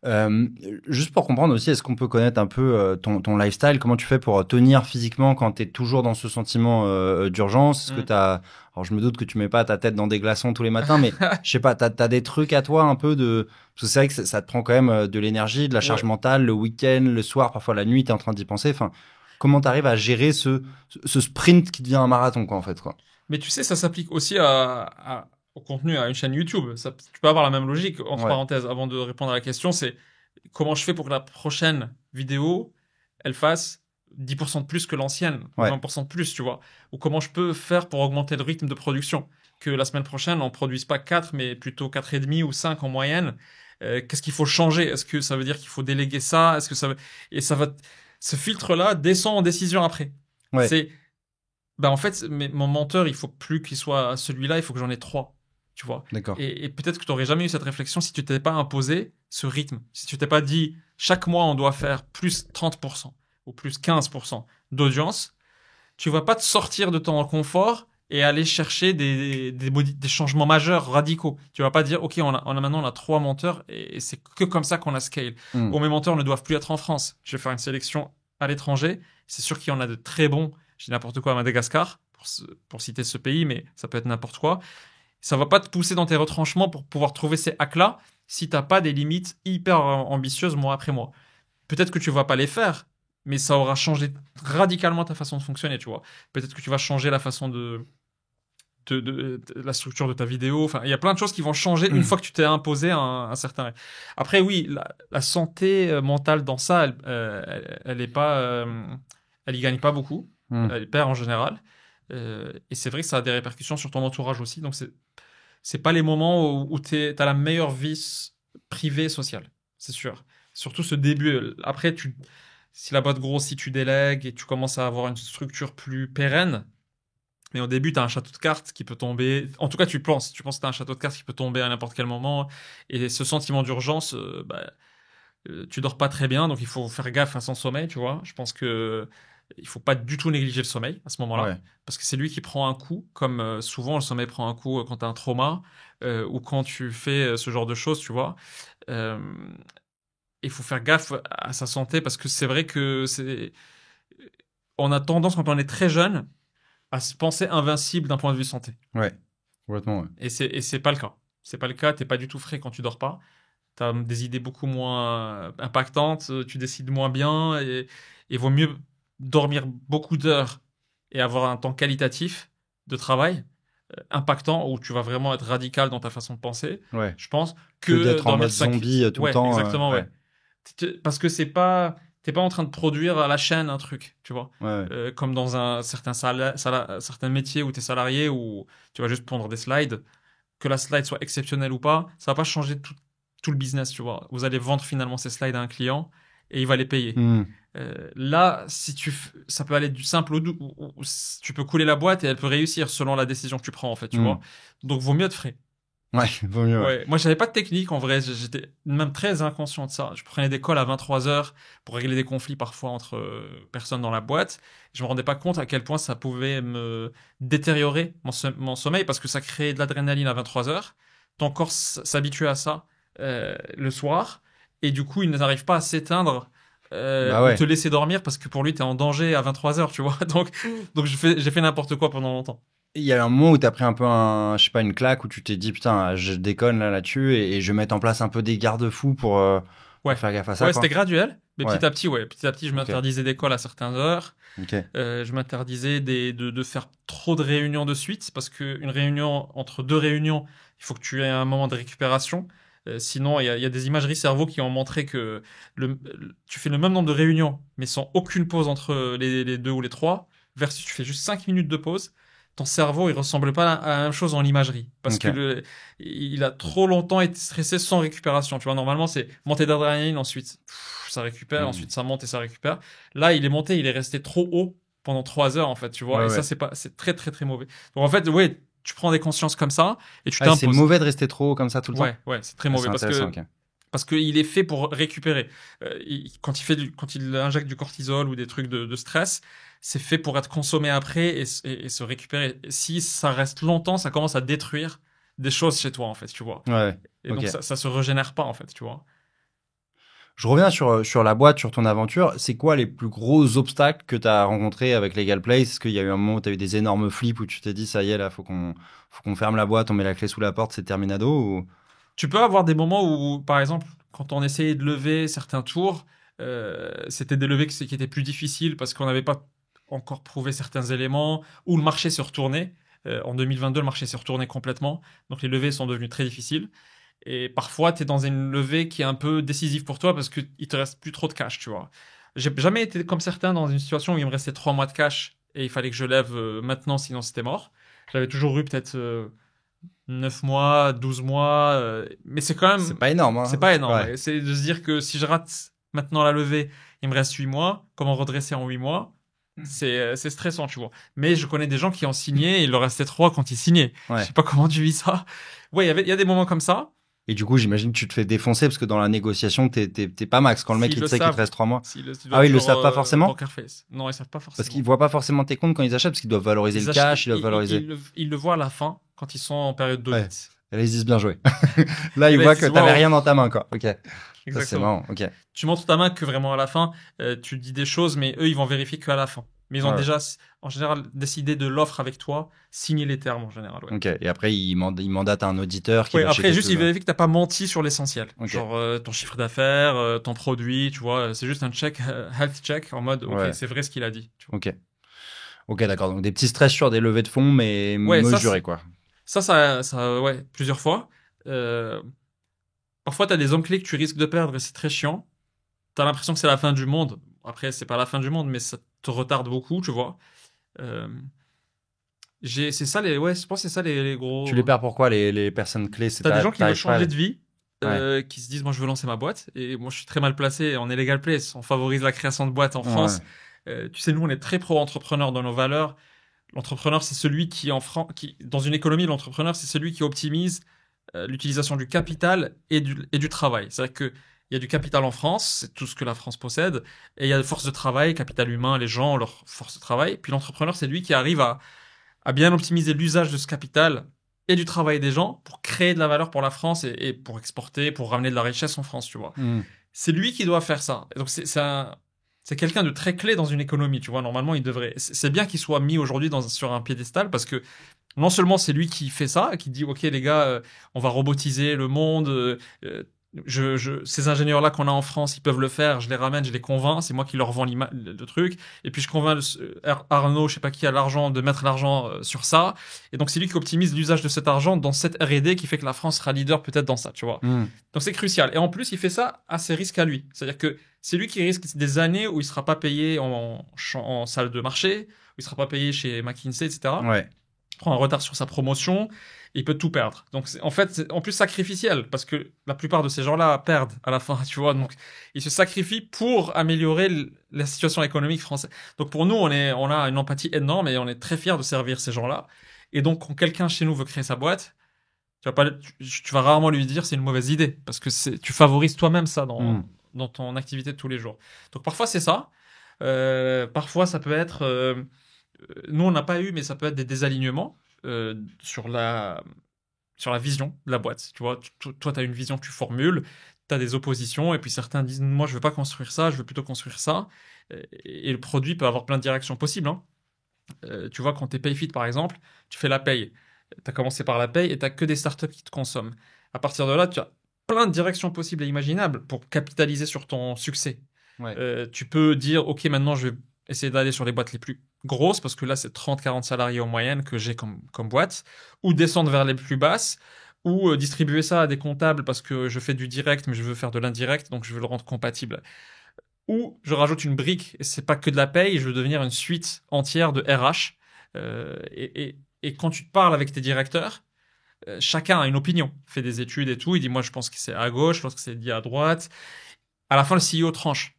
Euh, Juste pour comprendre aussi, est-ce qu'on peut connaître un peu ton lifestyle? Comment tu fais pour tenir physiquement quand tu es toujours dans ce sentiment d'urgence? Est-ce que Mm. t'as... Alors, je me doute que tu mets pas ta tête dans des glaçons tous les matins, mais je sais pas, t'as des trucs à toi un peu de... Parce que c'est vrai que ça te prend quand même de l'énergie, de la charge Ouais. mentale, le week-end, le soir, parfois la nuit, t'es en train d'y penser. Enfin, comment t'arrives à gérer ce sprint qui devient un marathon, quoi, en fait, quoi? Mais tu sais, ça s'applique aussi au contenu à une chaîne YouTube. Ça, tu peux avoir la même logique, entre Ouais. parenthèses, avant de répondre à la question, c'est comment je fais pour que la prochaine vidéo, elle fasse 10% de plus que l'ancienne, ou Ouais. 20% de plus, tu vois. Ou comment je peux faire pour augmenter le rythme de production. Que la semaine prochaine, on ne produise pas 4, mais plutôt 4,5 ou 5 en moyenne. Qu'est-ce qu'il faut changer? Est-ce que ça veut dire qu'il faut déléguer ça? Est-ce que ça veut... Et ça va... Ce filtre-là descend en décision après. Ouais. C'est... Ben en fait, mon menteur, il faut plus qu'il soit celui-là, il faut que j'en ai 3. Tu vois. D'accord. Et peut-être que tu n'aurais jamais eu cette réflexion si tu t'étais pas imposé ce rythme. Si tu t'es pas dit, chaque mois, on doit faire plus 30% ou plus 15% d'audience, tu vas pas te sortir de ton confort et aller chercher des changements majeurs, radicaux. Tu vas pas dire, OK, on a 3 menteurs et c'est que comme ça qu'on a scale. Mm. Ou mes menteurs ne doivent plus être en France. Je vais faire une sélection à l'étranger. C'est sûr qu'il y en a de très bons. Je dis n'importe quoi à Madagascar, pour citer ce pays, mais ça peut être n'importe quoi. Ça va pas te pousser dans tes retranchements pour pouvoir trouver ces hacks-là si t'as pas des limites hyper ambitieuses mois après mois. Peut-être que tu vas pas les faire, mais ça aura changé radicalement ta façon de fonctionner, tu vois. Peut-être que tu vas changer la façon de la structure de ta vidéo. Enfin, il y a plein de choses qui vont changer une fois que tu t'es imposé un certain. Après, oui, la santé mentale dans ça, elle est pas, elle y gagne pas beaucoup. Elle perd en général. Et c'est vrai que ça a des répercussions sur ton entourage aussi. Donc, c'est pas les moments où tu as la meilleure vie privée sociale, c'est sûr. Surtout ce début. Après, si la boîte grossit, tu délègues et tu commences à avoir une structure plus pérenne. Mais au début, tu as un château de cartes qui peut tomber. En tout cas, tu penses que tu as un château de cartes qui peut tomber à n'importe quel moment. Et ce sentiment d'urgence, tu dors pas très bien. Donc, il faut faire gaffe à son sommeil, tu vois. Je pense que il faut pas du tout négliger le sommeil à ce moment-là. Ouais. Parce que c'est lui qui prend un coup, comme souvent le sommeil prend un coup quand tu as un trauma ou quand tu fais ce genre de choses, tu vois. Il faut faire gaffe à sa santé parce que c'est vrai que on a tendance, quand on est très jeune, à se penser invincible d'un point de vue santé. Ouais, complètement. Ouais. Et c'est pas le cas. C'est pas le cas, t'es pas du tout frais quand tu dors pas. T'as des idées beaucoup moins impactantes, tu décides moins bien et vaut mieux dormir beaucoup d'heures et avoir un temps qualitatif de travail impactant où tu vas vraiment être radical dans ta façon de penser, Ouais. je pense, Que d'être en dormir mode zombie tout ouais, le temps. exactement, Ouais. Parce que t'es pas en train de produire à la chaîne un truc, tu vois. Ouais. Comme dans un certain métier où tu es salarié, où tu vas juste prendre des slides, que la slide soit exceptionnelle ou pas, ça va pas changer tout le business, tu vois. Vous allez vendre finalement ces slides à un client et il va les payer. Là, ça peut aller du simple ou tu peux couler la boîte et elle peut réussir selon la décision que tu prends, en fait, tu vois. Donc, vaut mieux être frais. Ouais, vaut mieux. Ouais. Moi, j'avais pas de technique en vrai. J'étais même très inconscient de ça. Je prenais des calls à 23h pour régler des conflits parfois entre personnes dans la boîte. Je me rendais pas compte à quel point ça pouvait me détériorer mon sommeil parce que ça créait de l'adrénaline à 23h. Ton corps s'habitue à ça le soir et du coup, il n'arrive pas à s'éteindre ou te laisser dormir parce que pour lui, tu es en danger à 23h, tu vois. Donc j'ai fait n'importe quoi pendant longtemps. Il y a un moment où tu as pris un peu je sais pas, une claque où tu t'es dit putain, je déconne là-dessus et je vais mettre en place un peu des garde-fous pour faire gaffe à ça. Ouais, quoi. c'était graduel, mais petit à petit, je m'interdisais des calls à certaines heures. Okay. Je m'interdisais de faire trop de réunions de suite parce qu'une réunion, entre 2 réunions, il faut que tu aies un moment de récupération. Sinon, il y a des imageries cerveau qui ont montré que tu fais le même nombre de réunions, mais sans aucune pause entre les 2 ou les 3, versus tu fais juste 5 minutes de pause. Ton cerveau, il ressemble pas à la même chose en imagerie. Parce que il a trop longtemps été stressé sans récupération. Tu vois, normalement, c'est montée d'adrénaline, ensuite ça récupère, ensuite ça monte et ça récupère. Là, il est monté, il est resté trop haut pendant 3 heures, en fait, tu vois. Ça, c'est très, très, très mauvais. Donc, en fait, tu prends des consciences comme ça et tu t'imposes. C'est mauvais de rester trop haut comme ça tout le temps. Ouais, c'est très mauvais parce qu'il est fait pour récupérer. Quand il injecte du cortisol ou des trucs de stress, c'est fait pour être consommé après et se récupérer. Si ça reste longtemps, ça commence à détruire des choses chez toi, en fait, tu vois. Et donc, ça se régénère pas, en fait, tu vois. Je reviens sur la boîte, sur ton aventure. C'est quoi les plus gros obstacles que tu as rencontrés avec Legal Place? Est-ce qu'il y a eu un moment où tu as eu des énormes flips où tu t'es dit, ça y est, là, faut qu'on ferme la boîte, on met la clé sous la porte, c'est terminado ou... Tu peux avoir des moments où, par exemple, quand on essayait de lever certains tours, c'était des levées qui étaient plus difficiles parce qu'on n'avait pas encore prouvé certains éléments, ou le marché se retournait. En 2022, le marché s'est retourné complètement. Donc, les levées sont devenues très difficiles. Et parfois, tu es dans une levée qui est un peu décisive pour toi parce qu'il te reste plus trop de cash, tu vois. J'ai jamais été comme certains dans une situation où il me restait 3 mois de cash et il fallait que je lève maintenant, sinon c'était mort. J'avais toujours eu peut-être 9 mois, 12 mois, mais c'est quand même... C'est pas énorme, hein. C'est pas énorme. Ouais. Ouais. C'est de se dire que si je rate maintenant la levée, il me reste 8 mois. Comment redresser en 8 mois? C'est stressant, tu vois. Mais je connais des gens qui ont signé et il leur restait 3 quand ils signaient. Ouais. Je sais pas comment tu vis ça. Ouais, il y a des moments comme ça. Et du coup, j'imagine que tu te fais défoncer parce que dans la négociation, t'es pas max. Quand le mec, il sait qu'il te reste 3 mois. Ah oui, ils le savent pas forcément? Poker face. Non, ils savent pas forcément. Parce qu'ils voient pas forcément tes comptes quand ils achètent, parce qu'ils doivent valoriser le cash, ils doivent valoriser. Ils le voient à la fin, quand ils sont en période d'audit. Ouais. Et là, ils se disent bien joué. Là, ils voient que t'avais rien dans ta main, quoi. Ok. Exactement. Ça, c'est marrant. Ok. Tu montres ta main que vraiment à la fin, tu dis des choses, mais eux, ils vont vérifier qu'à la fin. Mais ils ont déjà, en général, décidé de l'offre avec toi, signer les termes en général. Ouais. Ok. Et après, ils mandatent un auditeur qui. Ouais, après, juste, ils vérifient que t'as pas menti sur l'essentiel. Okay. Genre ton chiffre d'affaires, ton produit, tu vois. C'est juste un check, health check, en mode, ok, c'est vrai ce qu'il a dit. Tu vois. Ok. Ok, d'accord. Donc des petits stress sur des levées de fonds, mais mesurés, quoi. Ça, ouais, plusieurs fois. Parfois, t'as des hommes clés que tu risques de perdre et c'est très chiant. T'as l'impression que c'est la fin du monde. Après, c'est pas la fin du monde, mais ça te retarde beaucoup, tu vois. C'est ça je pense que c'est ça les gros. Tu les perds pourquoi les personnes clés? T'as des gens qui veulent changer de vie, qui se disent moi je veux lancer ma boîte et moi je suis très mal placé. On est Legal Place, on favorise la création de boîtes en France. Tu sais, nous on est très pro-entrepreneur dans nos valeurs. L'entrepreneur c'est celui qui dans une économie, l'entrepreneur c'est celui qui optimise l'utilisation du capital et du travail. C'est-à-dire que il y a du capital en France, c'est tout ce que la France possède, et il y a de force de travail, capital humain, les gens, leur force de travail. Puis l'entrepreneur, c'est lui qui arrive à bien optimiser l'usage de ce capital et du travail des gens pour créer de la valeur pour la France et pour exporter, pour ramener de la richesse en France, tu vois. C'est lui qui doit faire ça. Et donc c'est quelqu'un de très clé dans une économie, tu vois. Normalement, il devrait. C'est bien qu'il soit mis aujourd'hui sur un piédestal parce que non seulement c'est lui qui fait ça, qui dit ok les gars, on va robotiser le monde. Ces ingénieurs-là qu'on a en France, ils peuvent le faire, je les ramène, je les convainc, c'est moi qui leur vends le truc, et puis je convainc Arnaud, je sais pas qui a l'argent, de mettre l'argent sur ça, et donc c'est lui qui optimise l'usage de cet argent dans cette R&D qui fait que la France sera leader peut-être dans ça, tu vois. Donc c'est crucial, et en plus il fait ça à ses risques à lui, c'est-à-dire que c'est lui qui risque des années où il sera pas payé en salle de marché, où il sera pas payé chez McKinsey, etc. Ouais. Il prend un retard sur sa promotion, il peut tout perdre. Donc, c'est en plus sacrificiel, parce que la plupart de ces gens-là perdent à la fin, tu vois. Donc, ils se sacrifient pour améliorer la situation économique française. Donc, pour nous, on a une empathie énorme et on est très fiers de servir ces gens-là. Et donc, quand quelqu'un chez nous veut créer sa boîte, tu vas rarement lui dire c'est une mauvaise idée, parce que tu favorises toi-même ça dans ton activité de tous les jours. Donc, parfois, c'est ça. Parfois, ça peut être... nous, on n'a pas eu, mais ça peut être des désalignements. Sur la vision de la boîte. Tu vois, toi, tu as une vision que tu formules, tu as des oppositions, et puis certains disent moi, je veux pas construire ça, je veux plutôt construire ça. Et le produit peut avoir plein de directions possibles. Hein. Tu vois, quand tu es PayFit, par exemple, tu fais la paye. Tu as commencé par la paye et tu n'as que des startups qui te consomment. À partir de là, tu as plein de directions possibles et imaginables pour capitaliser sur ton succès. Ouais. Tu peux dire ok, maintenant, je vais essayer d'aller sur les boîtes les plus grosses, parce que là, c'est 30-40 salariés en moyenne que j'ai comme boîte, ou descendre vers les plus basses, ou distribuer ça à des comptables parce que je fais du direct, mais je veux faire de l'indirect, donc je veux le rendre compatible. Ou je rajoute une brique, et c'est pas que de la paye, je veux devenir une suite entière de RH. Et quand tu te parles avec tes directeurs, chacun a une opinion, fait des études et tout, il dit moi je pense que c'est à gauche, je pense que c'est dit à droite. À la fin, le CEO tranche.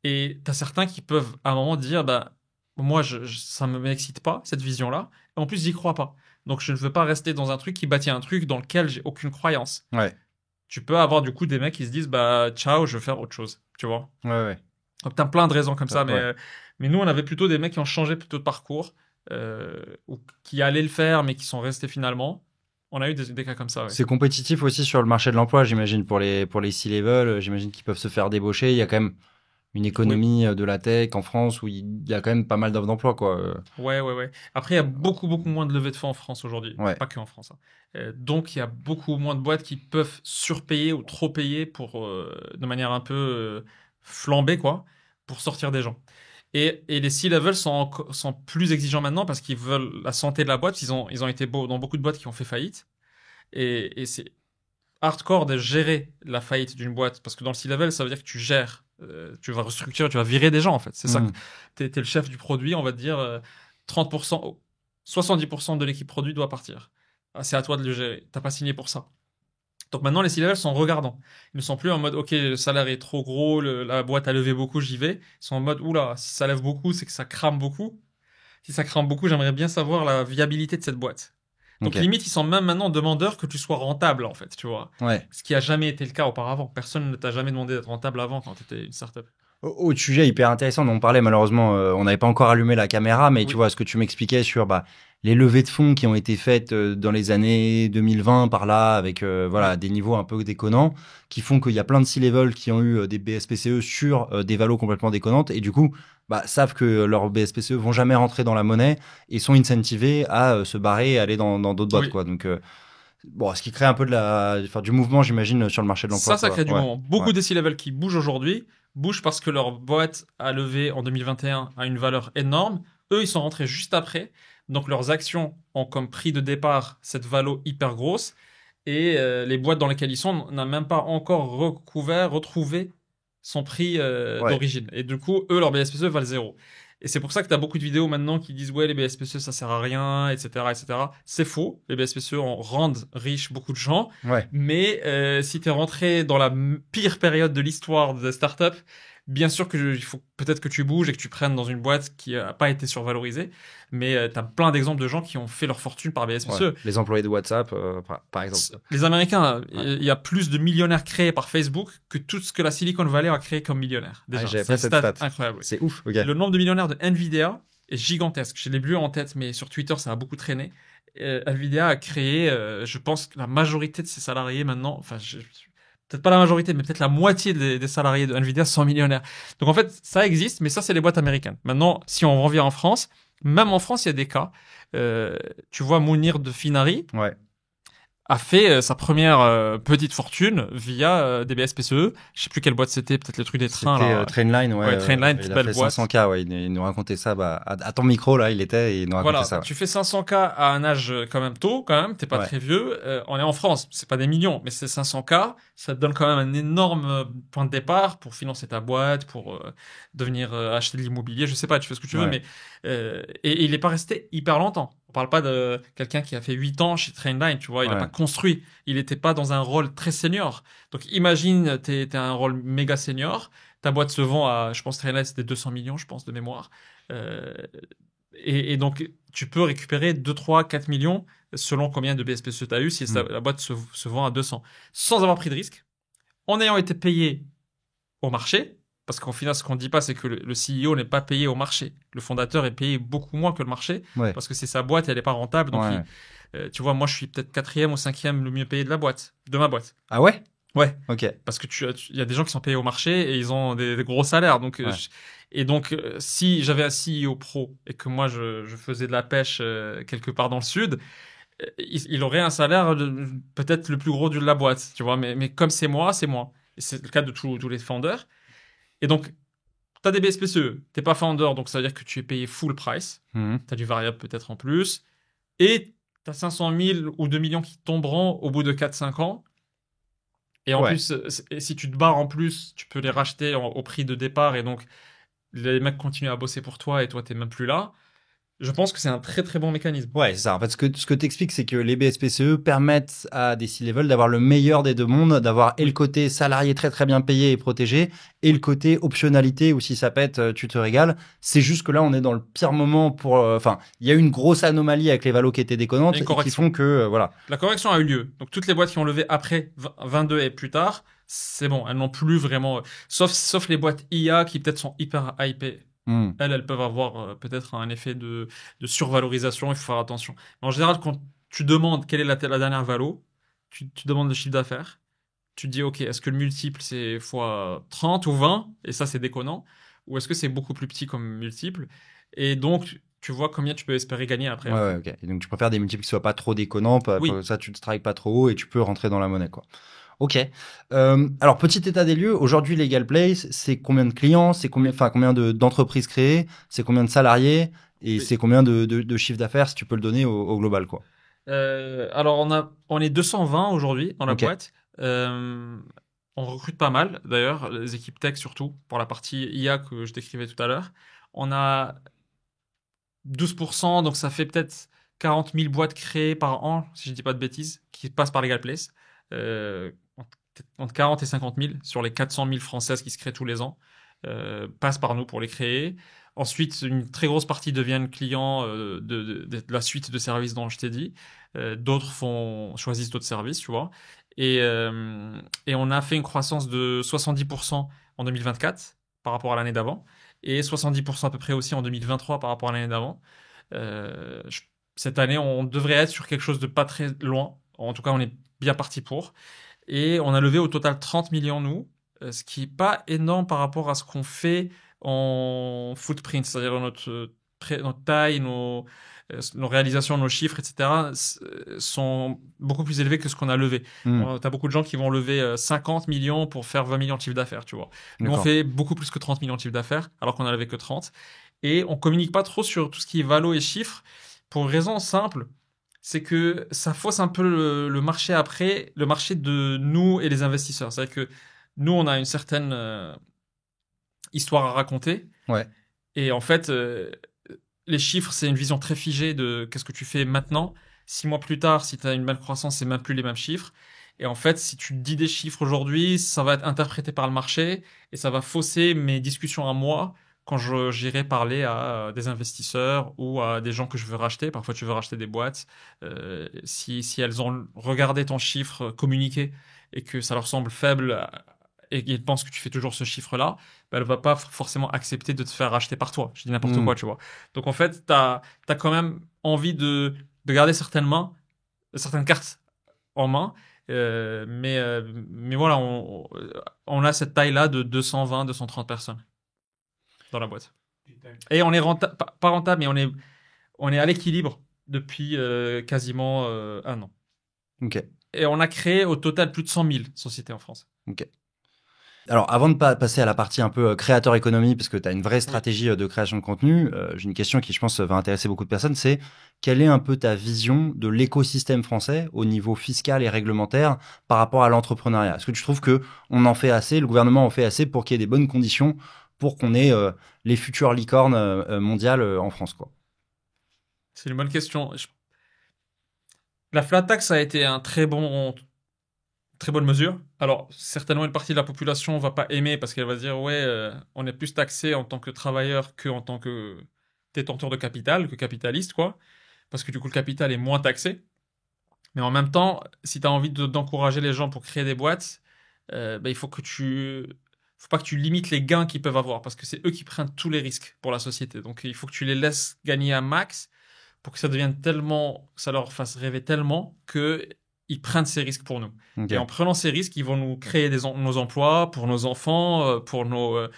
Et tu as certains qui peuvent à un moment dire bah, moi, ça ne m'excite pas, cette vision-là. Et en plus, j'y crois pas. Donc, je ne veux pas rester dans un truc qui bâtit un truc dans lequel j'ai aucune croyance. Ouais. Tu peux avoir du coup des mecs qui se disent bah, ciao, je veux faire autre chose. Tu vois. Ouais. Donc, tu as plein de raisons comme ça. Mais nous, on avait plutôt des mecs qui ont changé plutôt de parcours, ou qui allaient le faire, mais qui sont restés finalement. On a eu des cas comme ça. Ouais. C'est compétitif aussi sur le marché de l'emploi, j'imagine, pour les C-level. J'imagine qu'ils peuvent se faire débaucher. Il y a quand même une économie de la tech en France où il y a quand même pas mal d'offres d'emploi, quoi. Ouais. Après, il y a beaucoup moins de levées de fonds en France aujourd'hui. Ouais. Pas que en France. Hein. Donc, il y a beaucoup moins de boîtes qui peuvent surpayer ou trop payer de manière un peu flambée, quoi, pour sortir des gens. Et les C-level sont plus exigeants maintenant parce qu'ils veulent la santé de la boîte. Ils ont été dans beaucoup de boîtes qui ont fait faillite. Et c'est hardcore de gérer la faillite d'une boîte. Parce que dans le C-level, ça veut dire que tu gères. Tu vas restructurer, tu vas virer des gens, en fait. C'est ça. T'es le chef du produit, on va te dire 30%, 70% de l'équipe produit doit partir. Ah, c'est à toi de le gérer. T'as pas signé pour ça. Donc maintenant, les C-level sont regardants. Ils ne sont plus en mode, OK, le salaire est trop gros, la boîte a levé beaucoup, j'y vais. Ils sont en mode, oula, si ça lève beaucoup, c'est que ça crame beaucoup. Si ça crame beaucoup, j'aimerais bien savoir la viabilité de cette boîte. Donc limite, ils sont même maintenant demandeurs que tu sois rentable, en fait, tu vois. Ouais. Ce qui a jamais été le cas auparavant. Personne ne t'a jamais demandé d'être rentable avant quand tu étais une startup. Autre sujet hyper intéressant dont on parlait, malheureusement, on n'avait pas encore allumé la caméra, mais tu vois, ce que tu m'expliquais sur les levées de fonds qui ont été faites dans les années 2020 par là, avec des niveaux un peu déconnants, qui font qu'il y a plein de C-level qui ont eu des BSPCE sur des valos complètement déconnantes, et du coup, savent que leurs BSPCE vont jamais rentrer dans la monnaie et sont incentivés à se barrer et aller dans d'autres boîtes, quoi. Donc, ce qui crée un peu du mouvement, j'imagine, sur le marché de l'emploi. Ça crée du mouvement. Beaucoup de C-level qui bougent aujourd'hui, bougent parce que leur boîte a levé en 2021 à une valeur énorme. Eux, ils sont rentrés juste après. Donc, leurs actions ont comme prix de départ cette valo hyper grosse. Et les boîtes dans lesquelles ils sont n'ont même pas encore retrouvé son prix d'origine. Et du coup, eux, leur BSPCE valent zéro. Et c'est pour ça que tu as beaucoup de vidéos maintenant qui disent « Ouais, les BSPCE, ça sert à rien, etc. etc. » C'est faux. Les BSPCE rendent riches beaucoup de gens. Ouais. Mais si tu es rentré dans la pire période de l'histoire des startups, bien sûr il faut peut-être que tu bouges et que tu prennes dans une boîte qui n'a pas été survalorisée. Mais tu as plein d'exemples de gens qui ont fait leur fortune par BSPCE. Ouais. Les employés de WhatsApp, par exemple. Les Américains, il y a plus de millionnaires créés par Facebook que tout ce que la Silicon Valley a créé comme millionnaires. Déjà, j'avais pas cette stat. Incroyable. C'est ouf. Okay. Le nombre de millionnaires de Nvidia est gigantesque. Je l'ai plus en tête, mais sur Twitter, ça a beaucoup traîné. Nvidia a créé, je pense, que la majorité de ses salariés maintenant, peut-être pas la majorité, mais peut-être la moitié des salariés de Nvidia sont millionnaires. Donc en fait, ça existe, mais ça, c'est les boîtes américaines. Maintenant, si on revient en France, même en France, il y a des cas. Tu vois, Mounir de Finari a fait sa première petite fortune via des BSPCE. Je sais plus quelle boîte c'était, peut-être le truc des trains. C'était Trainline, Trainline, petite belle boîte. 500K, il nous racontait ça. À ton micro, là, il était, et il nous racontait ça. Tu fais 500K à un âge quand même tôt, t'es pas très vieux. On est en France, c'est pas des millions, mais c'est 500K. Ça te donne quand même un énorme point de départ pour financer ta boîte, pour devenir acheter de l'immobilier. Je sais pas, tu fais ce que tu veux, mais et il est pas resté hyper longtemps. On parle pas de quelqu'un qui a fait 8 ans chez Trainline, tu vois, il a pas construit. Il était pas dans un rôle très senior. Donc imagine, t'es un rôle méga senior, ta boîte se vend à, je pense Trainline c'était 200 millions, je pense, de mémoire. Et donc tu peux récupérer 2, 3, 4 millions selon combien de BSPCE tu as eu si la boîte se vend à 200. Sans avoir pris de risque, en ayant été payé au marché. Parce qu'en final, ce qu'on ne dit pas, c'est que le CEO n'est pas payé au marché. Le fondateur est payé beaucoup moins que le marché parce que c'est sa boîte et elle n'est pas rentable. Donc, tu vois, moi, je suis peut-être 4e ou 5e le mieux payé de ma boîte. Ah ouais? Ouais. Ok. Parce que il y a des gens qui sont payés au marché et ils ont des gros salaires. Donc, si j'avais un CEO pro et que moi, je faisais de la pêche quelque part dans le sud, il aurait un salaire peut-être le plus gros de la boîte. Tu vois, mais comme c'est moi, c'est moi. Et c'est le cas de tous les founders. Et donc, tu as des BSPCE, t'es pas founder, donc ça veut dire que tu es payé full price. Tu as du variable peut-être en plus. Et tu as 500 000 ou 2 millions qui tomberont au bout de 4-5 ans. Et en plus, si tu te barres en plus, tu peux les racheter au prix de départ. Et donc, les mecs continuent à bosser pour toi et toi, t'es même plus là. Je pense que c'est un très très bon mécanisme. Ouais, c'est ça. En fait, ce que t'expliques, c'est que les BSPCE permettent à des C-level d'avoir le meilleur des deux mondes, d'avoir et le côté salarié très très bien payé et protégé, et le côté optionnalité où si ça pète, tu te régales. C'est juste que là, on est dans le pire moment pour. Il y a eu une grosse anomalie avec les valos qui étaient déconnantes et qui font que voilà. La correction a eu lieu. Donc toutes les boîtes qui ont levé après 22 et plus tard, c'est bon, elles n'ont plus vraiment. Sauf les boîtes IA qui peut-être sont hyper hypées. Elles peuvent avoir peut-être un effet de survalorisation, il faut faire attention. Mais en général, quand tu demandes quelle est la dernière valo, tu demandes le chiffre d'affaires, tu te dis, OK, est-ce que le multiple, c'est fois 30 ou 20, et ça, c'est déconnant, ou est-ce que c'est beaucoup plus petit comme multiple, et donc, tu vois combien tu peux espérer gagner après. Ouais, ok. Et donc, tu préfères des multiples qui soient pas trop déconnants, ça, tu ne strikes pas trop haut, et tu peux rentrer dans la monnaie, quoi. Ok. Alors, petit état des lieux, aujourd'hui, Legal Place, c'est combien de clients, c'est combien d'entreprises créées, c'est combien de salariés, et Oui. c'est combien de chiffre d'affaires, si tu peux le donner au global, quoi. Alors, on est 220 aujourd'hui dans la Ok. boîte. On recrute pas mal, d'ailleurs, les équipes tech surtout, pour la partie IA que je décrivais tout à l'heure. On a 12%, donc ça fait peut-être 40 000 boîtes créées par an, si je dis pas de bêtises, qui passent par Legal Place. Euh, Entre 40 et 50 000 sur les 400 000 françaises qui se créent tous les ans, passent par nous pour les créer. Ensuite, une très grosse partie deviennent clients de la suite de services dont je t'ai dit. D'autres choisissent d'autres services, tu vois. Et on a fait une croissance de 70% en 2024 par rapport à l'année d'avant et 70% à peu près aussi en 2023 par rapport à l'année d'avant. Euh, je- Cette année, on devrait être sur quelque chose de pas très loin. En tout cas, on est bien parti pour. Et on a levé au total 30 millions, nous, ce qui n'est pas énorme par rapport à ce qu'on fait en footprint, c'est-à-dire notre taille, nos réalisations, nos chiffres, etc., sont beaucoup plus élevés que ce qu'on a levé. Tu Hmm, as beaucoup de gens qui vont lever 50 millions pour faire 20 millions de chiffre d'affaires, tu vois. Nous, on d'accord. fait beaucoup plus que 30 millions de chiffre d'affaires, alors qu'on a levé que 30. Et on communique pas trop sur tout ce qui est valo et chiffres, pour une raison simple, c'est que ça fausse un peu le marché après, le marché de nous et les investisseurs. C'est-à-dire que nous, on a une certaine histoire à raconter. Ouais. Et en fait, les chiffres, c'est une vision très figée de qu'est-ce que tu fais maintenant. 6 mois plus tard, si tu as une belle croissance, c'est même plus les mêmes chiffres. Et en fait, si tu dis des chiffres aujourd'hui, ça va être interprété par le marché et ça va fausser mes discussions à moi quand j'irai parler à des investisseurs ou à des gens que je veux racheter. Parfois, tu veux racheter des boîtes. Si elles ont regardé ton chiffre communiqué et que ça leur semble faible et qu'ils pensent que tu fais toujours ce chiffre-là, bah, elle va pas forcément accepter de te faire racheter par toi. Je dis n'importe Hmm, quoi, tu vois. Donc en fait, tu as quand même envie de garder certaines cartes en main. Mais voilà, on a cette taille-là de 220, 230 personnes dans la boîte. Et on est rentable, pas rentable, mais on est à l'équilibre depuis quasiment un an. ok. Et on a créé au total plus de 100 000 sociétés en France. Ok. Alors, avant de passer à la partie un peu créateur économie, parce que tu as une vraie Oui. stratégie de création de contenu, j'ai une question qui, je pense, va intéresser beaucoup de personnes, c'est quelle est un peu ta vision de l'écosystème français au niveau fiscal et réglementaire par rapport à l'entrepreneuriat? Est-ce que tu trouves que on en fait assez, le gouvernement en fait assez pour qu'il y ait des bonnes conditions pour qu'on ait les futures licornes mondiales en France, quoi? C'est une bonne question. La flat tax a été très bonne mesure. Alors, certainement, une partie de la population va pas aimer parce qu'elle va se dire, ouais, on est plus taxé en tant que travailleur que en tant que détenteur de capital, que capitaliste, quoi. Parce que du coup, le capital est moins taxé. Mais en même temps, si tu as envie d'encourager les gens pour créer des boîtes, il faut pas que tu limites les gains qu'ils peuvent avoir parce que c'est eux qui prennent tous les risques pour la société. Donc, il faut que tu les laisses gagner un max pour que ça devienne tellement, ça leur fasse rêver tellement que ils prennent ces risques pour nous. Ok. Et en prenant ces risques, ils vont nous créer nos emplois pour nos enfants, pour nos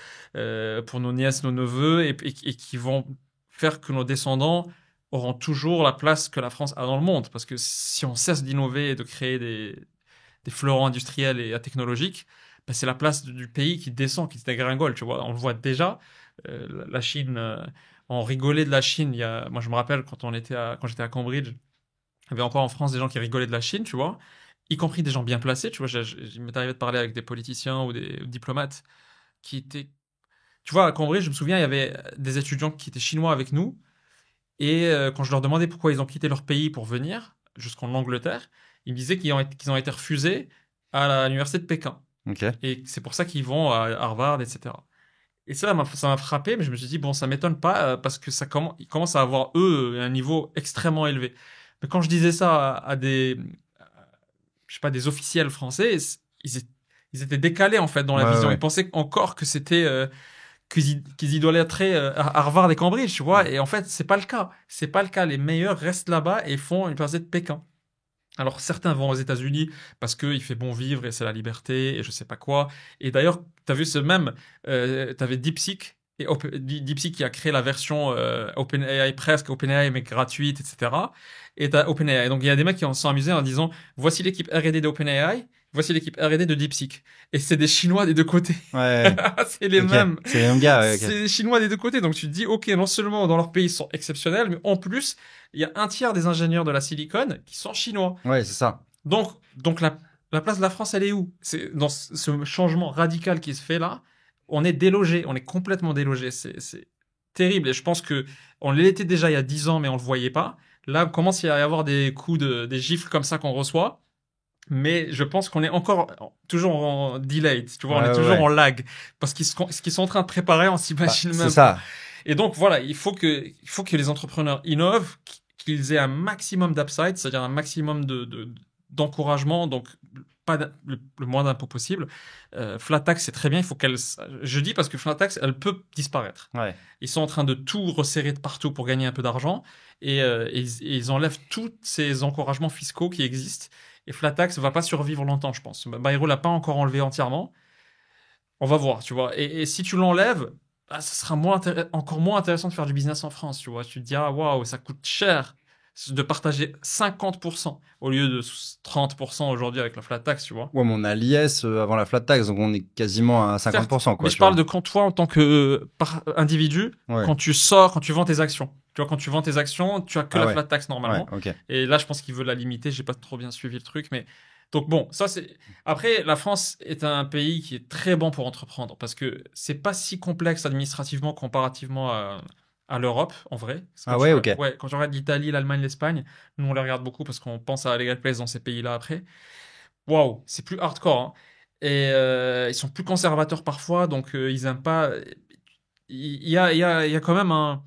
nièces, nos neveux, et qui vont faire que nos descendants auront toujours la place que la France a dans le monde. Parce que si on cesse d'innover et de créer des fleurons industriels et technologiques, ben c'est la place du pays qui descend, qui se dégringole. Tu vois, on le voit déjà. La Chine, on rigolait de la Chine. Moi, je me rappelle quand j'étais à Cambridge, il y avait encore en France des gens qui rigolaient de la Chine, tu vois, y compris des gens bien placés. Tu vois, il m'est arrivé de parler avec des politiciens ou des diplomates qui étaient. Tu vois, à Cambridge, je me souviens, il y avait des étudiants qui étaient chinois avec nous. Et quand je leur demandais pourquoi ils ont quitté leur pays pour venir jusqu'en Angleterre, ils me disaient qu'ils ont été refusés à l'université de Pékin. Ok. Et c'est pour ça qu'ils vont à Harvard, etc. Et ça m'a frappé, mais je me suis dit, bon, ça m'étonne pas, parce que ils commencent à avoir, eux, un niveau extrêmement élevé. Mais quand je disais ça à je sais pas, des officiels français, ils étaient décalés, en fait, dans la Ouais, ouais, vision. Ils ouais. pensaient encore que c'était, qu'ils idolâtraient Harvard et Cambridge, tu vois. Et en fait, c'est pas le cas. C'est pas le cas. Les meilleurs restent là-bas et font une université de Pékin. Alors certains vont aux États-Unis parce qu'il fait bon vivre et c'est la liberté et je sais pas quoi. Et d'ailleurs, tu as vu tu avais DeepSeek et DeepSeek qui a créé la version OpenAI presque OpenAI mais gratuite, etc. Et tu as OpenAI. Donc il y a des mecs qui en sont amusés en disant voici l'équipe R&D d'OpenAI voici l'équipe R&D de DeepSeek. Et c'est des Chinois des deux côtés. Ouais. C'est les mêmes. C'est les mêmes gars. Ouais, C'est des Chinois des deux côtés. Donc tu te dis, ok, non seulement dans leur pays ils sont exceptionnels, mais en plus, il y a un tiers des ingénieurs de la Silicon qui sont chinois. Ouais, c'est ça. Donc la place de la France, elle est où? C'est dans ce changement radical qui se fait là. On est délogé, on est complètement délogé. C'est terrible. Et je pense que on l'était déjà il y a 10 ans, mais on le voyait pas. Là, il commence à y avoir des des gifles comme ça qu'on reçoit. Mais je pense qu'on est toujours en delayed, tu vois, on est toujours en lag. Parce ce qu'ils sont en train de préparer, on s'imagine même. C'est ça. Et donc, voilà, il faut que les entrepreneurs innovent, qu'ils aient un maximum d'upside, c'est-à-dire un maximum d'encouragement, donc pas le moins d'impôts possible. Flat tax, c'est très bien, je dis parce que flat tax, elle peut disparaître. Ouais. Ils sont en train de tout resserrer de partout pour gagner un peu d'argent et ils enlèvent tous ces encouragements fiscaux qui existent. Et flat tax va pas survivre longtemps, je pense. Bayrou l'a pas encore enlevé entièrement. On va voir, tu vois. Et si tu l'enlèves, ça sera encore moins intéressant de faire du business en France, tu vois. Tu te dis, ah, waouh, ça coûte cher de partager 50% au lieu de 30% aujourd'hui avec la flat tax, tu vois. Ouais, mais on a l'IS avant la flat tax, donc on est quasiment à 50%. Quoi, mais je parle de quand toi, en tant que individu, quand tu vends tes actions. Tu vois, quand tu vends tes actions, tu as que la flat tax normalement. Ouais, okay. Et là, je pense qu'ils veulent la limiter. J'ai pas trop bien suivi le truc, mais donc bon, ça c'est. Après, la France est un pays qui est très bon pour entreprendre parce que c'est pas si complexe administrativement comparativement à l'Europe, en vrai. Ok. Ouais, quand tu regardes l'Italie, l'Allemagne, l'Espagne, nous on les regarde beaucoup parce qu'on pense à Legal Place dans ces pays-là après. Waouh, c'est plus hardcore. Hein. Et ils sont plus conservateurs parfois, donc ils aiment pas. Il y a quand même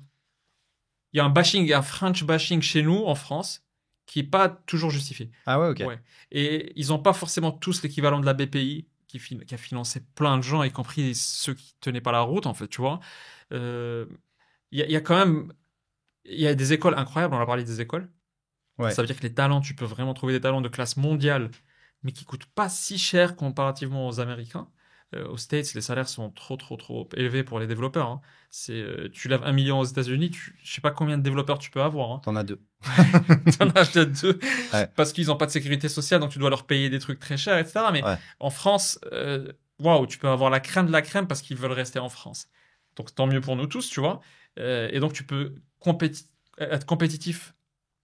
il y a un bashing, un French bashing chez nous, en France, qui n'est pas toujours justifié. Ah ouais, ok. Ouais. Et ils n'ont pas forcément tous l'équivalent de la BPI, qui a financé plein de gens, y compris ceux qui ne tenaient pas la route, en fait, tu vois. Il y a quand même... Il y a des écoles incroyables, on a parlé des écoles. Ouais. Ça veut dire que les talents, tu peux vraiment trouver des talents de classe mondiale, mais qui ne coûtent pas si cher comparativement aux Américains. Aux States, les salaires sont trop élevés pour les développeurs. Hein. Tu lèves 1 million aux États-Unis, je sais pas combien de développeurs tu peux avoir. Hein. T'en as 2. T'en as peut-être 2. Ouais. Parce qu'ils n'ont pas de sécurité sociale, donc tu dois leur payer des trucs très chers, etc. Mais en France, waouh, tu peux avoir la crème de la crème parce qu'ils veulent rester en France. Donc tant mieux pour nous tous, tu vois. Et donc tu peux être compétitif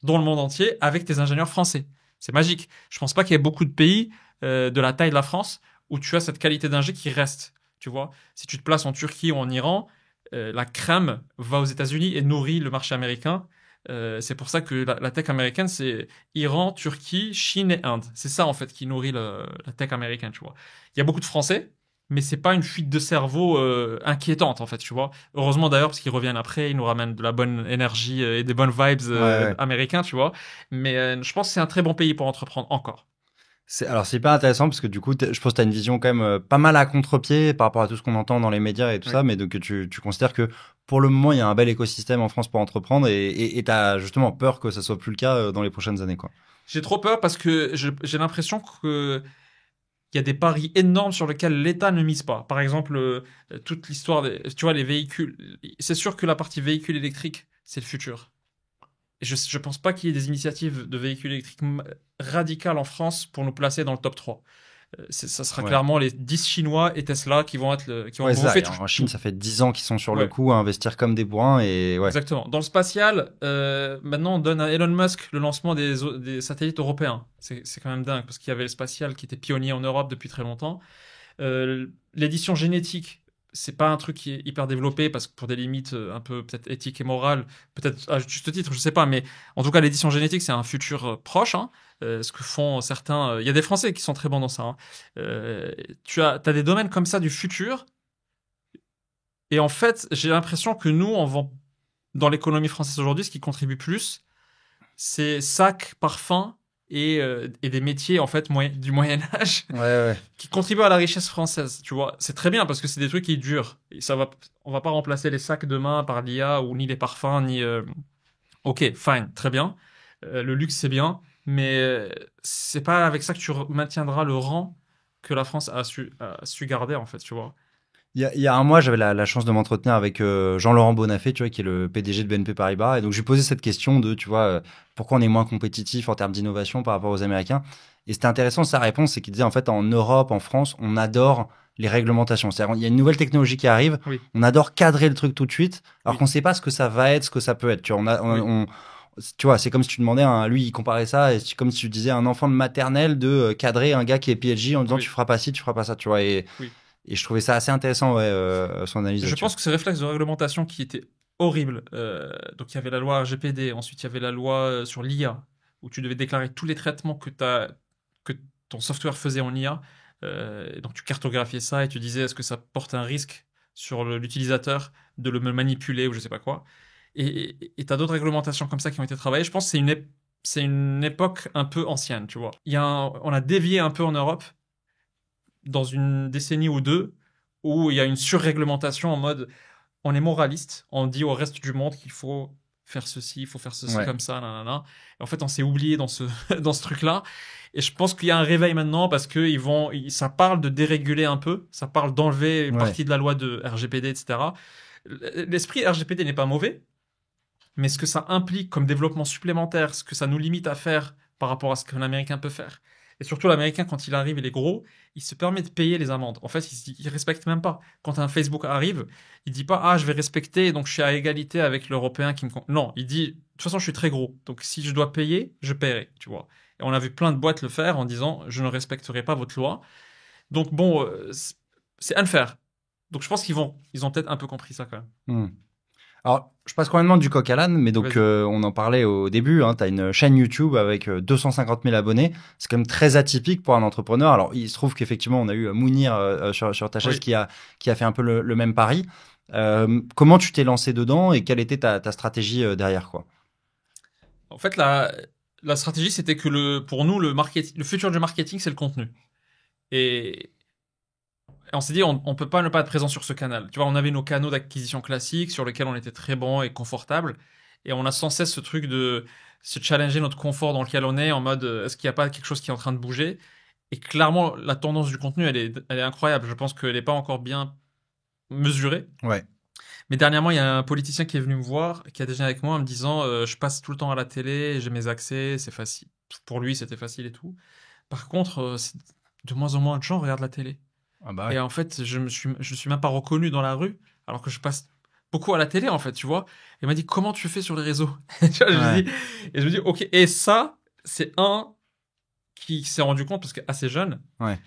dans le monde entier avec tes ingénieurs français. C'est magique. Je pense pas qu'il y ait beaucoup de pays de la taille de la France où tu as cette qualité d'ingé qui reste, tu vois. Si tu te places en Turquie ou en Iran, la crème va aux États-Unis et nourrit le marché américain. C'est pour ça que la tech américaine, c'est Iran, Turquie, Chine et Inde. C'est ça, en fait, qui nourrit la tech américaine, tu vois. Il y a beaucoup de Français, mais c'est pas une fuite de cerveau inquiétante, en fait, tu vois. Heureusement, d'ailleurs, parce qu'ils reviennent après, ils nous ramènent de la bonne énergie et des bonnes vibes américains, tu vois. Mais je pense que c'est un très bon pays pour entreprendre encore. Alors, c'est hyper intéressant parce que du coup, je pense que tu as une vision quand même pas mal à contre-pied par rapport à tout ce qu'on entend dans les médias et tout ça, mais donc tu considères que pour le moment, il y a un bel écosystème en France pour entreprendre et tu as justement peur que ça soit plus le cas dans les prochaines années, quoi. J'ai trop peur parce que j'ai l'impression que il y a des paris énormes sur lesquels l'État ne mise pas. Par exemple, toute l'histoire tu vois, les véhicules. C'est sûr que la partie véhicules électriques, c'est le futur. Je ne pense pas qu'il y ait des initiatives de véhicules électriques radicales en France pour nous placer dans le top 3. Ça sera clairement les 10 Chinois et Tesla qui vont être qui vont fait en Chine, ça fait 10 ans qu'ils sont sur le coup à investir comme des bourrins. Exactement. Dans le spatial, maintenant, on donne à Elon Musk le lancement des satellites européens. C'est quand même dingue parce qu'il y avait le spatial qui était pionnier en Europe depuis très longtemps. L'édition génétique, c'est pas un truc qui est hyper développé parce que pour des limites un peu peut-être éthiques et morales, peut-être à juste titre, je sais pas, mais en tout cas l'édition génétique c'est un futur proche. Hein, ce que font certains, il y a des Français qui sont très bons dans ça. Hein. Tu as des domaines comme ça du futur. Et en fait, j'ai l'impression que nous, on vend dans l'économie française aujourd'hui, ce qui contribue plus, c'est sacs, parfums et des métiers en fait du Moyen Âge qui contribuent à la richesse française, tu vois. C'est très bien parce que c'est des trucs qui durent. Et on va pas remplacer les sacs demain par l'IA ou ni les parfums ni. Ok, fine, très bien. Le luxe c'est bien, mais c'est pas avec ça que tu maintiendras le rang que la France a su garder en fait, tu vois. Il y a un mois, j'avais la chance de m'entretenir avec Jean-Laurent Bonafé, tu vois, qui est le PDG de BNP Paribas. Et donc, je lui posais cette question de, tu vois, pourquoi on est moins compétitif en termes d'innovation par rapport aux Américains. Et c'était intéressant, sa réponse, c'est qu'il disait en fait en Europe, en France, on adore les réglementations. C'est-à-dire, il y a une nouvelle technologie qui arrive, Oui, on adore cadrer le truc tout de suite, alors oui, qu'on ne sait pas ce que ça va être, ce que ça peut être. Tu vois, oui, tu vois, c'est comme si tu demandais lui, il comparait ça, et c'est comme si tu disais à un enfant de maternelle de cadrer un gars qui est PhD en disant tu oui, feras pas ci, tu feras pas ça, tu vois. oui. Et je trouvais ça assez intéressant, ouais, son analyse Je là-dessus. pense que ces réflexes de réglementation qui étaient horribles. Donc il y avait la loi RGPD, ensuite il y avait la loi sur l'IA, où tu devais déclarer tous les traitements que ton software faisait en IA. Et donc tu cartographiais ça et tu disais est-ce que ça porte un risque sur l'utilisateur de le manipuler ou je sais pas quoi. Et tu as d'autres réglementations comme ça qui ont été travaillées. Je pense que c'est une époque un peu ancienne, tu vois. On a dévié un peu en Europe dans une décennie ou deux où il y a une surréglementation en mode on est moraliste, on dit au reste du monde qu'il faut faire ceci, il faut faire ceci Ouais. comme ça, nanana. Et en fait, on s'est oublié dans ce, dans ce truc-là. Et je pense qu'il y a un réveil maintenant parce que ça parle de déréguler un peu, ça parle d'enlever une Ouais. partie de la loi de RGPD, etc. L'esprit RGPD n'est pas mauvais, mais ce que ça implique comme développement supplémentaire, ce que ça nous limite à faire par rapport à ce qu'un Américain peut faire. Et surtout, l'Américain, quand il arrive, il est gros, il se permet de payer les amendes. En fait, il respecte même pas. Quand un Facebook arrive, il dit pas, ah, je vais respecter, donc je suis à égalité avec l'Européen qui me... Non, il dit, de toute façon, je suis très gros. Donc si je dois payer, je paierai, tu vois. Et on a vu plein de boîtes le faire en disant, je ne respecterai pas votre loi. Donc bon, c'est unfair. Donc je pense ils ont peut-être un peu compris ça quand même. Hmm. Alors, je passe complètement du coq à l'âne, mais donc Vas-y. on en parlait au début. Hein, tu as une chaîne YouTube avec 250 000 abonnés. C'est quand même très atypique pour un entrepreneur. Alors, il se trouve qu'effectivement, on a eu Mounir sur ta chaise Oui. qui a fait un peu le même pari. Comment tu t'es lancé dedans et quelle était ta stratégie derrière, quoi? En fait, la stratégie, c'était que pour nous, le futur du marketing, c'est le contenu. Et, et on s'est dit, on peut pas ne pas être présent sur ce canal. Tu vois, on avait nos canaux d'acquisition classiques sur lesquels on était très bon et confortable. Et on a sans cesse ce truc de se challenger notre confort dans lequel on est en mode, est-ce qu'il n'y a pas quelque chose qui est en train de bouger? Et clairement, la tendance du contenu, elle est incroyable. Je pense qu'elle n'est pas encore bien mesurée. Ouais. Mais dernièrement, il y a un politicien qui est venu me voir, qui a déjeuné avec moi en me disant je passe tout le temps à la télé, j'ai mes accès, c'est facile. Pour lui, c'était facile et tout. Par contre, de moins en moins de gens regardent la télé. Ah bah Et ouais. en fait, je suis même pas reconnu dans la rue, alors que je passe beaucoup à la télé, en fait, tu vois. Et il m'a dit comment tu fais sur les réseaux? Tu vois, Ouais. je me dis ok. Et ça, c'est un qui s'est rendu compte parce que assez jeune. Ouais.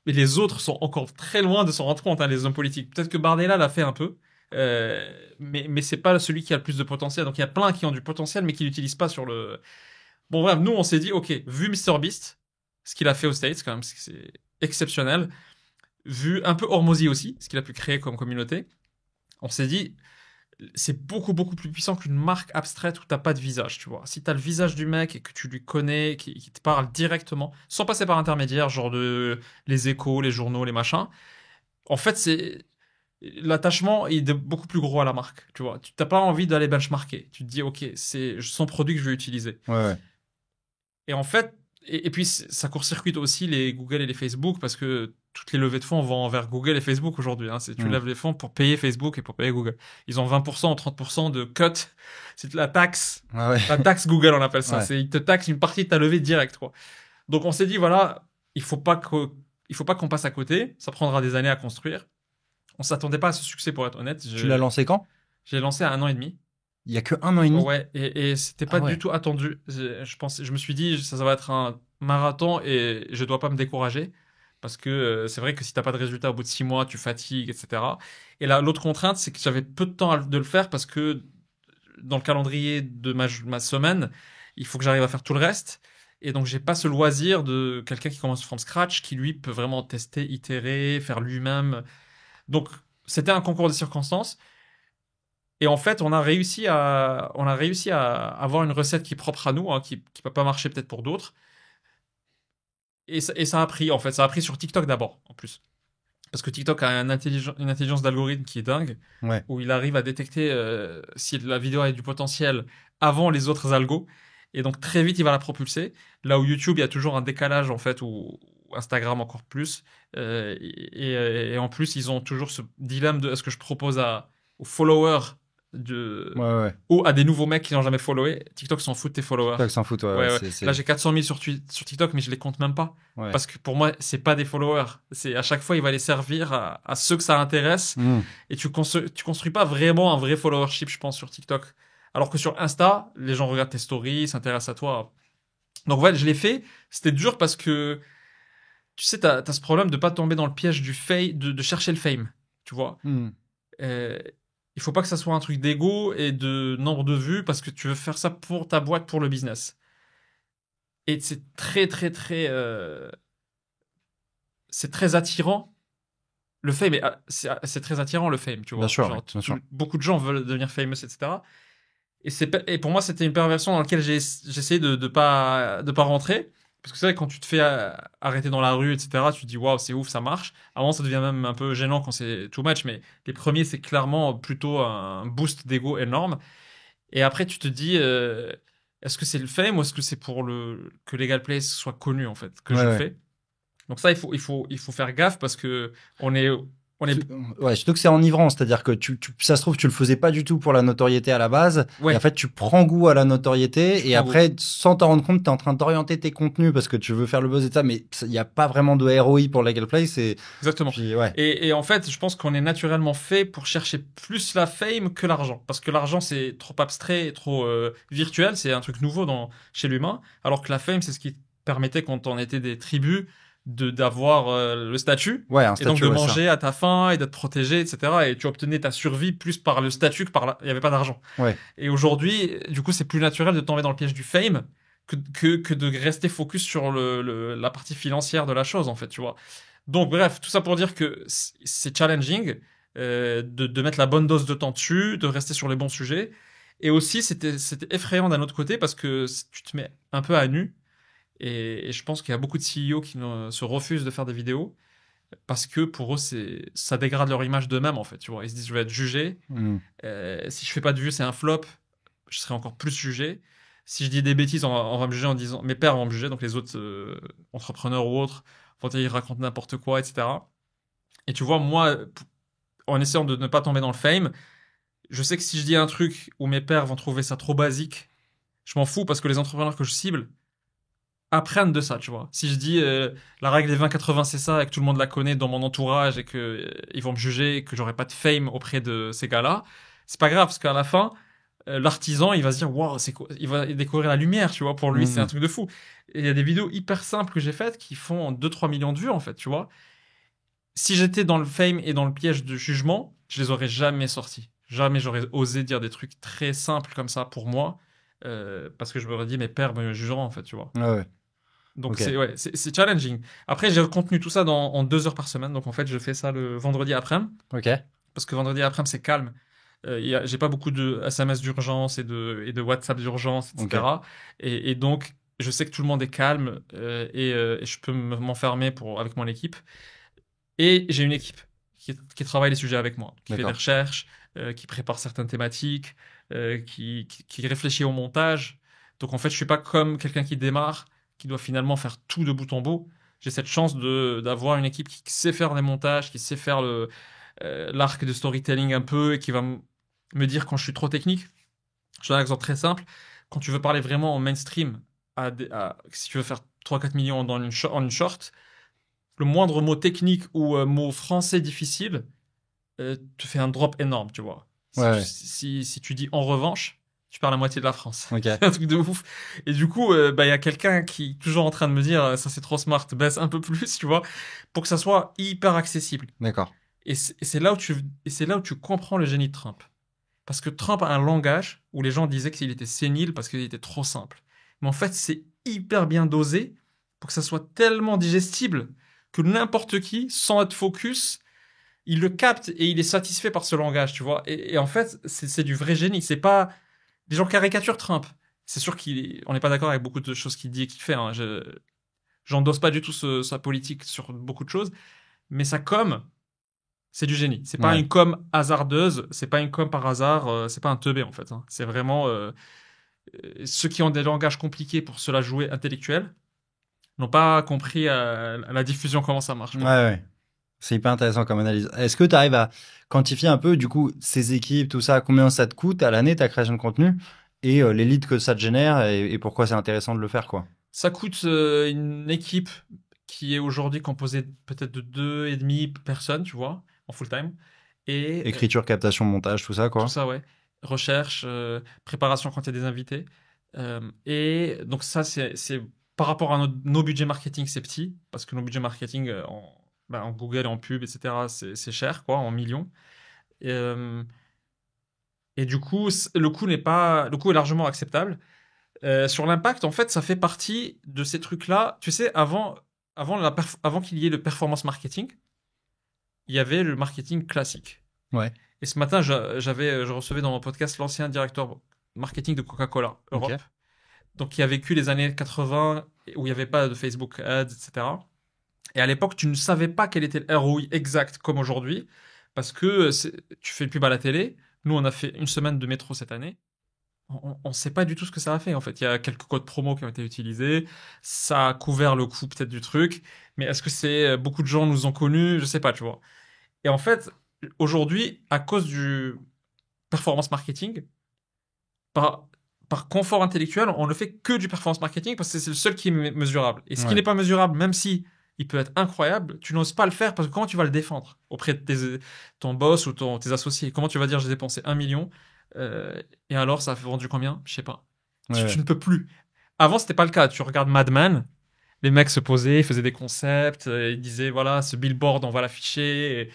Mais les autres sont encore très loin de s'en rendre compte, hein, les hommes politiques. Peut-être que Bardella l'a fait un peu, mais c'est pas celui qui a le plus de potentiel. Donc il y a plein qui ont du potentiel, mais qui l'utilisent pas sur le. Bon bref, nous on s'est dit, ok, vu MrBeast, ce qu'il a fait aux States quand même, c'est exceptionnel. Vu un peu Hormozy aussi, ce qu'il a pu créer comme communauté, on s'est dit, c'est beaucoup beaucoup plus puissant qu'une marque abstraite où t'as pas de visage, tu vois. Si t'as le visage du mec et que tu lui connais, qui te parle directement, sans passer par intermédiaire, genre de les échos, les journaux, les machins, en fait, c'est l'attachement est beaucoup plus gros à la marque, tu vois. Tu n'as pas envie d'aller benchmarker. Tu te dis, ok, c'est son produit que je vais utiliser. Ouais, ouais. Et en fait, et puis ça court-circuite aussi les Google et les Facebook parce que toutes les levées de fonds vont vers Google et Facebook aujourd'hui. Hein. Tu Hmm. lèves les fonds pour payer Facebook et pour payer Google. Ils ont 20% ou 30% de cut. C'est la taxe. Ah ouais. La taxe Google, on appelle ça. Ouais. Ils te taxent une partie de ta levée directe, quoi. Donc on s'est dit, voilà, il faut pas qu'on passe à côté. Ça prendra des années à construire. On s'attendait pas à ce succès, pour être honnête. Tu l'as lancé quand? J'ai lancé à 1 an et demi. Il y a que 1 an et demi? Ouais, et c'était Ah pas ouais. du tout attendu. Je me suis dit, ça va être un marathon et je dois pas me décourager. Parce que c'est vrai que si t'as pas de résultat au bout de 6 mois, tu fatigues, etc. Et là, l'autre contrainte, c'est que j'avais peu de temps de le faire parce que dans le calendrier de ma semaine, il faut que j'arrive à faire tout le reste. Et donc, j'ai pas ce loisir de quelqu'un qui commence from scratch, qui lui peut vraiment tester, itérer, faire lui-même. Donc, c'était un concours de circonstances. Et en fait, on a réussi à avoir une recette qui est propre à nous, hein, qui peut pas marcher peut-être pour d'autres. Et ça a pris, en fait. Ça a pris sur TikTok d'abord, en plus. Parce que TikTok a une intelligence d'algorithme qui est dingue, Ouais. où il arrive à détecter si la vidéo a du potentiel avant les autres algos. Et donc, très vite, il va la propulser. Là où YouTube, il y a toujours un décalage, en fait, ou Instagram encore plus. Et en plus, ils ont toujours ce dilemme de est-ce que je propose aux followers Ouais. ou à des nouveaux mecs qui n'ont jamais followé. TikTok s'en fout de tes followers. TikTok s'en fout, Ouais. Là, j'ai 400 000 sur TikTok, mais je les compte même pas. Ouais. Parce que pour moi, c'est pas des followers. C'est à chaque fois, il va les servir à ceux que ça intéresse. Et tu construis pas vraiment un vrai followership, je pense, sur TikTok. Alors que sur Insta, les gens regardent tes stories, s'intéressent à toi. Donc, ouais, je l'ai fait. C'était dur parce que, tu sais, t'as ce problème de pas tomber dans le piège du fame, de chercher le fame. Tu vois? Il faut pas que ça soit un truc d'ego et de nombre de vues parce que tu veux faire ça pour ta boîte, pour le business. Et c'est très, très, très... c'est très attirant. Le fame, c'est très attirant, le fame, tu vois. Bien sûr, Genre, bien sûr. Beaucoup de gens veulent devenir famous, etc. Et pour moi, c'était une perversion dans laquelle j'ai essayé de pas rentrer. Parce que c'est vrai, quand tu te fais arrêter dans la rue, etc., tu te dis, waouh, c'est ouf, ça marche. Avant, ça devient même un peu gênant quand c'est too much, mais les premiers, c'est clairement plutôt un boost d'ego énorme. Et après, tu te dis, est-ce que c'est le fame ou est-ce que c'est pour que Legal Place soit connu, en fait, que je fais? Donc ça, il faut faire gaffe parce que on est... Ouais, surtout que c'est enivrant, c'est-à-dire que ça se trouve, tu le faisais pas du tout pour la notoriété à la base, et en fait, tu prends goût à la notoriété, et après, sans t'en rendre compte, t'es en train d'orienter tes contenus parce que tu veux faire le buzz et ça, mais il n'y a pas vraiment de ROI pour Legal Place. Exactement. Puis, et en fait, je pense qu'on est naturellement fait pour chercher plus la fame que l'argent, parce que l'argent, c'est trop abstrait et trop virtuel, c'est un truc nouveau chez l'humain, alors que la fame, c'est ce qui permettait quand on était des tribus d'avoir le statut, et donc de manger à ta faim et d'être protégé, etc. Et tu obtenais ta survie plus par le statut que il n'y avait pas d'argent. Et aujourd'hui, du coup, c'est plus naturel de tomber dans le piège du fame que de rester focus sur la partie financière de la chose, en fait, tu vois. Donc, bref, tout ça pour dire que c'est challenging de mettre la bonne dose de temps dessus, de rester sur les bons sujets. Et aussi, c'était effrayant d'un autre côté parce que tu te mets un peu à nu. Et je pense qu'il y a beaucoup de CEO qui se refusent de faire des vidéos parce que pour eux, ça dégrade leur image d'eux-mêmes, en fait. Tu vois, ils se disent, je vais être jugé. Si je fais pas de vues, c'est un flop. Je serai encore plus jugé. Si je dis des bêtises, on va me juger en disant, mes pairs vont me juger, donc les autres entrepreneurs ou autres vont dire, ils racontent n'importe quoi, etc. Et tu vois, moi, en essayant de ne pas tomber dans le fame, je sais que si je dis un truc où mes pairs vont trouver ça trop basique, je m'en fous parce que les entrepreneurs que je cible apprennent de ça, tu vois. Si je dis la règle des 20-80 c'est ça et que tout le monde la connaît dans mon entourage et que ils vont me juger et que j'aurai pas de fame auprès de ces gars-là, c'est pas grave parce qu'à la fin l'artisan il va se dire waouh, c'est quoi, il va découvrir la lumière, tu vois. Pour lui c'est un truc de fou. Et il y a des vidéos hyper simples que j'ai faites qui font 2-3 millions de vues en fait, tu vois. Si j'étais dans le fame et dans le piège de jugement, je les aurais jamais sortis. Jamais j'aurais osé dire des trucs très simples comme ça pour moi parce que je me serais dit mes pairs me jugeront en fait, tu vois. Donc c'est challenging. Après, j'ai contenu tout ça en 2 heures par semaine. Donc en fait, je fais ça le vendredi après-midi. Parce que vendredi après-midi, c'est calme. J'ai pas beaucoup de SMS d'urgence et de WhatsApp d'urgence, etc. Et donc, je sais que tout le monde est calme et je peux m'enfermer avec mon équipe. Et j'ai une équipe qui travaille les sujets avec moi, qui fait des recherches, qui prépare certaines thématiques, qui réfléchit au montage. Donc en fait, je suis pas comme quelqu'un qui démarre, qui doit finalement faire tout de bout en bout. J'ai cette chance d'avoir une équipe qui sait faire des montages, qui sait faire l'arc de storytelling un peu et qui va me dire quand je suis trop technique. Je donne un exemple très simple. Quand tu veux parler vraiment en mainstream, si tu veux faire 3-4 millions en une short, le moindre mot technique ou mot français difficile te fait un drop énorme, tu vois. Si tu dis en revanche, tu parles la moitié de la France. C'est un truc de ouf. Et du coup, il y a quelqu'un qui est toujours en train de me dire ça c'est trop smart, baisse un peu plus, tu vois, pour que ça soit hyper accessible. Et c'est là où tu comprends le génie de Trump. Parce que Trump a un langage où les gens disaient qu'il était sénile parce qu'il était trop simple. Mais en fait, c'est hyper bien dosé pour que ça soit tellement digestible que n'importe qui, sans être focus, il le capte et il est satisfait par ce langage, tu vois. Et en fait, c'est du vrai génie. C'est pas... Les gens caricaturent Trump. C'est sûr qu'on n'est pas d'accord avec beaucoup de choses qu'il dit et qu'il fait. Hein. J'endosse pas du tout sa politique sur beaucoup de choses. Mais sa com, c'est du génie. C'est pas une com hasardeuse. C'est pas une com par hasard. C'est pas un teubé, en fait. Hein. C'est vraiment... ceux qui ont des langages compliqués pour se la jouer intellectuelle n'ont pas compris à la diffusion comment ça marche. C'est hyper intéressant comme analyse. Est-ce que tu arrives à quantifier un peu, du coup, ces équipes, tout ça, combien ça te coûte à l'année, ta création de contenu, et les leads que ça te génère, et pourquoi c'est intéressant de le faire, quoi? Ça coûte une équipe qui est aujourd'hui composée peut-être de 2,5 personnes, tu vois, en full-time. Et Écriture, captation, montage, tout ça, tout quoi. ça, ouais. Recherche, préparation quand il y a des invités. Et donc ça, c'est par rapport à nos budgets marketing, c'est petit, parce que nos budgets marketing en Google et en pub, etc., c'est cher, quoi, en millions. Et, et du coup, le coût est largement acceptable. Sur l'impact, en fait, ça fait partie de ces trucs-là. Tu sais, avant qu'il y ait le performance marketing, il y avait le marketing classique. Ouais. Et ce matin, je recevais dans mon podcast l'ancien directeur marketing de Coca-Cola Europe, Ok. donc qui a vécu les années 80 où il n'y avait pas de Facebook Ads, etc. Et à l'époque, tu ne savais pas quel était le ROI exact comme aujourd'hui, parce que tu fais une pub à la télé. Nous, on a fait une semaine de métro cette année. On ne sait pas du tout ce que ça a fait. En fait, il y a quelques codes promo qui ont été utilisés. Ça a couvert le coût peut-être du truc. Mais est-ce que c'est beaucoup de gens nous ont connus? Je sais pas, tu vois. Et en fait, aujourd'hui, à cause du performance marketing, par, par confort intellectuel, on ne fait que du performance marketing parce que c'est le seul qui est mesurable. Et ce qui Ouais. n'est pas mesurable, même si il peut être incroyable, tu n'oses pas le faire parce que comment tu vas le défendre auprès de ton boss ou tes associés? Comment tu vas dire j'ai dépensé 1 million et alors ça a fait vendu combien? Je sais pas. Ouais, Tu ouais. ne peux plus. Avant, c'était pas le cas. Tu regardes Mad Men, les mecs se posaient, ils faisaient des concepts, ils disaient voilà, ce billboard, on va l'afficher.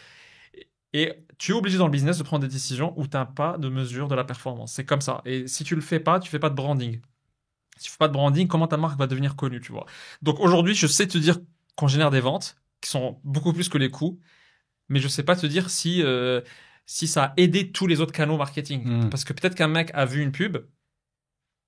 Et tu es obligé dans le business de prendre des décisions où tu n'as pas de mesure de la performance. C'est comme ça. Et si tu le fais pas, tu fais pas de branding. Si tu fais pas de branding, comment ta marque va devenir connue, tu vois? Donc aujourd'hui, je sais te dire qu'on génère des ventes qui sont beaucoup plus que les coûts, mais je sais pas te dire si ça a aidé tous les autres canaux marketing. Hmm. Parce que peut-être qu'un mec a vu une pub,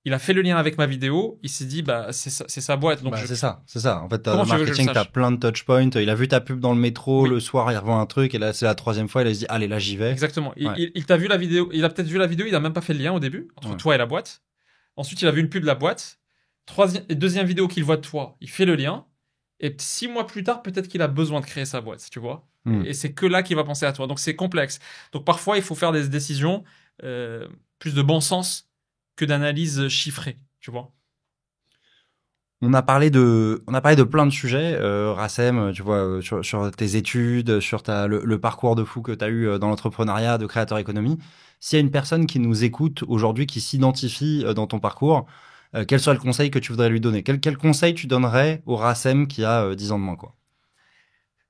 il a fait le lien avec ma vidéo, il s'est dit bah c'est sa boîte. Donc Bah, c'est ça, c'est ça. En fait, comment le tu veux que je le marketing, t'as sache? plein de touch points. Il a vu ta pub dans le métro, Oui. le soir, il revend un truc, et là, c'est la troisième fois, il se dit, allez, là, j'y vais. Exactement. Ouais. Il t'a vu la vidéo, il a peut-être vu la vidéo, il a même pas fait le lien au début entre Ouais. toi et la boîte. Ensuite, il a vu une pub de la boîte. Deuxième vidéo qu'il voit de toi, il fait le lien. Et 6 mois plus tard, peut-être qu'il a besoin de créer sa boîte, tu vois. Hmm. Et c'est que là qu'il va penser à toi. Donc c'est complexe. Donc parfois, il faut faire des décisions plus de bon sens que d'analyse chiffrée, tu vois. On a parlé de plein de sujets, Rassem, tu vois, sur tes études, sur le parcours de fou que tu as eu dans l'entrepreneuriat de créateur économie. S'il y a une personne qui nous écoute aujourd'hui, qui s'identifie dans ton parcours, quel serait le conseil que tu voudrais lui donner? Quel conseil tu donnerais au Rassem qui a 10 ans de moins, quoi?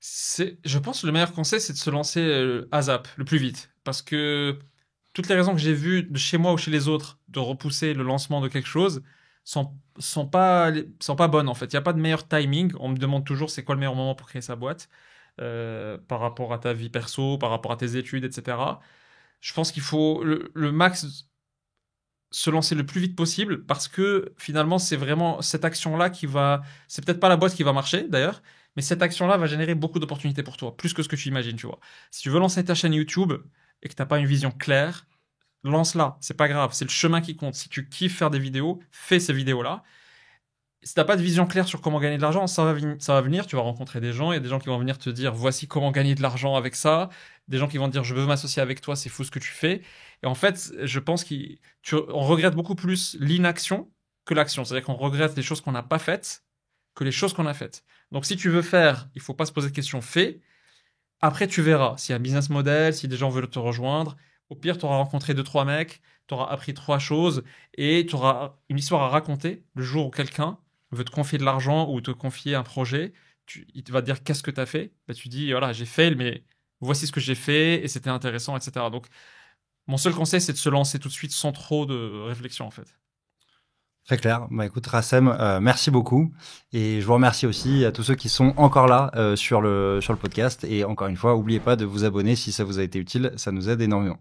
Je pense que le meilleur conseil, c'est de se lancer ASAP, le plus vite. Parce que toutes les raisons que j'ai vues de chez moi ou chez les autres de repousser le lancement de quelque chose sont pas bonnes en fait. Il n'y a pas de meilleur timing. On me demande toujours c'est quoi le meilleur moment pour créer sa boîte par rapport à ta vie perso, par rapport à tes études, etc. Je pense qu'il faut le max se lancer le plus vite possible parce que finalement c'est vraiment cette action-là qui va... C'est peut-être pas la boîte qui va marcher d'ailleurs, mais cette action-là va générer beaucoup d'opportunités pour toi, plus que ce que tu imagines, tu vois. Si tu veux lancer ta chaîne YouTube et que tu n'as pas une vision claire, lance-la, c'est pas grave, c'est le chemin qui compte. Si tu kiffes faire des vidéos, fais ces vidéos-là. Si t'as pas de vision claire sur comment gagner de l'argent, ça va venir, tu vas rencontrer des gens, il y a des gens qui vont venir te dire voici comment gagner de l'argent avec ça, des gens qui vont te dire je veux m'associer avec toi, c'est fou ce que tu fais. Et en fait, je pense qu'on regrette beaucoup plus l'inaction que l'action. C'est-à-dire qu'on regrette les choses qu'on n'a pas faites que les choses qu'on a faites. Donc si tu veux faire, il faut pas se poser de questions, fais. Après, tu verras s'il y a un business model, si des gens veulent te rejoindre. Au pire, tu auras rencontré deux, trois mecs, tu auras appris trois choses et tu auras une histoire à raconter le jour où quelqu'un veut te confier de l'argent ou te confier un projet. Il va te dire qu'est-ce que tu as fait. Bah, tu dis voilà, j'ai fail, mais voici ce que j'ai fait et c'était intéressant, etc. Donc, mon seul conseil, c'est de se lancer tout de suite sans trop de réflexion, en fait. Très clair. Bah écoute, Rassem, merci beaucoup. Et je vous remercie aussi à tous ceux qui sont encore là sur le podcast. Et encore une fois, n'oubliez pas de vous abonner si ça vous a été utile. Ça nous aide énormément.